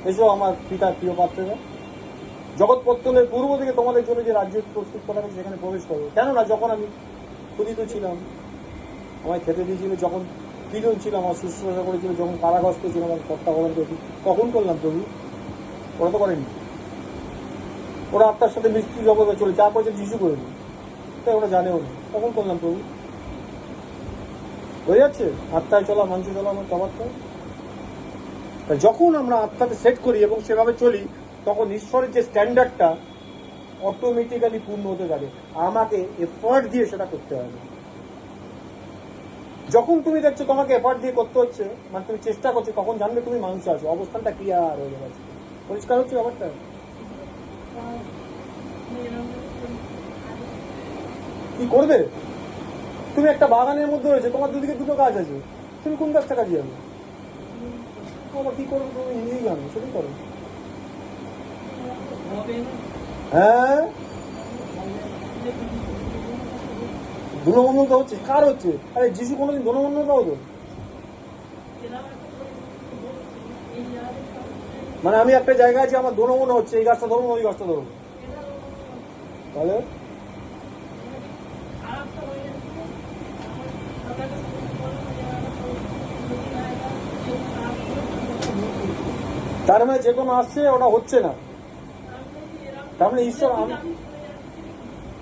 এসো আমার পিতার প্রিয় পাত্রেরা, জগৎপত্তনের পূর্ব থেকে তোমাদের জন্য যে রাজ্য প্রস্তুত করা হয়েছে সেখানে প্রবেশ করবে। কেননা যখন আমি ক্ষুধিত ছিলাম আমায় খেতে দিয়েছিল, যখন প্রিজন ছিলাম আমার শুশ্রূষা করেছিল, যখন কারাগ্রস্ত ছিল আমার তত্ত্বাবধান করেছি। কখন করলাম প্রভু? ওরা তো করেনি, ওরা আত্মার সাথে মৃত্যু জগতে চলে যা করেছে যিশু করেনি, তাই ওরা জানেও না। কখন করলাম প্রভু? হয়ে যাচ্ছে আত্মায় চলা মানুষে চলা আমার তফাৎ। যখন আমরা আত্মাতে সেট করি এবং সেভাবে চলি তখন ঈশ্বরের যে স্ট্যান্ডার্ডটা অটোমেটিক্যালি পূর্ণ হতে থাকে, আমাকে এফার্ট দিয়ে সেটা করতে হবে। যখন তুমি দেখছো তোমাকে এফার্ট দিয়ে করতে হচ্ছে, মানে তুমি চেষ্টা করছো, তখন জানবে তুমি মানুষ আছো, অবস্থানটা ক্লিয়ার হয়ে যাচ্ছে। পরিষ্কার হচ্ছে ব্যাপারটা? কি করবে? তুমি একটা বাগানের মধ্যে রয়েছে, তোমার দুদিকে দুটো গাছ আছে, তুমি কোন গাছটা কাজে যাবে? কি করবে তুমি নিজেই জানো, সেটাই করো। হ্যাঁ, ধুলোমন্ডলটা হচ্ছে কার হচ্ছে? আরে যিশু কোনোদিন ধুলোমন্ডলটা হতো? মানে আমি একটা জায়গায় আছি, আমার দোনো মনে হচ্ছে এই গাছটা ধরবো ওই গাছটা ধরবো, তাহলে তার মানে যে কোনো আসছে ওটা হচ্ছে না, তার মানে ঈশ্বর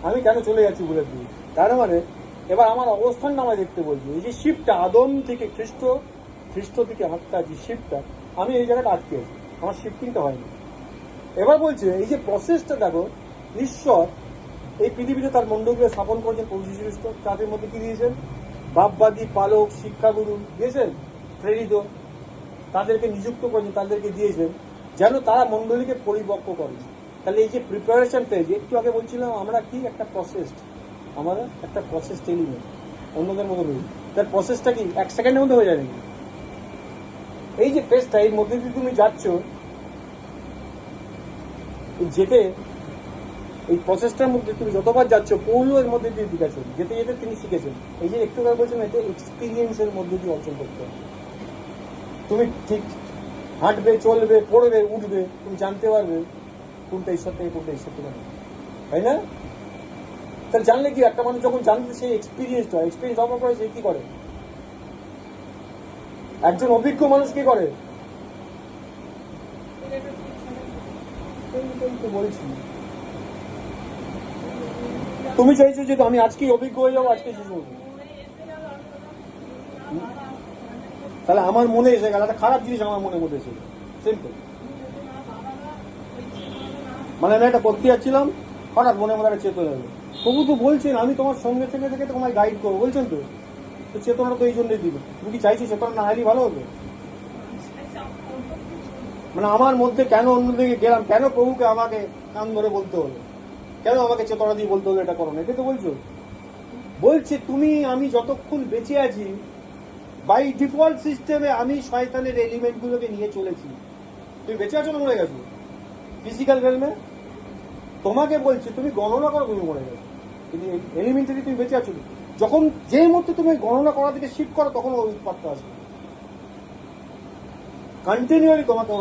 আমি কেন চলে যাচ্ছি বলে দিই। তার মানে এবার আমার অবস্থানটা আমায় দেখতে বলছি, এই যে শিফটটা আদম থেকে খ্রিস্ট, খ্রিস্ট থেকে আত্মা, যে শিফটটা, আমি এই জায়গাটা আটকে আছি, আমার শিফটিংটা হয়নি। এবার বলছে এই যে প্রসেসটা দেখো, ঈশ্বর এই পৃথিবীতে তার মণ্ডলীকে স্থাপন করেছেন প্রভু যীশু খ্রিস্ট, তাদের মধ্যে কি দিয়েছেন? বাপবাদী, পালক, শিক্ষাগুরু দিয়েছেন, প্রেরিত, তাদেরকে নিযুক্ত করেছেন, তাদেরকে দিয়েছেন যেন তারা মণ্ডলীকে পরিপক্ক করে। তাহলে এই যে প্রিপারেশন ফেজ, একটু আগে বলছিলাম আমরা কি একটা প্রসেস, আমরা একটা প্রসেস এলিমেন্ট, অন্যদের মতো নেই। তার প্রসেসটা কি 1 সেকেন্ডের মধ্যে হয়ে যায় নাকি? এই যে ফেজটা, এর মধ্যে দিয়ে তুমি যাচ্ছ, যেতে এই প্রসেসটার মধ্যে তুমি যতবার যাচ্ছ, পৌল এর মধ্যে দিয়ে দিয়েছেন, যেতে যেতে তিনি শিখেছেন। এই যে একটু আগে বলছেন এতে এক্সপিরিয়েন্সের মধ্যে দিয়ে অর্জন করতে হবে। তুমি ঠিক হাঁটবে, চলবে, পড়বে, উঠবে, তুমি জানতে পারবে কোনটা ঈশ্বর থেকে কোনটা ঈশ্বর থেকে না, তাই না? তাহলে জানলে কি, একটা মানুষ যখন জানতে সেই এক্সপিরিয়েন্স হয়, এক্সপিরিয়েন্স হওয়ার পরে সে কি করে? একজন অভিজ্ঞ মানুষ কি করে? বলছি তুমি চাইছো যে আমি আজকেই অভিজ্ঞ হয়ে যাবো, আজকে শেষ করবো, তাহলে আমার মনে এসে গেল একটা খারাপ জিনিস, আমার মনের মধ্যে ছিল, সিম্পল। মানে আমি একটা করতে যাচ্ছিলাম, হঠাৎ মনে মনে একটা চেতনা এলো, প্রভু তো বলছেন আমি তোমার সঙ্গে থেকে থেকে তোমায় গাইড করবো, বলছেন তো, তো চেতনা তো এই জন্যই দিল। তুমি কি চাইছো চেতনা না হাইলি ভালো হবে? মানে আমার মধ্যে কেন অন্যদিকে গেলাম, কেন প্রভুকে আমাকে কান ধরে বলতে হলো, কেন আমাকে চেতনা দিয়ে বলতে হলো এটা করো না? এটা তো বলছো, বলছে তুমি আমি যতক্ষণ বেঁচে আছি বাই ডিফল্ট সিস্টেমে আমি শয়তানের এলিমেন্ট গুলোকে নিয়ে চলেছি। তুমি বেঁচে আছো না মরে গেছো ফিজিক্যাল রেলমে? তোমাকে বলছি তুমি গণনা করো, তুমি মরে গেছো, কিন্তু এলিমেন্টারি তুমি বেঁচে আছো। যখন যে মুহূর্তে তুমি গণনা করার দিকে শিফট করো তখন ওই উৎপাতটা আসবে। কন্টিনিউয়ালি তোমাকে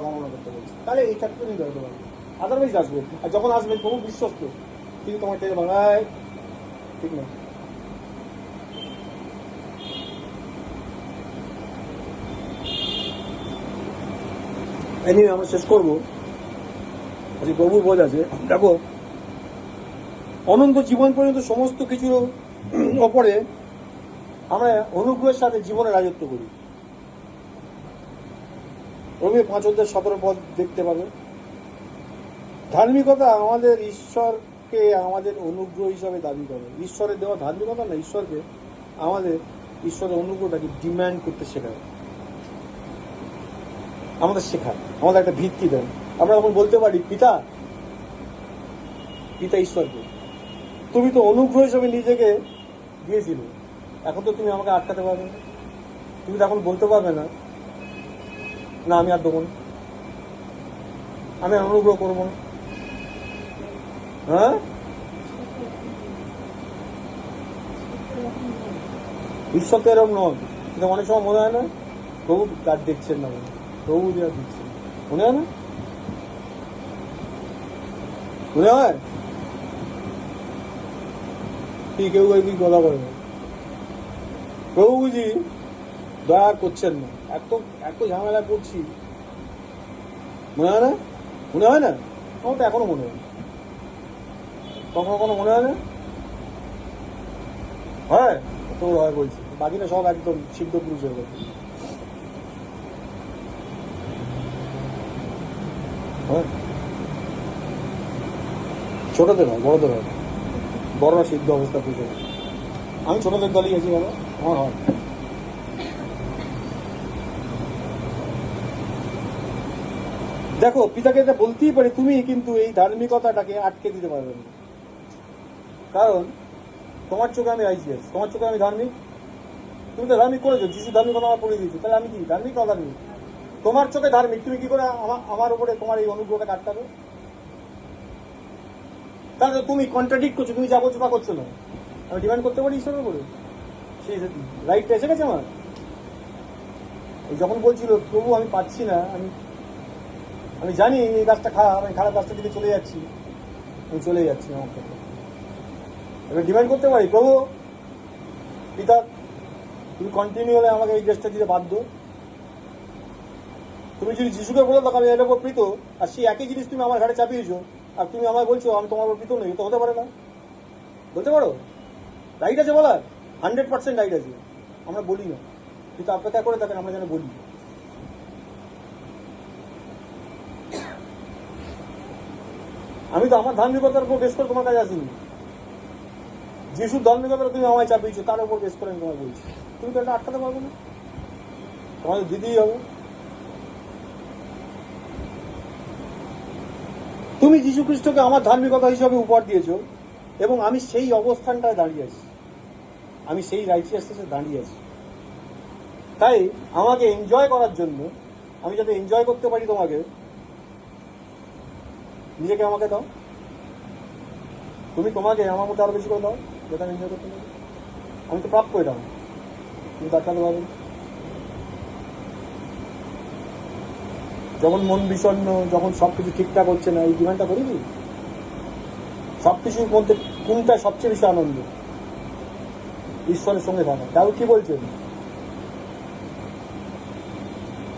গণনা করতে বলছে, তাহলে এই ক্ষেত্রে তুমি বেরোতে পারবে, আদারওয়াইজ আসবে। আর যখন আসবে বহু বিশ্বস্ত, কিন্তু তোমার টেলে ভাঙায় ঠিক না। এনিওয়ে আমরা শেষ করবো, আজকে প্রভুর বোঝ আছে। দেখো, অনন্ত জীবন পর্যন্ত সমস্ত কিছুর ওপরে আমরা অনুগ্রহের সাথে জীবনে রাজত্ব করি। রবি 5:17 পদ দেখতে পাবে। ধার্মিকতা আমাদের ঈশ্বরকে আমাদের অনুগ্রহ হিসাবে দাবি করে। ঈশ্বরের দেওয়া ধার্মিকতা না, ঈশ্বরকে আমাদের ঈশ্বরের অনুগ্রহটাকে ডিম্যান্ড করতে শেখায়, আমাদের শেখায়, আমাদের একটা ভিত্তি দেন। আমরা যখন বলতে পারি পিতা, পিতা ঈশ্বরকে, তুমি তো অনুগ্রহ হিসাবে নিজেকে দিয়েছিলে, এখন তো তুমি আমাকে আটকাতে পারবে না, তুমি তো এখন বলতে পারবে না না আমি আর দেবো না, আমি আর অনুগ্রহ করবো না। হ্যাঁ, ঈশ্বর তো এরকম নয়। কিন্তু অনেক সময় মনে হয় না প্রভু কাজ দেখছেন না, প্রভু যা দিচ্ছেন, মনে হয় না? মনে হয় কি কেউ কি কথা বলে না, প্রভু বুঝি দয়া করছেন না, এত ঝামেলা করছি, মনে হয় না? মনে হয় না? আমার তো এখনো মনে হয়, কখনো কখনো মনে হয় না? হয় তোর হয় বলছি, বাকিটা সব একদম সিদ্ধ পুরুষ হয়ে গেছে। ছোটদের হয়, বড়দের হয়, বড়রা সিদ্ধ অবস্থা পুজো। আমি ছোটদের দলই আছি বাবা, আমার হয়। দেখো, পিতাকে এটা বলতেই পারি, তুমি কিন্তু এই ধার্মিকতাটাকে আটকে দিতে পারবে না, কারণ তোমার চোখে আমি রাইজিয়াস, তোমার চোখে আমি ধার্মিক। তুমি তো ধার্মিক করেছো, যিশু ধার্মিকতা আমার পড়ে দিয়েছো, তাহলে আমি কি ধার্মিক না ধার্মিক? তোমার চোখে ধার্মিক, তুমি কি করে আমার উপরে তোমার এই অনুগ্রহকে আটকাবে? তাহলে তুমি কন্ট্রাডিক্ট করছো, তুমি যা বলছো তা করছো না। আমি ডিমান্ড করতে পারি ঈশ্বরের উপরে, সেই রাইটটা এসে গেছে আমার। এই যখন বলছিল প্রভু আমি পাচ্ছি না, আমি জানি এই কাজটা খারাপ, আমি খারাপ রাস্তার দিকে চলে যাচ্ছি, আমি চলে যাচ্ছি আমার কাছে, এবার ডিমান্ড করতে পারি প্রভু পিতা তুমি কন্টিনিউ হলে আমাকে এই ড্রেসটা দিতে বাধ্য। তুমি যদি যিশুকে বলে থাকো আমি এর উপর প্রীত, আর সেই একই জিনিস তুমি আমার ঘাড়ে চাপিয়েছো, আর তুমি আমায় বলছো আমি তোমার উপর প্রীত নই, তো হতে পারে না। বলতে পারো রাইট আছে বলার, 100% রাইট আছে, আমরা বলি না, কিন্তু অপেক্ষা করে থাকেন আমরা যেন বলি। আমি তো আমার ধার্মিকতার উপর বেশ করে তোমার কাছে আসিনি, যিশুর ধার্মিকতার তুমি আমায় চাপিয়েছো, তার উপর বেশ করে আমি তোমায় বলছি। তুমি তো এটা আটকাতে পারবে না, তোমাদের দিতেই হবে। তুমি যীশু খ্রিস্টকে আমার ধার্মিকতা হিসাবে উপহার দিয়েছো, এবং আমি সেই অবস্থানটায় দাঁড়িয়ে আছি, আমি সেই রাইচিয়াসনেসে দাঁড়িয়ে আছি। তাই আমাকে এনজয় করার জন্য, আমি যাতে এনজয় করতে পারি তোমাকে, নিজেকে আমাকে দাও, তুমি তোমাকে আমার মধ্যে আরো বেশি করে দাও, যেটা এনজয় করতে পারি। আমি তো প্রাপ্য এটা, তুমি আটকাতে পারবে না। যখন মন বিষণ্ণ, যখন সবকিছু ঠিকঠাক হচ্ছে না, এই ডিমান্ডটা করি কি সবকিছুর মধ্যে কোনটা সবচেয়ে বেশি আনন্দ? ঈশ্বরের সঙ্গে থাকা। তাও কি বলছেন,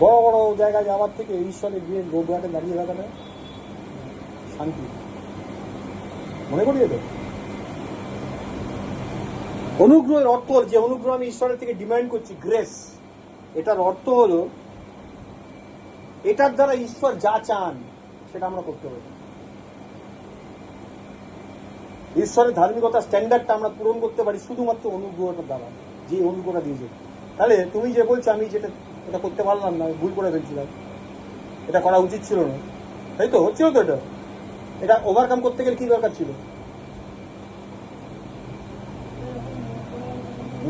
বড় বড় জায়গায় যাওয়ার থেকে ঈশ্বরের গিয়ে গোঘাটে দাঁড়িয়ে থাকাটা শান্তি, মনে করি তো। অনুগ্রহের অর্থ, যে অনুগ্রহ আমি ঈশ্বরের থেকে ডিমান্ড করছি, গ্রেস, এটার অর্থ হলো এটার দ্বারা ঈশ্বর যা চান সেটা আমরা করতে পারি। ঈশ্বরের ধার্মিকতার স্ট্যান্ডার্ডটা আমরা পূরণ করতে পারি শুধুমাত্র অনুগ্রহটার দ্বারা, যে অনুগ্রহটা দিয়েছে। তাহলে তুমি যে বলছো আমি যেটা এটা করতে পারলাম না, ভুল করে ফেলছিলাম, এটা করা উচিত ছিল না, তাই তো হচ্ছিল তো, এটা ওভারকাম করতে গেলে কি দরকার ছিল?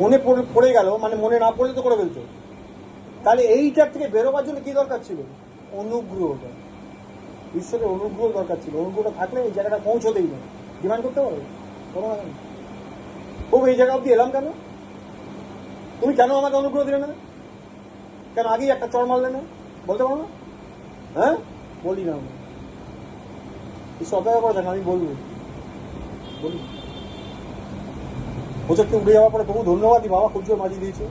মনে পড়ে গেল, মানে মনে না পড়লে তো করে ফেলতো। তাহলে এইটার থেকে বেরোবার জন্য কি দরকার ছিল? অনুগ্রহটা, ঈশ্বরের অনুগ্রহ দরকার ছিল। অনুগ্রহটা থাকলে এই জায়গাটা পৌঁছতেই না। ডিমান্ড করতে পারবে ও এই জায়গা অব্দি এলাম কেন? তুমি কেন আমাকে অনুগ্রহ দিলে না? কেন আগেই একটা চড় মারলে না? বলতে পারো না? হ্যাঁ, বলি না আমি, অপেক্ষা করে থাকেন, আমি বলবো, বলি প্রজেক্টে উঠে যাওয়ার পরে তবু ধন্যবাদই, বাবা খুব জোর মাঝিয়ে দিয়েছে।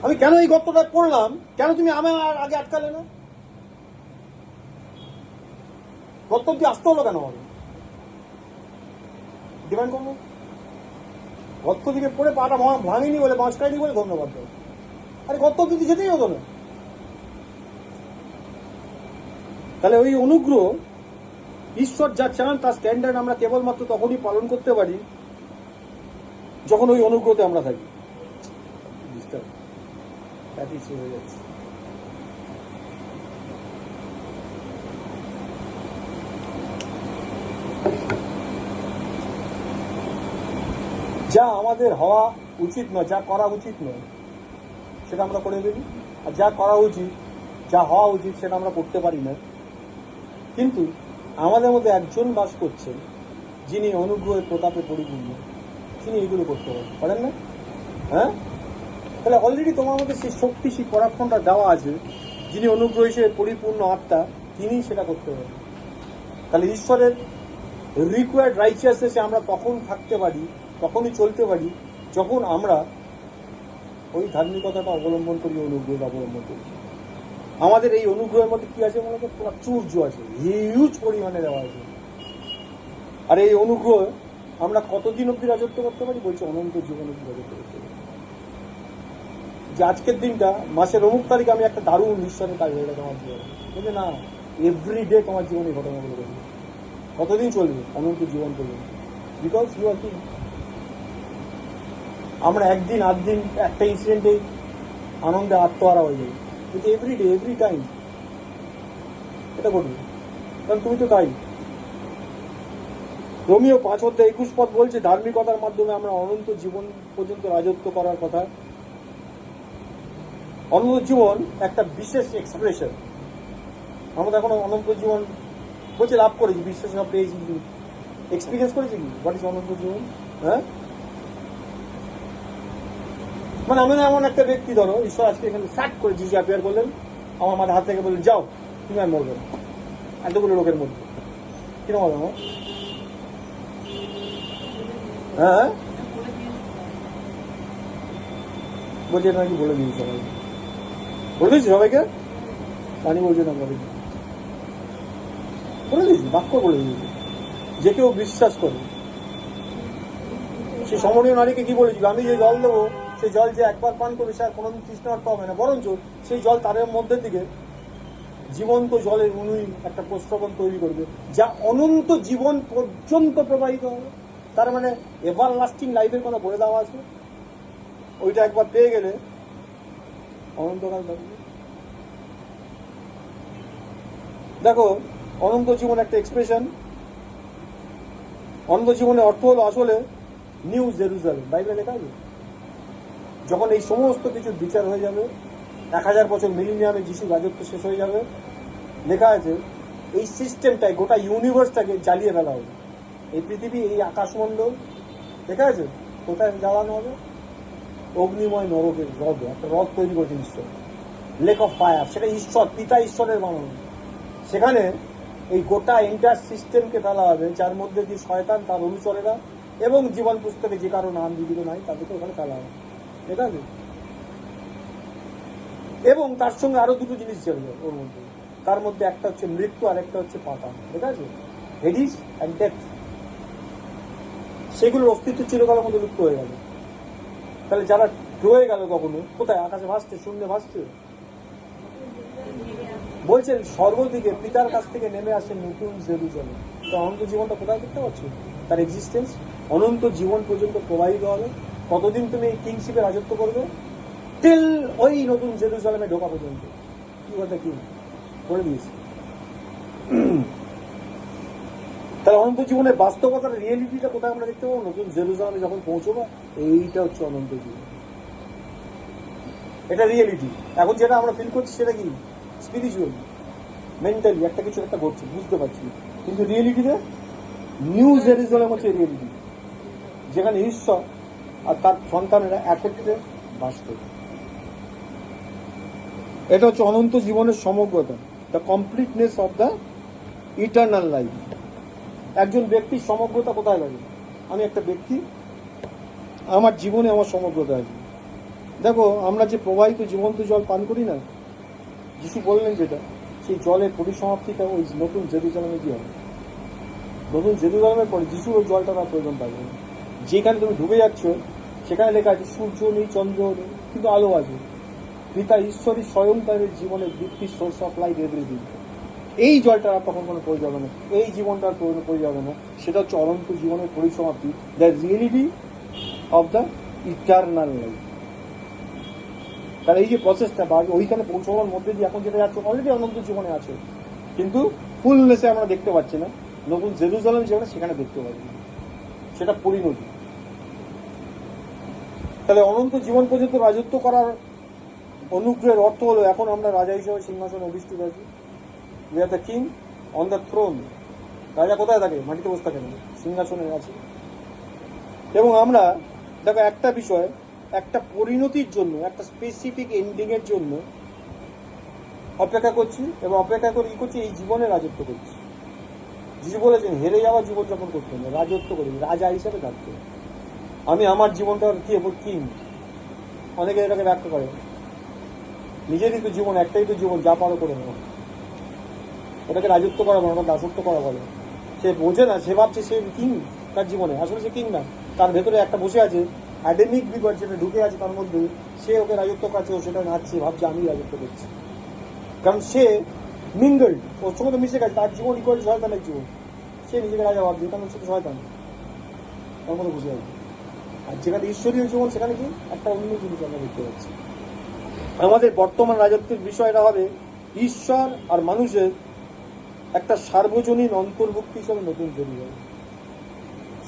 আমি কেন এই গর্তটা পড়লাম, কেন তুমি আমার আগে আটকালে না? গর্ত অব্দি আসতে হলো কেন আমাকে? ডিমান্ড করবো গর্ত দিকে পড়ে পাটা ভাঙেনি বলে, বাঁচকায়নি বলে ধন্যবাদ দেয়। আরে গর্ত অব্দি যেতেই হতো না। তাহলে ওই অনুগ্রহ, ঈশ্বর যা চান তার স্ট্যান্ডার্ড আমরা কেবলমাত্র তখনই পালন করতে পারি যখন ওই অনুগ্রহতে আমরা থাকি। হয়ে যাচ্ছে। যা আমাদের হওয়া উচিত নয়, যা করা উচিত নয় সেটা আমরা করে ফেলি, আর যা করা উচিত, যা হওয়া উচিত সেটা আমরা করতে পারি না। কিন্তু আমাদের মধ্যে একজন বাস করছেন যিনি অনুগ্রহের প্রতাপে পরিপূর্ণ, তিনি এগুলো করতে পারেন না? হ্যাঁ, তাহলে অলরেডি তোমার মধ্যে সেই শক্তি, সেই পরাক্রমটা দেওয়া আছে। যিনি অনুগ্রহ হিসেবে পরিপূর্ণ আত্মা, তিনি সেটা করতে পারেন। তাহলে ঈশ্বরের রিকোয়ার্ড রাইচিয়াসনেসে আমরা তখন থাকতে পারি, তখনই চলতে পারি যখন আমরা ওই ধার্মিকতাটা অবলম্বন করি, অনুগ্রহ অবলম্বন করি। আমাদের এই অনুগ্রহের মধ্যে কি আছে বলতো? প্রাচুর্য আছে, হিউজ পরিমাণে দেওয়া আছে। আর এই অনুগ্রহ আমরা কতদিন অব্দি রাজত্ব করতে পারি? বলছি অনন্ত জীবন অব্দি রাজত্ব করতে পারি। যে আজকের দিনটা, মাসের অমুক তারিখে আমি একটা দারুণ ঈশ্বরের কাজ হয়ে গেছে আমার জীবনে, বলছে না, এভরিডে তোমার জীবনে ঘটনাগুলো ঘটবে। কতদিন চলবে? অনন্ত জীবন চলবে। বিকজ ইউ আর কি, আমরা একদিন আধ দিন একটা ইনসিডেন্টে আনন্দে আত্মহারা হয়ে যাবে, কিন্তু এভরিডে, এভরি টাইম এটা ঘটবে, কারণ তুমি তো তাই। রোমিও 5:21 বলছে ধার্মিকতার মাধ্যমে আমরা অনন্ত জীবন পর্যন্ত রাজত্ব করার কথা। অনন্ত জীবন একটা বিশেষ এক্সপ্রেশন। আমরা এখন অনন্ত জীবন বলছে লাভ করেছি, বিশ্বাস না পেয়েছি, এক্সপিরিয়েন্স করেছি কি হোয়াট ইজ অনন্ত জীবন? হ্যাঁ, মানে আমি এমন একটা ব্যক্তি, ধরো ঈশ্বর আজকে এখানে স্যাট করে জিজি অ্যাপিয়ার করলেন, আমার মাথার হাত থেকে বললেন যাও তুমি আর মরবে না, এতগুলো লোকের মধ্যে কিরকম হবে আমার? হ্যাঁ, বলছি এটা নাকি বলে দিয়েছি সবাইকে, বলে দিয়েছি সবাইকে, পানি বলছে না, বলে দিয়েছি, বাক্য বলে দিয়েছি। যে কেউ বিশ্বাস করে, সে সমরীয় নারীকে কি বলেছিল? আমি যে জল দেবো সেই জল যে একবার পান করবে সে আর কোনোদিন তৃষ্ণার্ত হবে না, বরঞ্চ সেই জল তাদের মধ্যে থেকে জীবন্ত জলের অনুই একটা প্রস্রবণ তৈরি করবে, যা অনন্ত জীবন পর্যন্ত প্রবাহিত হবে। তার মানে এভার লাস্টিং লাইফের কোনো বলে দেওয়া আছে, ওইটা একবার পেয়ে গেলে অনন্তকাল থাকবে। দেখো, অনন্ত জীবন একটা এক্সপ্রেশন। অনন্ত জীবনের অর্থ হলো আসলে নিউ জেরুজালেম। বাইবেলে লেখা আছে যখন এই সমস্ত কিছুর বিচার হয়ে যাবে, 1000 বছর মিলিনিয়ামে যিশু রাজত্ব শেষ হয়ে যাবে, লেখা আছে এই সিস্টেমটাই গোটা ইউনিভার্সটাকে জ্বালিয়ে ফেলা হবে। এই পৃথিবী, এই আকাশমণ্ডল, লেখা আছে কোথায় জ্বালানো হবে? অগ্নিময় নরকের হ্রদ, একটা হ্রদ তৈরি করেছে ঈশ্বর, লেক অফ ফায়ার। সেটা ঈশ্বর, পিতা ঈশ্বরের বানানো। সেখানে এই গোটা এন্টার সিস্টেমকে ফেলা হবে, যার মধ্যে যে শয়তান, তার অনুচরেরা এবং জীবন পুস্তকে যে কারো নাম জীবিত নাই তাদেরকে ওখানে ফেলা হবে, ঠিক আছে? এবং তার সঙ্গে আরো দুটো জিনিস চলবে ওর মধ্যে। তার মধ্যে একটা হচ্ছে মৃত্যু, আর একটা হচ্ছে পাতাল, ঠিক আছে? Hades and death. সেগুলোর অস্তিত্ব চিরকালের মধ্যে লুপ্ত হয়ে গেল। তাহলে যারা রয়ে গেল কখনো কোথায়? আকাশে ভাসছে, শূন্যে ভাসছে, বলছেন স্বর্গ থেকে পিতার কাছ থেকে নেমে আসে নতুন জেরুজালেম। তো অনন্ত জীবনটা কোথায় দেখতে পাচ্ছ? তার এক্সিস্টেন্স অনন্ত জীবন পর্যন্ত প্রবাহিত হবে। কতদিন তুমি এই কিংশিপে রাজত্ব করবে? টিল ওই নতুন জেরুজালেমে ঢোকা পর্যন্ত। কি কথা কি করে দিয়েছে। তাহলে অনন্ত জীবনের বাস্তবতার রিয়েলিটিটা কোথায় আমরা দেখতে পাবো? নতুন জেরুজালেমে যখন পৌঁছবো। এইটা হচ্ছে অনন্ত জীবন, এটা রিয়েলিটি। এখন যেটা আমরা ফিল করছি সেটা কি? স্পিরিচুয়াল, মেন্টালি একটা কিছু একটা ঘটছে, বুঝতে পারছি। কিন্তু রিয়েলিটিতে নিউ জেরুজালেম হচ্ছে রিয়েলিটি, যেখানে ঈশ্বর আর তার সন্তানেরা একত্রে বাস করে। এটা হচ্ছে অনন্ত জীবনের সমগ্রতা, the completeness of the eternal life. একজন ব্যক্তির সমগ্রতা কোথায় লাগে? আমি একটা ব্যক্তি, আমার জীবনে আমার সমগ্রতা আছে। দেখো, আমরা যে প্রবাহিত জীবন্ত জল পান করি না, যিশু বললেন যেটা, সেই জলের পরিসমাপ্তিটা ওই নতুন জেরুজালেমে গিয়ে হবে। নতুন জেরুজালেমের পরে যিশুর ওই জলটা তার প্রয়োজন পাবে না। যেখানে তুমি ডুবে যাচ্ছ সেখানে লেখা আছে সূর্য নেই, চন্দ্র নেই, কিন্তু আলো আছে। পিতা ঈশ্বরই স্বয়ং তাদের জীবনের বৃত্তি, সোর্স অফ লাইফ, এভরিথিং। এই জলটা আর তখন কোনো প্রয়োজন হবে না, এই জীবনটার প্রয়োজন হবে না। সেটা হচ্ছে অনন্ত জীবনের পরিসমাপ্তি, the reality of the eternal life. তাহলে এই যে প্রসেসটা বা ওইখানে পৌঁছানোর মধ্যে দিয়ে এখন যেটা যাচ্ছে, অলরেডি অনন্ত জীবনে আছে, কিন্তু ফুলনেসে আমরা দেখতে পাচ্ছি না। নতুন জেরুজালেম যেখানে, সেখানে দেখতে পাচ্ছি, সেটা পরিণতি। তাহলে অনন্ত জীবন পর্যন্ত রাজত্ব করার অনুগ্রহের অর্থ হলো এখন আমরা রাজা হিসেবে সিংহাসনে অধিষ্ঠিত আছি। We are the king on the thrown. রাজা কোথায় থাকে? মাটিতে বসে থাকে না, সিংহাসনে আছে। এবং আমরা দেখো একটা বিষয়, একটা পরিণতির জন্য, একটা স্পেসিফিক এন্ডিং এর জন্য অপেক্ষা করছি, এবং অপেক্ষা করে কি করছি? এই জীবনে রাজত্ব করছি। যিশু বলেছেন হেরে যাওয়া জীবনযাপন করতে হবে, রাজত্ব করি, রাজা হিসাবে থাকতে। আমি আমার জীবনটার কি কিং। অনেকে এটাকে ব্যাখ্যা করে নিজেরই তো জীবন, একটাই তো জীবন, যা পারো করে নেব। ওটাকে রাজত্ব করা বলে, ওটা দাসত্ব করা বলে। সে বোঝে না, সে ভাবছে সে কিং তার জীবনে, আসলে সে কিং না। তার ভেতরে একটা বসে আছে অ্যাডেমিক বিগড়, যেটা ঢুকে আছে তার মধ্যে, সে ওকে রাজত্ব কাছে, ও সেটা নাচছে, ভাবছে আমি রাজত্ব করছি। কারণ সে মিঙ্গল্ড, ওর সঙ্গে তো মিশে গেছে, তার জীবন ইকুয়াল শয়তানের জীবন। সে নিজেকে রাজা ভাবছে, কারণ সে তো শয়তান, তার মধ্যে বসে আছে। আর যেখানে ঈশ্বরীয় জীবন, সেখানে কি একটা অন্য জিনিস আমরা দেখতে পাচ্ছি। আমাদের বর্তমান রাজত্বের বিষয়টা হবে ঈশ্বর আর মানুষের একটা সার্বজনীন অন্তর্ভুক্তি হিসাবে নতুন জেরুজালেম।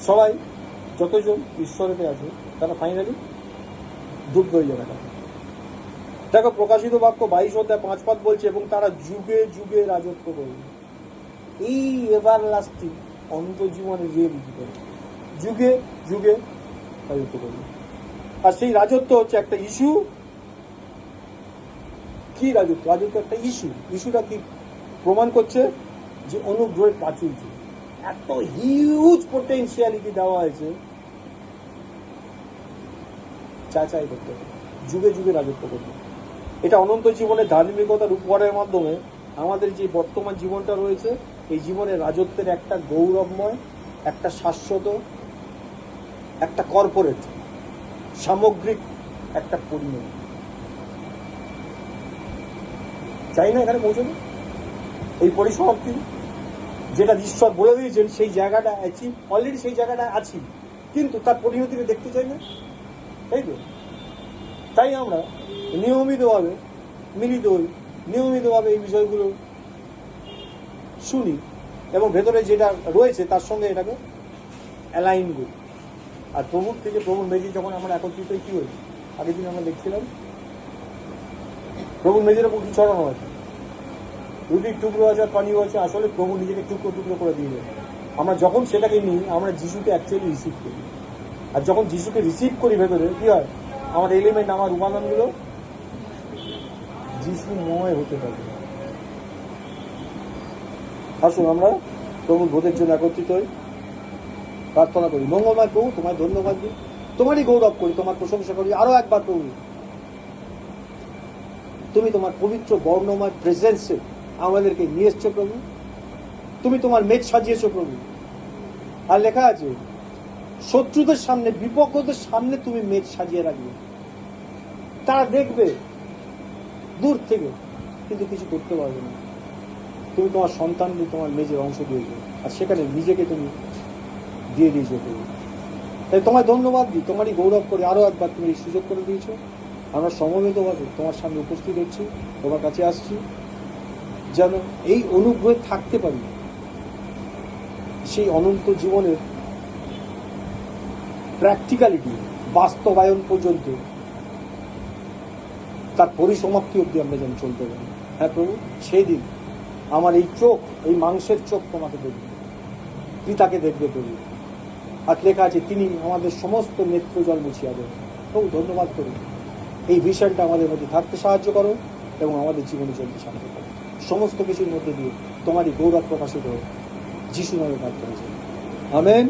সবাই যতজন ঈশ্বরেতে আছে তারা ফাইনালি ডুববে ওই জায়গাটা। দেখো, প্রকাশিত বাক্য 22:5 বলছে, এবং তারা যুগে যুগে রাজত্ব করবে। এই এভারলাস্টিং অনন্ত জীবনে রিয়েলিটি করে যুগে যুগে রাজত্ব করবে। আর সেই রাজত্ব হচ্ছে একটা ইস্যু। কি রাজত্ব? রাজত্ব একটা ইস্যু। ইস্যুটা কি প্রমাণ করছে? যে অনুগ্রহের প্রাচুর্য, এত হিউজ পোটেনশিয়ালিটি দেওয়া হয়েছে, চাই করতে হবে, যুগে যুগে রাজত্ব করবে। এটা অনন্ত জীবনের ধার্মিকতার উপহারের মাধ্যমে আমাদের যে বর্তমান জীবনটা রয়েছে, এই জীবনের রাজত্বের একটা গৌরবময়, একটা শাশ্বত, একটা কর্পোরেট, সামগ্রিক একটা পরিণতি। চাই না এখানে পৌঁছানো এই পরিসমাপ্তি, যেটা ঈশ্বর বলে দিয়েছেন, সেই জায়গাটা আছি, অলরেডি সেই জায়গাটা আছি, কিন্তু তার পরিণতিকে দেখতে চাই না, তাই তো? তাই আমরা নিয়মিতভাবে মিলিত হই, নিয়মিতভাবে এই বিষয়গুলো শুনি, এবং ভেতরে যেটা রয়েছে তার সঙ্গে এটাকে অ্যালাইন করি। আর প্রভুর থেকে, প্রভুর মেজি যখন আমরা একত্রিত হই, কি হয়েছে? আগের দিন আমরা দেখছিলাম প্রভুর মেজির ওপর কি ছড়ানো আছে, রুটির টুকরো আছে আর পানিও আছে। আসলে প্রভু নিজেকে টুকরো টুকরো করে দিয়ে দেয়। আমরা যখন সেটাকে নিই, আমরা যিশুকে অ্যাকচুয়ালি রিসিভ করি। আর যখন যিশুকে রিসিভ করি, ভেতরে কি হয়? আমার এলিমেন্ট, আমার উপাদানগুলো যিশুময় হতে থাকে। আসুন আমরা প্রভুর বোধের জন্য একত্রিত হই, প্রার্থনা করি। মঙ্গলময় প্রভু, তোমায় ধন্যবাদ দিই, তোমারই গৌরব করি, তোমার প্রশংসা করি। আরো একবার প্রভু, তুমি তোমার পবিত্র বর্ণময় প্রেজেন্সে আমাদেরকে নিয়ে এসছো প্রভু। তুমি তোমার মেজ সাজিয়েছো প্রভু। আর লেখা আছে, শত্রুদের সামনে, বিপক্ষদের সামনে তুমি মেজ সাজিয়ে রাখবে। তারা দেখবে দূর থেকে, কিন্তু কিছু করতে পারবে না। তুমি তোমার সন্তানকে তোমার মেজের অংশ দিয়েছো, আর সেখানে নিজেকে তুমি দিয়ে দিয়েছো তুমি। তাই তোমায় ধন্যবাদ দিই, তোমারই গৌরব করে আরও একবার তুমি এই সুযোগ করে দিয়েছো। আমরা সমবেতভাবে তোমার সামনে উপস্থিত হচ্ছি, তোমার কাছে আসছি, যেন এই অনুগ্রহে থাকতে পারি, সেই অনন্ত জীবনের প্র্যাকটিক্যালিটি বাস্তবায়ন পর্যন্ত, তার পরিসমাপ্তি অবধি আমরা যেন চলতে পারি। হ্যাঁ প্রভু, সেই দিন আমার এই চোখ, এই মাংসের চোখ তোমাকে দেখবে, পিতাকে দেখবে প্রভু। আর লেখা আছে তিনি আমাদের সমস্ত নেত্র জল মুছিয়া দেবেন। প্রভু ধন্যবাদ করি, এই ভিশনটা আমাদের মধ্যে থাকতে সাহায্য করো এবং আমাদের জীবনে চলতে সাহায্য করো। সমস্ত কিছুর মধ্যে দিয়ে তোমারই গৌরব প্রকাশিত হোক, যিশু নামে প্রার্থনা করি, আমেন।